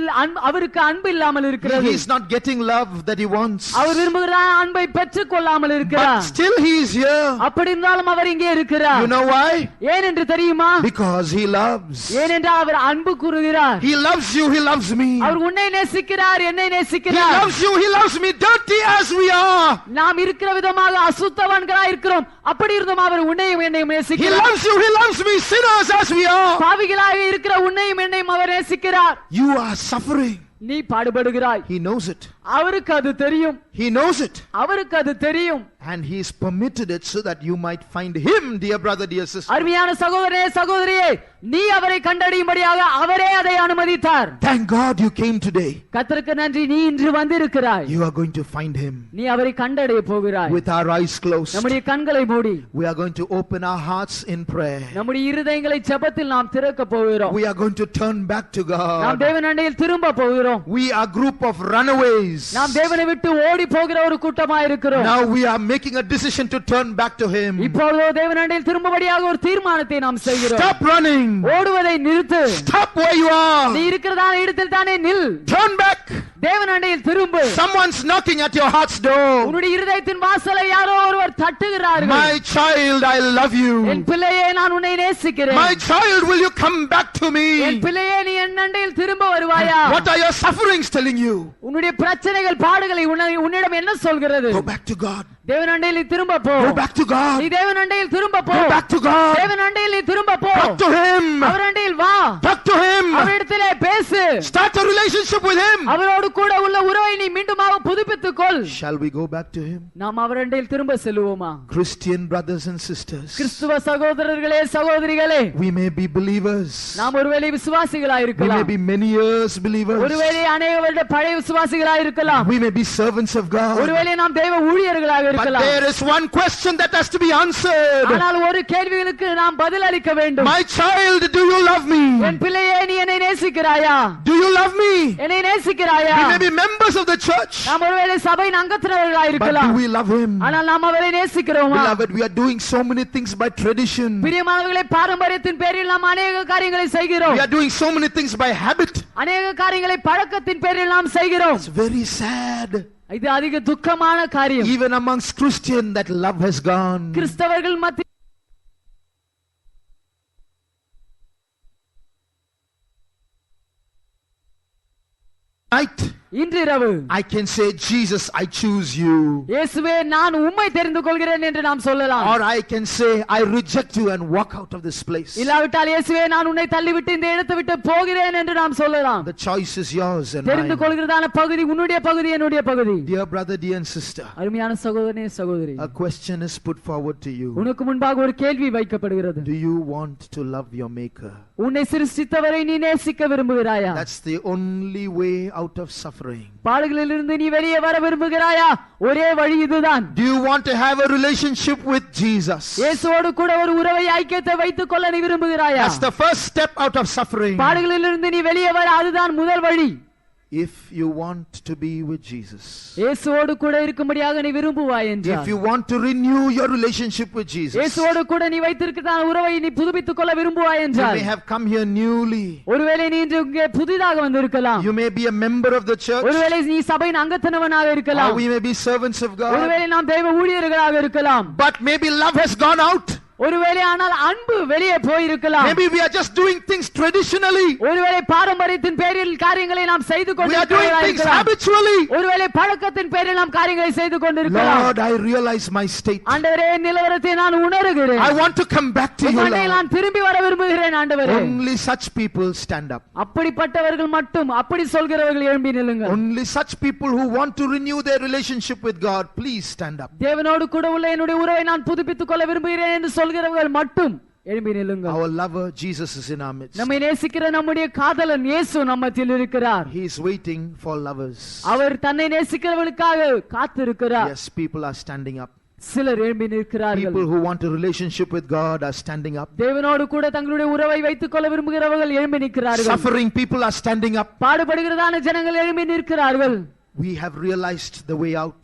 அவருக்கு அன்பு இல்லாமல் இருக்கிறது. He's not getting love that He wants. அவர் விரும்புகிற அன்பை பெற்றுக் கொள்ளாமல் But இருக்கிறார். still He is here. அப்படி இருந்தாலும் அவர் இங்கே இருக்கிறார். You know why? ஏன் என்று தெரியுமா? Because He loves. ஏனென்றால் அவர் அன்பு கூறுகிறார். He loves you. He loves me. அவர் உன்னை நேசிக்கிறார், என்னை He நேசிக்கிறார். loves you. He loves me. Dirty as we are. நாம் இருக்கிற விதமாக அசுத்தவான்களாய் இருக்கிறோம். அப்படி இருந்தும் அவர் உன்னையும் என்னையும் He நேசிக்கிறார். loves you. He loves me. Sinners as we are. பாவிகளாக இருக்கிற உன்னையும் என்னையும் அவர் நேசிக்கிறார். You are suffering. நீ பாடுபடுகிறாய். He knows it. அவருக்கு அது தெரியும். He knows it. அவருக்கு அது தெரியும். And He's permitted it so that you might find Him, dear brother, dear sister. அருமையான சகோதரனே சகோதரியே, நீ அவரை கண்டடையும்படியாக அவரே அதை அனுமதித்தார். Thank God you came today. கர்த்தருக்கு நன்றி, நீ இன்று வந்திருக்கிறாய். You are going to find Him. நீ அவரை கண்டடைய போகிறாய். With our eyes closed, நம்முடைய கண்களை மூடி we are going to open our hearts in prayer. நம்முடைய இருதயங்களை ஜெபத்தில் நாம் திறக்க போகிறோம். We are going to turn back to நாம் God. தேவன் அண்டையில் திரும்ப போகிறோம். We are a group of runaways. நாம் தேவனை விட்டு ஓடி போகிற ஒரு கூட்டமா இருக்கிறோம். Now we are making a decision to turn back to Him. இப்பொழுது தேவன் அண்டையில் திரும்பபடியாக ஒரு தீர்மானத்தை நாம் செய்கிறோம். Stop running. ஓடுவதை நிறுத்து. Stop where you are. நீ இருக்கிறதான இடத்தில் தானே நில். Turn back. தேவன் அண்டையில் திரும்பு. Someone's knocking at your heart's door. உன்னுடைய இருதயத்தின் வாசலை யாரோ ஒருவர் தட்டுகிறார்கள். My child, I love you. என் பிள்ளையே, நான் உன்னை நேசிக்கிறேன். My child, will you come back to me? என் பிள்ளையே, நீ என் அண்டையில் திரும்ப வருவாயா? What are your sufferings telling you? உன்னுடைய பிரச்சனைகள் பாடுகளை உன்னிடம் என்ன சொல்கிறது? Go back to God. தேவன் அண்டையில் நீ திரும்ப போ. Go back to God. நீ தேவன் அண்டையில் திரும்ப போ. Go back to God. தேவன் அண்டையில் நீ திரும்ப போ. Talk to Him. அவர் அண்டையில் வா. Talk to Him. அவரிடத்திலே பேசு. Start a relationship with Him. அவரோடு கூட உள்ள உறவை நீ மீண்டுமாக புதுப்பித்துக் கொள். Shall we go back to Him? நாம் அவர் அண்டையில் திரும்ப செல்லுவோமா? Christian brothers and sisters, கிறிஸ்துவ சகோதரர்களே சகோதரிகளே, we may be believers. நாம் ஒருவேளை விசுவாசிகளாய் We may இருக்கலாம். be many years believers. ஒருவேளை அநேக வருட பழைய விசுவாசிகளாய் இருக்கலாம். We may be servants of God. ஒருவேளை நாம் தேவ ஊழியர்களாக But இருக்கலாம். there is one question that has to be answered. ஆனால் ஒரு கேள்விகளுக்கு நாம் பதில் அளிக்க வேண்டும். My child, do you love me? என் பிள்ளையே, நீ என்னை நேசிக்கிறாயா? Do you love me? என்னை நேசிக்கிறாயா? We may be members of the church. நாம் ஒருவேளை சபையின் அங்கத்தினர்களாக But இருக்கலாம். do we love Him? ஆனால் நாம் அவரை நேசிக்கிறோமா? Beloved, we are doing so many things by tradition. பிரியமானவர்களே, பாரம்பரியத்தின் பேரில் நாம் அநேக காரியங்களை செய்கிறோம். We are doing so many things by habit. அநேக காரியங்களை பழக்கத்தின் பேரில் நாம் செய்கிறோம். It's very sad. இது அதிக துக்கமான காரியம். Even amongst Christians, that love has gone. கிறிஸ்தவர்கள் மத்தியில் Right? இன்றிரவு I can say, Jesus, I choose you. இயேசுவே, நான் உம்மை தெரிந்து கொள்கிறேன் என்று நாம் சொல்லலாம். Or I can say, I reject you and walk out of this place. இல்லாவிட்டால் இயேசுவே, நான் உன்னை தள்ளிவிட்டு இந்த இடத்தை விட்டு போகிறேன் என்று நாம் சொல்லலாம். The choice is yours and தெரிந்து mine. கொள்கிறதான பகுதி உன்னுடைய பகுதி, என்னுடைய பகுதி. Dear brother, dear sister, அருமையான சகோதரனே சகோதரி, a question is put forward to you. உனக்கு முன்பாக ஒரு கேள்வி வைக்கப்படுகிறது. Do you want to love your maker? உன்னை சிருஷ்டித்தவரை நீ நேசிக்க விரும்புகிறாயா? That's the only way out of suffering. பாடுகளிலிருந்து நீ வெளியே வர விரும்புகிறாயா? ஒரே வழி இதுதான். Do you want to have a relationship with Jesus? இயேசுவோடு கூட ஒரு உறவை ஐக்கியத்தை வைத்துக் கொள்ள நீ விரும்புகிறாயா? That's the first step out of suffering. பாடுகளிலிருந்து நீ வெளியே வர அதுதான் முதல் வழி. If you want to be with Jesus, இயேசுவோடு கூட இருக்கும்படியாக நீ விரும்புவாய் என்றால், if you want to renew your relationship with Jesus, இயேசுவோடு கூட நீ வைத்திருக்கிற உறவை நீ புதுப்பித்துக் கொள்ள விரும்புவாய் you என்றால், may have come here newly, ஒருவேளை நீ இங்கே புதிதாக வந்திருக்கலாம், you may be a member of the church, ஒருவேளை நீ சபையின் அங்கத்தினவனாக or இருக்கலாம், we may be servants of God, ஒருவேளை நாம் தெய்வ ஊழியர்களாக இருக்கலாம், but maybe love has gone out. ஒருவேளை ஆனால் அன்பு வெளியே போயிருக்கலாம், Maybe we are just doing things traditionally, ஒருவேளை பாரம்பரியத்தின் பேரில் காரியங்களை நாம் செய்து we are doing things கொண்டிருக்கலாம், habitually. ஒருவேளை பழக்கத்தின் பேரில் நாம் காரியங்களை செய்து கொண்டிருக்கலாம். Lord, I realize my state. ஆண்டவரே, நிலவரத்தை நான் உணர்கிறேன். I want to come back to you, உம்முடைய Lord. நான் திரும்பி வர விரும்புகிறேன் ஆண்டவரே. Only such people stand up. அப்படிப்பட்டவர்கள் மட்டும், அப்படி சொல்கிறவர்கள் எழும்பி நில்லுங்கள். Only such people who want to renew their relationship with God, please stand up. தேவனோடு கூட உள்ள என்னுடைய உறவை நான் புதுப்பித்துக் கொள்ள விரும்புகிறேன் என்று சொல்கிறவர்கள் மட்டும் எழும்பி நில்லுங்கள். Our lover Jesus is in our midst. நம்மை நேசிக்கிற நம்முடைய காதலன் இயேசு நம்மத்தில் இருக்கிறார். He is waiting for lovers. அவர் தன்னை நேசிக்கிறவர்களுக்காக காத்திருக்கிறார். Yes, people are standing up. சிலர் எழும்பி நிற்கிறார்கள். People who want a relationship with God are standing up. தேவனோடு கூட தங்களுடைய உறவை வைத்துக் கொள்ள விரும்புகிறவர்கள் எழும்பி நிற்கிறார்கள். Suffering people are standing up. பாடுபடுகிறதான ஜனங்கள் எழும்பி நிற்கிறார்கள். We have realized the way out.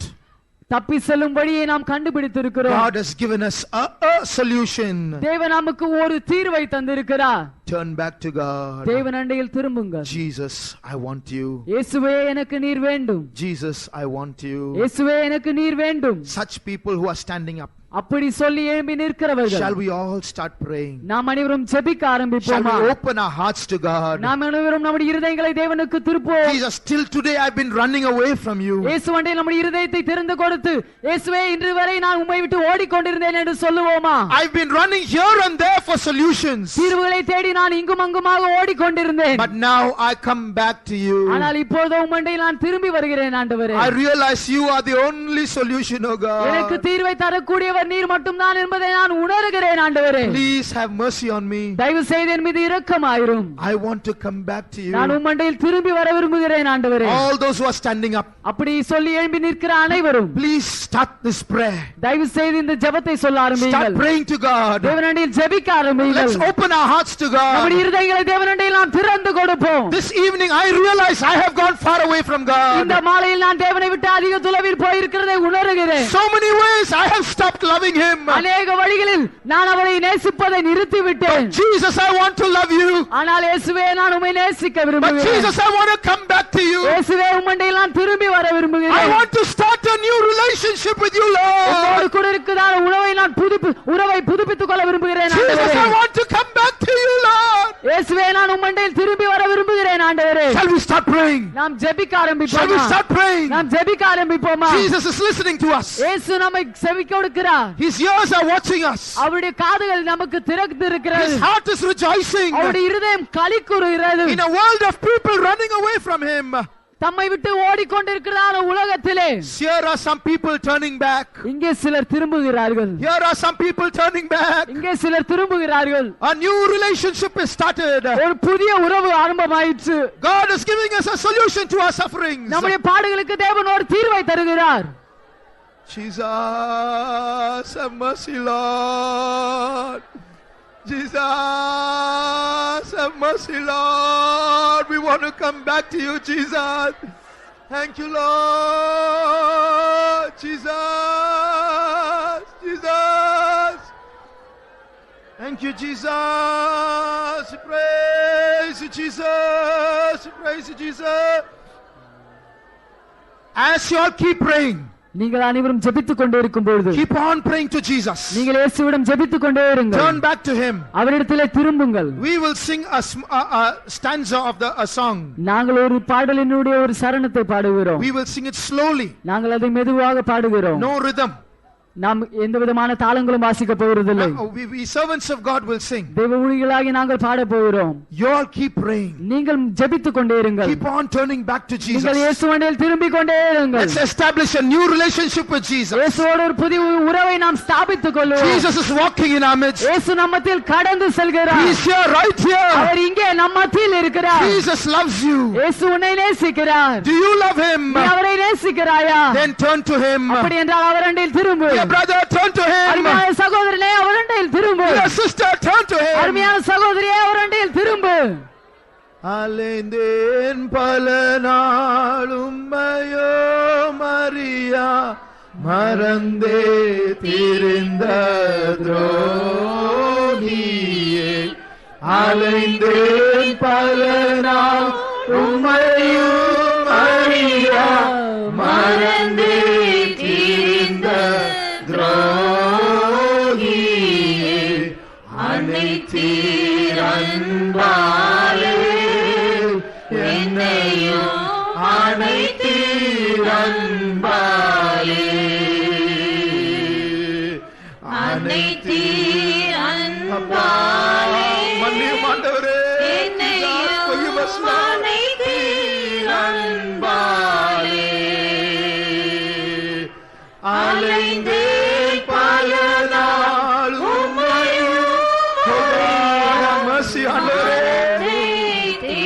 தப்பி செல்லும் வழியை நாம் கண்டுபிடித்திருக்கிறோம். God has given us a solution. தேவன் நமக்கு ஒரு தீர்வை தந்திருக்கிறார். Turn back to God. தேவன் அண்டையில் திரும்புங்கள். Jesus, I want you. இயேசுவே, எனக்கு நீர் வேண்டும். Jesus, I want you. இயேசுவே, எனக்கு நீர் வேண்டும். Such people who are standing up. அப்படி சொல்லி எழும்பி நிற்கிறவர்கள், Shall we all start praying? நாம் அனைவரும் ஜெபிக்க Shall ஆரம்பிப்போமா? we open our hearts to God? நாம் அனைவரும் நம்முடைய இருதயங்களை தேவனுக்கு திருப்புவோம். Jesus, till today I've been running away from you. இயேசு அண்டையில் நம்முடைய இருதயத்தை திறந்து கொடுத்து, இயேசுவே, இன்று வரை நான் உம்மை விட்டு ஓடிக்கொண்டிருந்தேன் என்று சொல்லுவோமா? I've been running here and there for solutions. தீர்வுகளை தேடி நான் இங்கும் அங்குமாக ஓடிக்கொண்டிருந்தேன். But now I come back to you. ஆனால் இப்போது உம் அண்டையில் நான் திரும்பி வருகிறேன் ஆண்டவரே. I realize you are the only solution, oh எனக்கு God. தீர்வை தரக்கூடியவர் நீர் மட்டும்தான் என்பதை நான் உணர்கிறேன் ஆண்டவரே. Please have mercy on me. தயவு செய்து என் மீது இரக்கமாயிரும். I want to come back to நான் you. உம் அண்டையில் திரும்பி வர விரும்புகிறேன் ஆண்டவரே. All those who are standing up, அப்படி சொல்லி எழும்பி நிற்கிற அனைவரும் please start this prayer. தயவு செய்து இந்த ஜெபத்தை சொல்ல Start ஆரம்பியுங்கள். praying to God. தேவனண்டையில் ஜெபிக்க ஆரம்பியுங்கள். Let's open our hearts to நம்முடைய God. இருதயங்களை தேவனண்டையில் நாம் திறந்து கொடுப்போம். This evening I realize I have gone far away from இந்த God. மாலையில் நான் தேவனை விட்டு அதிக தொலைவில் போயிருக்கிறதை உணர்கிறேன். So many ways I have stopped loving Him. அநேக வழிகளில் நான் அவரை நேசிப்பதை நிறுத்திவிட்டேன். Jesus, I want to love you. ஆனால் இயேசுவே, நான் உம்மை நேசிக்க But விரும்புகிறேன். Jesus, I want to come back to you. இயேசுவே, உம்மண்டையில் நான் திரும்பி வர I விரும்புகிறேன். want to start a new relationship with you, உம்மோடு Lord. கூட இருக்கிறதான உறவை புதுப்பித்துக் கொள்ள விரும்புகிறேன் Jesus, ஆண்டவரே. I want to come back to you, Lord. இயேசுவே, நான் உம்மண்டையில் திரும்பி வர விரும்புகிறேன் ஆண்டவரே. Shall we start praying? நாம் ஜெபிக்க Shall we ஆரம்பிப்போமா? start praying? நாம் ஜெபிக்க ஆரம்பிப்போமா? Jesus is listening to us. இயேசு நம்மை செவி கொடுக்கிறார். His ears are watching us. அவருடைய காதுகள் நமக்கு திறந்து இருக்கிறது. His heart is rejoicing. அவருடைய இருதயம் களி கூறுகிறது. In a world of people running away from Him, தம்மை விட்டு ஓடிக்கொண்டிருக்கிறதான உலகத்திலே here are some people turning back. இங்கே சிலர் திரும்புகிறார்கள். Here are some people turning back. இங்கே சிலர் திரும்புகிறார்கள். A new relationship is started. ஒரு புதிய உறவு ஆரம்பமாயிற்று. God is giving us a solution to our sufferings. நம்முடைய பாடுகளுக்கு தேவன் ஒரு தீர்வை தருகிறார். Jesus, have mercy, Lord. Jesus, have mercy, Lord. We want to come back to you, Jesus. Thank you, Lord. Jesus, Jesus. Thank you, Jesus. Praise you, Jesus. Praise you, Jesus. As you all keep praying, நீங்கள் அனைவரும் ஜெபித்துக் கொண்டே இருக்கும் பொழுது keep on praying to Jesus. நீங்கள் இயேசுவிடம் ஜெபித்துக் கொண்டே இருங்கள். Turn back to Him. அவரிடத்திலே திரும்புங்கள். We will sing a stanza of a song. நாங்கள் ஒரு பாடலினுடைய ஒரு சரணத்தை பாடுகிறோம். We will sing it slowly. நாங்கள் அதை மெதுவாக பாடுகிறோம். No rhythm. நாம் எந்த விதமான தாளங்களும் வாசிக்க போவதில்லை. We servants of God will sing. தேவ ஊழியர்களாகி நாங்கள் பாட போகிறோம். You all keep praying. நீங்கள் ஜெபித்துக் கொண்டே இருங்கள். Keep on turning back to Jesus. நீங்கள் இயேசுவிடம் திரும்பிக் கொண்டே இருங்கள். Let's establish a new relationship with Jesus. இயேசுவோடு ஒரு புதிய உறவை நாம் ஸ்தாபித்துக் கொள்வோம். Jesus is walking in our midst. இயேசு நம்மத்தில் கடந்து செல்கிறார். He is here, right here. அவர் இங்கே நம்ம மத்தியில் இருக்கிறார். Jesus loves you. இயேசு உன்னை நேசிக்கிறார். Do you love Him? நீ அவரை நேசிக்கிறாயா? Then turn to Him. அப்படி என்றால் அவரண்டையில் திரும்பு. Dear brother, turn to Him. அருமையான சகோதரனே, அவரண்டையில் திரும்பு. Dear sister, turn to Him. அருமையான சகோதரியே, அவரண்டையில் திரும்பு. அலைந்தேன் பல நாள் உம்மையோ மரியா மறந்தே திரிந்த துரோகியே அலைந்தேன் பல நாள் உம்மையோ மரியா மறந்தே திரிந்த துரோகியே அன்னை தீரன்பாலே என்னையும் அன்னை தீரன்பாலே அன்னை தீரன்பாலே மன்னியும் ஆண்டவரே என்னையும் அன்னை தீரன்பாலே அலைந்தே பல நாள் உம்மையும் மசி ஆண்டவரே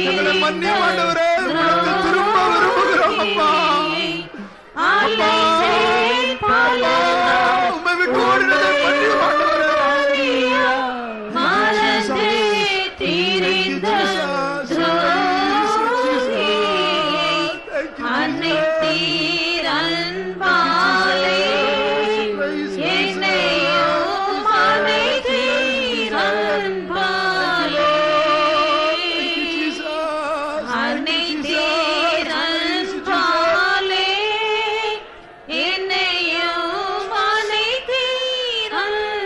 எங்களை மன்னியும் ஆண்டவரே உங்களுக்கு திரும்ப விரும்புகிறோம் அப்பா அப்பா உம்மை விட்டு ஓடினதை மன்னியும் ஆண்டவரே மறந்தே திரிந்த அன்னை தீரன்பாலே என்னையும் அன்னை தீரன்பாலே அன்னை தீரன்பாலே என்னையும் அன்னை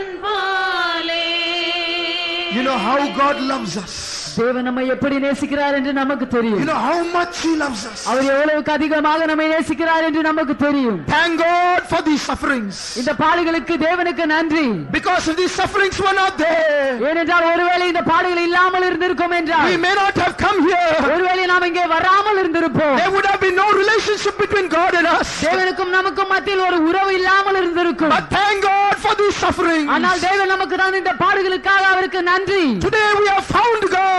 தீரன்பாலே. You know how God loves us. தேவன் நம்மை எப்படி நேசிக்கிறார் என்று நமக்கு தெரியும். You know how much He loves us. அவர் எவ்வளவுக்கு அதிகமாக நம்மை நேசிக்கிறார் என்று நமக்கு தெரியும். Thank God for these sufferings. இந்த பாடுகளுக்கு தேவனுக்கு நன்றி. Because if these sufferings were not there, ஏனென்றால் ஒருவேளை இந்த பாடுகள் இல்லாமல் இருந்திருக்கும் என்றால் we may not have come here. ஒருவேளை நாம் இங்கே வராமல் இருந்திருப்போம். There would have been no relationship between God and us. தேவனுக்கும் நமக்கும் மத்தியில் ஒரு உறவு இல்லாமல் இருந்திருக்கும். But thank God for these sufferings. ஆனால் தேவன் நமக்கு தான் இந்த பாடுகளுக்காக அவருக்கு நன்றி. Today we have found God.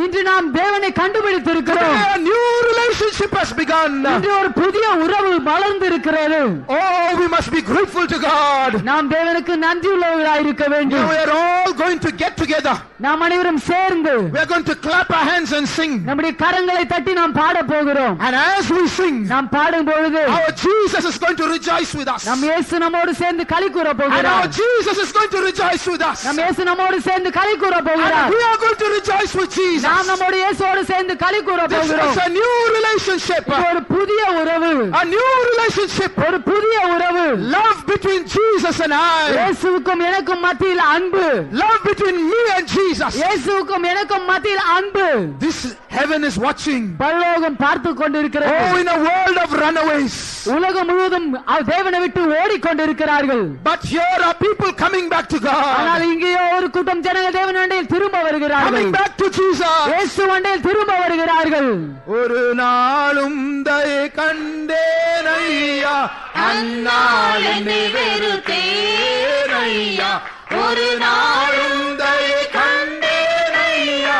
இன்று நாம் தேவனை கண்டுபிடித்திருக்கிறோம். Today a new relationship has begun. இன்று ஒரு புதிய உறவு வளர்ந்திருக்கிறது. Oh, we must be grateful to God. நாம் தேவனுக்கு நன்றி உள்ளவர்களாய் இருக்க Now வேண்டும். we are all going to get together. நாம் அனைவரும் சேர்ந்து We are going to clap our hands and sing. நம்முடைய கரங்களை தட்டி நாம் பாட போகிறோம். And as we sing, நாம் பாடும் பொழுது our Jesus is going to rejoice with us. நம் இயேசு நம்மோடு சேர்ந்து களி கூற And our போகிறார். Jesus is going to rejoice with us. நம் இயேசு நம்மோடு சேர்ந்து களி கூற And போகிறார். we are going to rejoice with Jesus. நாம் நம்முடைய இயேசுவோடு சேர்ந்து களி கூற This போகிறோம். is a new relationship. இது ஒரு புதிய உறவு. A new relationship. ஒரு புதிய உறவு. Love between Jesus and I. இயேசுவுக்கும் எனக்கும் மத்தியில் அன்பு. Love between me and Jesus. இயேசுவுக்கும் எனக்கும் மத்தியில் அன்பு. This heaven is watching. பரலோகம் பார்த்து கொண்டிருக்கிறது. Oh, in a world of runaways. உலகம் முழுவதும் தேவனை விட்டு ஓடிக்கொண்டிருக்கிறார்கள். But here are people coming back to ஆனால் God. இங்கேயோ ஒரு கூட்டம் ஜனங்கள் தேவனண்டையில் திரும்ப வருகிறார்கள். Coming back to Jesus. இயேசு அண்டையில் திரும்ப வருகிறார்கள். ஒரு நாளும் தயை கண்டேன் ஐயா, அந்நாள் என்னை வெறுத்தேன் ஐயா. ஒரு நாளும் தயை கண்டேன் ஐயா,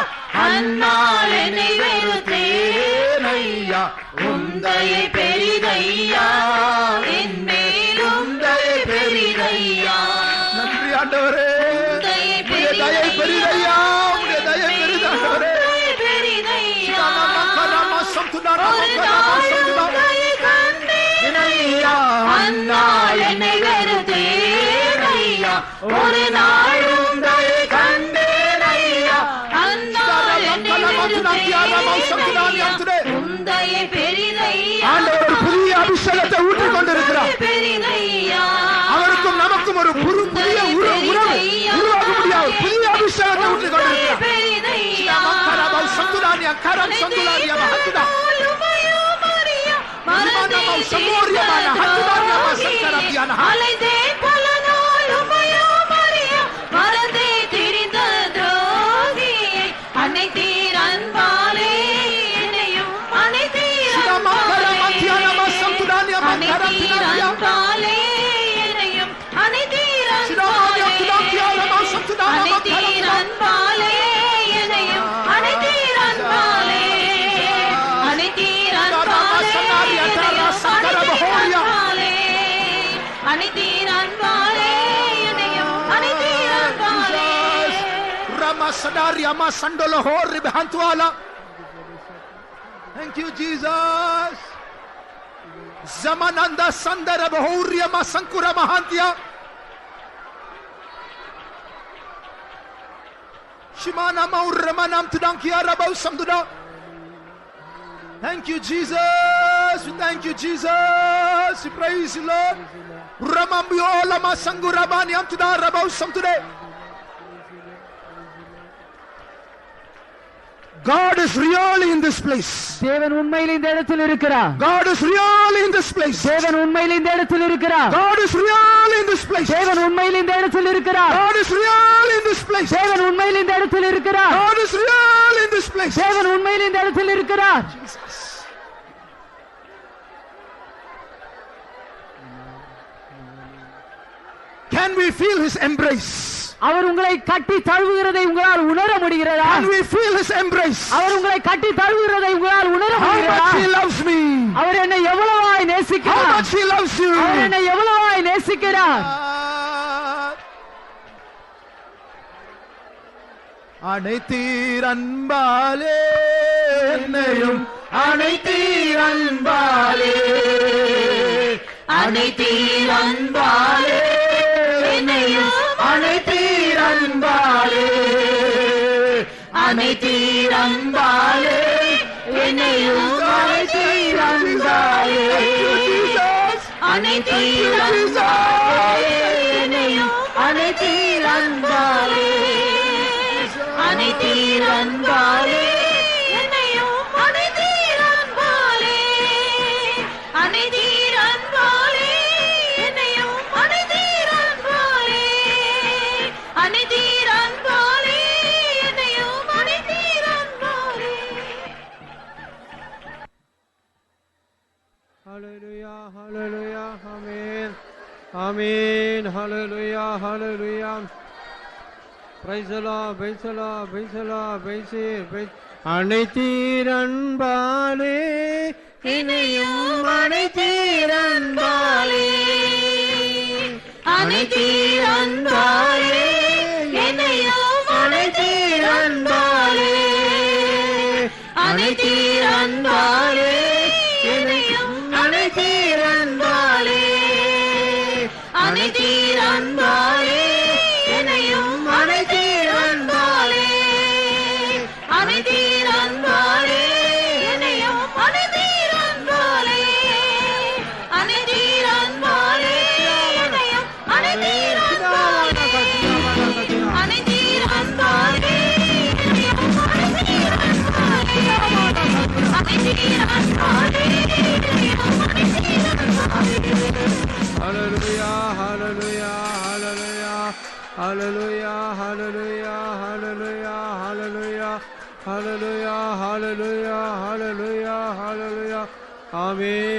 அந்நாள் என்னை வெறுத்தேன் ஐயா. உந்தையை பெரிதையா, என் மேலும் தயை பெரிதையா. நன்றி ஆண்டவரே, உம்முடைய தயை பெரிதையா, உம்முடைய தயை பெரிதாண்டவரே. அந்நாள் என்னை வெறுத்தேன் ஐயா, ஒரு நாளும் தயை கண்டேன் ஐயா. ஆண்டவர் புதிய அபிஷேகத்தை ஊற்றிக் கொண்டிருக்கிறார். அவருக்கும் நமக்கும் ஒரு புதிய உறவு உருவாக முடியாது. புதிய அபிஷேகத்தை ஊற்றிக் கொண்டிருக்கிறார். அன்னை தீரன்பாலே என்னையும் அன்னை தீரன்பாலே என்னையும் அன்னை தீரன்பாலே அன்னை தீரன்பாலே என்னையும் அன்னை தீரன்பாலே அன்னை தீரன்பாலே அன்னை தீரன்பாலே என்னையும் அன்னை தீரன்பாலே Rama Sadari Ama Sandolo Hori Behantwala Thank you, Jesus. Zamananda Sandara Bahurya Masankura Mahantia. Shimana Mauramanam Tudankia Rabau Samduda. Thank you, Jesus. We thank you, Jesus. We praise you, Lord. Ramambiola Masangurabani Amtuda Rabau Samtude. God is really in this place. தேவன் உண்மையில் இந்த இடத்தில் இருக்கிறார். God is really in this place. தேவன் உண்மையில் இந்த இடத்தில் இருக்கிறார். God is really in this place. தேவன் உண்மையில் இந்த இடத்தில் இருக்கிறார். God is really in this place. தேவன் உண்மையில் இந்த இடத்தில் இருக்கிறார். God is really in this place. தேவன் உண்மையில் இந்த இடத்தில் இருக்கிறார். Jesus. Can we feel his embrace? அவர் உங்களை கட்டி தழுவுகிறதை உங்களால் உணர முடிகிறதா? Can we feel his embrace? அவர் உங்களை கட்டி தழுவுகிறதை உங்களால் உணர How முடிகிறதா? much he loves me. அவர் என்னை எவ்வளவாய் How நேசிக்கிறார்? much he loves you. அவர் என்னை எவ்வளவாய் நேசிக்கிறார்? அனைத்தீர் அன்பாலே என்னையும் அனைத்தீர் அன்பாலே அனைத்தீர் அன்பாலே என்னையும் அனைத்தீர் அன்பாலே அனைத்தீர் அன்பாலே என்னையும் அனைத்தீர் அன்பாலே அனைத்தீர் அன்பாலே என்னையும் அனைத்தீர் அன்பாலே அனைத்தீர் அன்பாலே என்னையும் அனைத்தீர் அன்பாலே அனைத்தீர் அன்பாலே என்னையும் அனைத்தீர் அன்பாலே அனைத்தீர் அன்பாலே என்னையும் அனைத்தீர் அன்பாலே. Hallelujah, hallelujah, amen, amen, hallelujah, hallelujah. Praise the Lord, praise the Lord, praise the Lord, praise Him, praise. அனைத்தீர் அன்பாலே என்னையும் அனைத்தீர் அன்பாலே அனைத்தீர் அன்பாலே என்னையும் அனைத்தீர் அன்பாலே அனைத்தீர் அன்பாலே என்னையும் அனைத்தீர் அன்பாலே அனைத்தீர் அன்பாலே என்னையும் அனைத்தீர் அன்பாலே அனைத்தீர் அன்பாலே என்னையும் அனைத்தீர் அன்பாலே அனைத்தீர் அன்பாலே என்னையும் அனைத்தீர் அன்பாலே அனைத்தீர் அன்பாலே என்னையும் அனைத்தீர் அன்பாலே அனைத்தீர் அன்பாலே என்னையும் அனைத்தீர் அன்பாலே. Hallelujah, hallelujah, hallelujah. Hallelujah, hallelujah, hallelujah, hallelujah, hallelujah, hallelujah, hallelujah, hallelujah. Amen.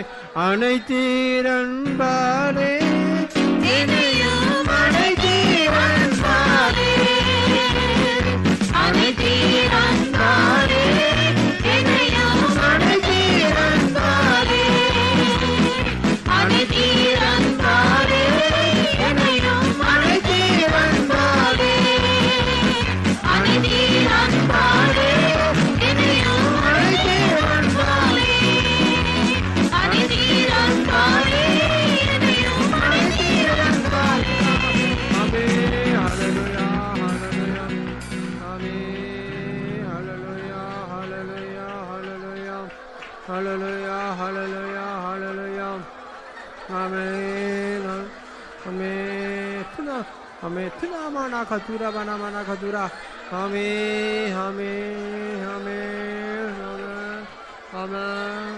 அனைத்தீர் அன்பாலே என்னையும் அனைத்தீர் அன்பாலே அனைத்தீர் அன்பாலே என்னையும் அனைத்தீர் அன்பாலே அனைத்தீர் அன்பாலே என்னையும் அனைத்தீர் அன்பாலே அனைத்தீர் அன்பாலே என்னையும் அனைத்தீர் அன்பாலே அனைத்தீர் அன்பாலே என்னையும் அனைத்தீர் அன்பாலே. ஆமென். ஹalleluya ஹalleluya ஆமென். ஹalleluya ஹalleluya ஹalleluya ஹalleluya ஹalleluya ஹalleluya ஆமென் ஆமென். துனா ஆமென். துனாமானா கதுரா பனாமானா கதுரா ஆமென் ஆமென் ஆமென் ஆமென் ஆமென்.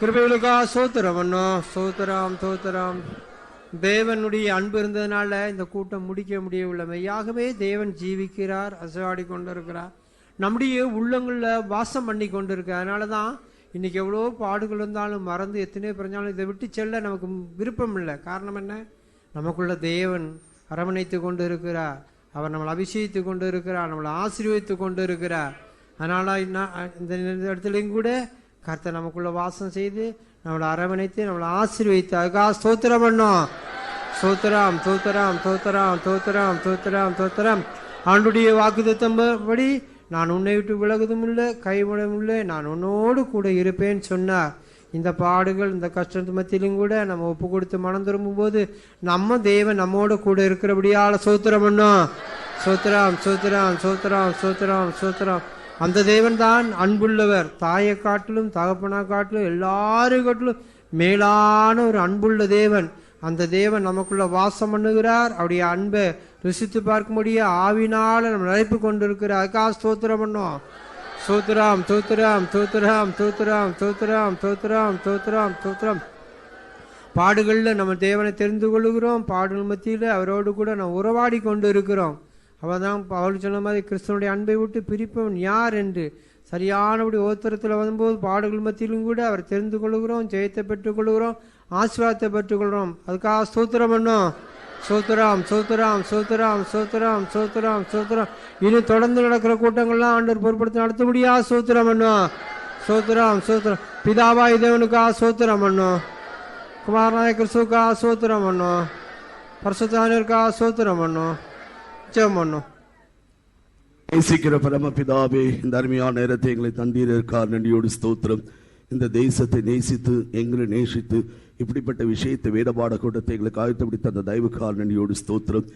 கிருபைகளுக்கா ஸ்தோத்திரம் அண்ணா ஸ்தோத்திரம் ஸ்தோத்திரம். தேவனுடைய அன்பு இருந்ததுனால இந்த கூட்டம் முடிக்க முடியவில்லை. மெய்யாகவே தேவன் ஜீவிக்கிறார், அசையாடி கொண்டிருக்கிறார், நம்முடைய உள்ளங்களில் வாசம் பண்ணி கொண்டிருக்கார். அதனால தான் இன்னைக்கு எவ்வளோ பாடுகள் இருந்தாலும் மறந்து எத்தனையோ பிறந்தாலும் இதை விட்டு செல்ல நமக்கு விருப்பம் இல்லை. காரணம் என்ன? நமக்குள்ள தேவன் அரவணைத்து கொண்டு இருக்கிறார், அவர் நம்மளை அபிஷேகித்து கொண்டு இருக்கிறார், நம்மளை ஆசீர்வதித்து கொண்டு இருக்கிறார். அதனால இந்த இடத்துலையும் கூட கர்த்தர் நமக்குள்ள வாசம் செய்து நம்மளை அரவணைத்து நம்மளை ஆசீர்வதித்து அதுக்காக ஸ்தோத்திரம் பண்ணோம். ஸ்தோத்திரம் ஸ்தோத்திரம் ஸ்தோத்திரம் ஸ்தோத்திரம் ஸ்தோத்திரம் ஸ்தோத்திரம். ஆண்டுடைய வாக்குத்தத்தம் படி நான் உன்னை விட்டு விலகுதும் இல்லை, கைவிடவும் இல்லை, நான் உன்னோடு கூட இருப்பேன்னு சொன்னார். இந்த பாடுகள் இந்த கஷ்டத்து மத்தியிலும் கூட நம்ம ஒப்பு கொடுத்து மனம் திரும்பும் போது நம்ம தேவன் நம்மோட கூட இருக்கிறபடியால சோத்திரம் பண்ணோம். சோத்திரம் சோத்திரம் சோத்திரம் சோத்திரம் சோத்திரம். அந்த தேவன் தான் அன்புள்ளவர். தாயை காட்டிலும் தகப்பனா காட்டிலும் எல்லாரும் காட்டிலும் மேலான ஒரு அன்புள்ள தேவன். அந்த தேவன் நமக்குள்ள வாசம் பண்ணுகிறார். அவருடைய அன்பை ருசித்து பார்க்க முடிய ஆவினால நம்ம நினைப்பு கொண்டிருக்கிறார். அதுக்காக ஸ்தோத்திரம் பண்ணோம். சோத்திரம் சோத்திரம் சோத்திரம் சோத்திரம் சோத்திரம் சோத்திரம் சோத்திரம் சோத்திரம். பாடுகளில் நம்ம தேவனை தெரிந்து கொள்ளுகிறோம். பாடுகள் மத்தியில் அவரோடு கூட நம்ம உறவாடி கொண்டு இருக்கிறோம். அவதான் அவள் சொன்ன மாதிரி கிறிஸ்தவனுடைய அன்பை விட்டு பிரிப்பவன் யார் என்று சரியானபடி ஓத்திரத்தில் வரும்போது பாடுகள் மத்தியிலும் கூட அவர் தெரிந்து கொள்ளுகிறோம், ஜெயத்தை பெற்றுக் கொள்ளுகிறோம், ஆசீர்வாதத்தை பெற்றுக்கொள்கிறோம். அதுக்காக ஸ்தோத்திரம் பண்ணோம். சோத்திரம் சோத்திரம் சோத்திரம் சோத்திரம் சோத்திரம் சோத்திரம். இனி தொடர்ந்து நடக்கிற கூட்டங்கள்லாம் ஆண்டவர் பொருட்படுத்தி நடத்த முடியாது. சோத்திரம் பண்ணும். சோத்திரம் சோத்திரம். பிதாவாய் தேவனுக்காக சோத்திரம் பண்ணும். குமாரனாய கிறிஸ்துவுக்காக சோத்திரம் பண்ணும். பரிசுத்தாவிற்காக சோத்திரம் பண்ணும். ஜெபம் பண்ணும். நேசிக்கிற பரமபிதாவே, இந்த அருமையான நேரத்தை எங்களை தந்தீரற்கார் நன்றியோடு ஸ்தோத்திரம். இந்த தேசத்தை நேசித்து எங்களை நேசித்து இப்படிப்பட்ட விஷயத்தை வேடபாட கூட்டத்தை எங்களுக்கு ஆயத்தப்படுத்த அந்த தயவுக்கார் நன்றியோடு ஸ்தோத்திரம்.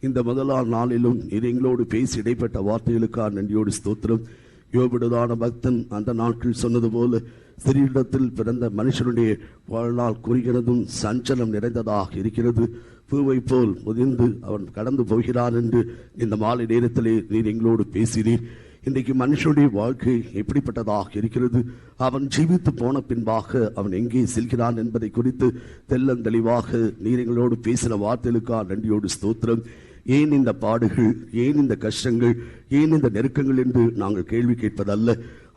இந்த முதலாம் நாளிலும் இது எங்களோடு பேசி இடைப்பட்ட வார்த்தைகளுக்கார் நன்றியோடு ஸ்தோத்திரம். யோபிடதான பக்தன் அந்த நாட்கள் சொன்னது போல சிறியிடத்தில் பிறந்த மனுஷனுடைய வாழ்நாள் குறுகினதும் சஞ்சலம் நிறைந்ததாக இருக்கிறது. பூவை போல் முதிர்ந்து அவன் கடந்து போகிறான் என்று இந்த மாலை நேரத்திலே நீர் எங்களோடு பேசினீர். இன்றைக்கு மனுஷனுடைய வாழ்க்கை எப்படிப்பட்டதாக இருக்கிறது, அவன் ஜீவித்து போன பின்பாக அவன் எங்கே செல்கிறான் என்பதை குறித்து தெள்ளந்தெளிவாக நீர் எங்களோடு பேசின வார்த்தைகளுக்காக நன்றியோடு ஸ்தோத்திரம். ஏன் இந்த பாடுகள், ஏன் இந்த கஷ்டங்கள், ஏன் இந்த நெருக்கங்கள் என்று நாங்கள் கேள்வி கேட்பதல்ல.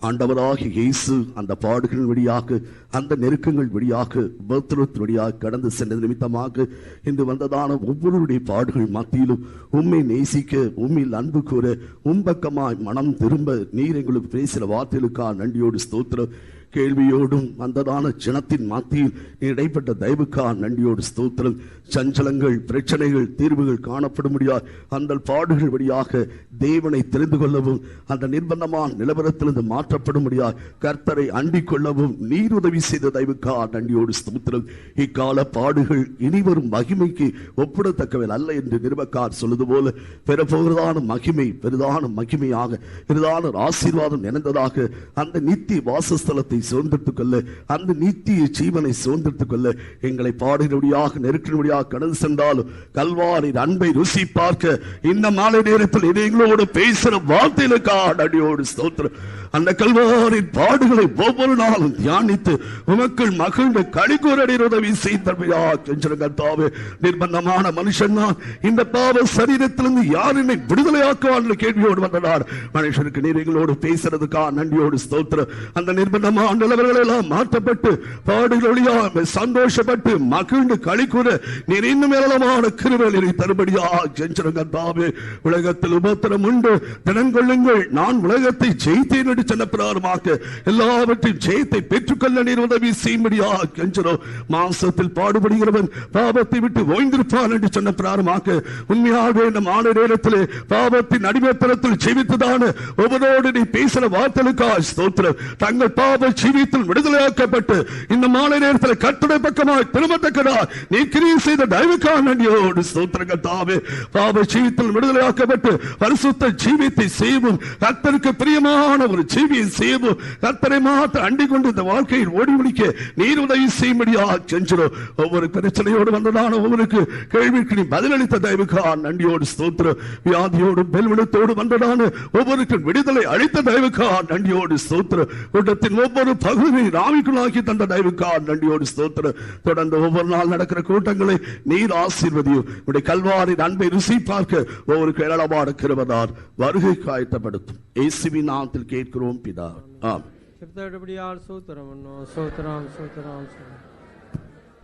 ஆண்டவராகிய இயேசு அந்த பாடுகள் வழியாக, அந்த நெருக்கங்கள் வழியாக, உபத்திரவத்தின் வழியாக கடந்து சென்றது நிமித்தமாக இன்று வந்ததான ஒவ்வொருடைய பாடுகள் மத்தியிலும் உம்மை நேசிக்க, உம்மில் அன்பு கூற, உம்பக்கமாய் மனம் திரும்ப நீர் எங்களுக்கு பேசின வார்த்தைகளுக்காக நன்றியோடு ஸ்தோத்திரம். கேள்வியோடும் வந்ததான ஜனத்தின் மத்தியில் இடைப்பட்ட தயவுக்காக நன்றியோடு ஸ்தோத்திரம். சஞ்சலங்கள், பிரச்சனைகள், தீர்வுகள் காணப்பட முடியாது அந்த பாடுகள் வழியாக தேவனை தெரிந்து கொள்ளவும், அந்த நிர்பந்தமான நிலவரத்திலிருந்து மாற்றப்பட முடியாது கர்த்தரை அண்டிக் கொள்ளவும் நீர் உதவி செய்த தயவுக்காக நன்றியோடு ஸ்தோத்திரம். இக்கால பாடுகள் இனிவரும் மகிமைக்கு ஒப்பிடத்தக்கவை அல்ல என்று நிருபக்கார் சொல்லுது போல பெறப்போகிறதான மகிமை பெரிதான மகிமையாக, பெரிதான ஆசீர்வாதம் நிறைந்ததாக அந்த நித்திய வாசஸ்தலத்தை சுதந்திரத்துக் கொள்ள, அந்த நித்திய ஜீவனை சுதந்திரத்துக் கொள்ள எங்களை பாடுகிறபடியாக நெருக்கினபடியாக கடந்து சென்றாலும் கல்வாரி அன்பை ருசி பார்க்க இந்த மாலை நேரத்தில் எங்களோடு பேசுகிற வார்த்தைகளுக்காக நன்றியோடு ஸ்தோத்திரம். அந்த கல்வாரின் பாடுகளை ஒவ்வொரு நாளும் தியானித்து உமக்கள் மகிழ்ந்து கடிகூரடி உதவி செய்தாவே. நிர்பந்தமான மனுஷன் தான் இந்த பாவ சரீரத்திலிருந்து யார் என்னை விடுதலையாக்குவார் கேள்வியோடு வந்தனார். மனுஷனுக்கு நீங்களோடு பேசுறதுக்காக நன்றியோடு ஸ்தோத்திரம். அந்த நிர்பந்தமான நிலவரங்கள் எல்லாம் மாற்றப்பட்டு பாடுகளொழியாக சந்தோஷப்பட்டு மகிழ்ந்து கழிக்கூற நீர் இன்னும் ஏராளமான கிருபைகளை தருபடியாக செஞ்சிருந்தாவே. உலகத்தில் உபத்திரம் உண்டு, தினம் கொள்ளுங்கள், நான் உலகத்தை ஜெயித்தேன் சொன்ன பிரகாரமாக எல்லாவற்றையும் ஜெயத்தை பெற்றுக்கொள்ள நீர் உதவி செய்யும்படியாக கெஞ்சிறோம். மாம்சத்தில் பாடுபடுகிறவன் பாவத்தை விட்டு ஓய்ந்திருப்பான் என்று சொன்ன பிரகாரமாக உண்மையாக நம் ஆன நேரத்திலே பாவத்தின் அடிமைத்தனத்தில் ஜீவித்ததான ஒவ்வொரு நீ பேசின வார்த்தைகளுக்காக ஸ்தோத்திரம். தங்கள் பாவ ஜீவித்தில் விடுதலையாக்கப்பட்டு இந்த மாலை நேரத்தில் கர்த்தருடைய பக்கமாக திரும்பத்தக்கதா நீ கிரியை செய்த தயவுக்காக நன்றியோடு ஸ்தோத்திரங்கள் தாவே. பாவ ஜீவித்தில் விடுதலையாக்கப்பட்டு பரிசுத்த ஜீவித்தை செய்வோம், கர்த்தருக்கு பிரியமான ஒரு ஜீவியை செய்வோம், கர்த்தரை மாத்திரம் அண்டிக் கொண்டு இந்த வாழ்க்கையில் ஓடி முடிக்க நீர் உதவி செய்யும்படியாக செஞ்சிடும். ஒவ்வொரு பிரச்சனையோடு வந்ததான ஒவ்வொருக்கு கேள்விக்கு நீ பதிலளித்த தயவுக்காக நன்றியோடு ஸ்தோத்திரம். வியாதியோடும் பெல்விடத்தோடு வந்ததான ஒவ்வொருக்கு விடுதலை அளித்த தயவுக்காக நன்றியோடு ஸ்தோத்திரம். கூட்டத்தின் ஒவ்வொரு பகுதியை ராவிக்குள்ளாக்கி தந்த தயவுக்காக நன்றியோடு ஸ்தோத்திரம். தொடர்ந்து ஒவ்வொரு நாள் நடக்கிற கூட்டங்களை நீர் ஆசீர்வதியும். உடைய கல்வாரின் அன்பை ருசி பார்க்க ஒவ்வொரு ஏராளமான கிருபையால் வருகை காயத்தப்படுத்தும். இயேசுவின் நாமத்தில் கேட்கிறோம் பிதா.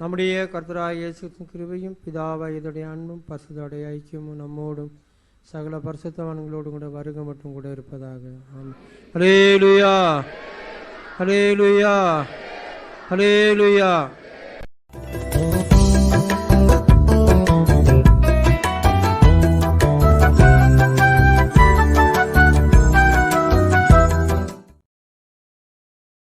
நம்முடைய கர்த்தராகிய இயேசு கிருபையும் பிதாவாகிய இதோடைய அன்பும் பரிசுத்தோடைய ஐக்கியமும் நம்மோடும் சகல பரிசுத்தவான்களோடும் கூட வருகை மட்டும் கூட இருப்பதாக. ஹல்லேலூயா, ஹல்லேலூயா, ஹல்லேலூயா.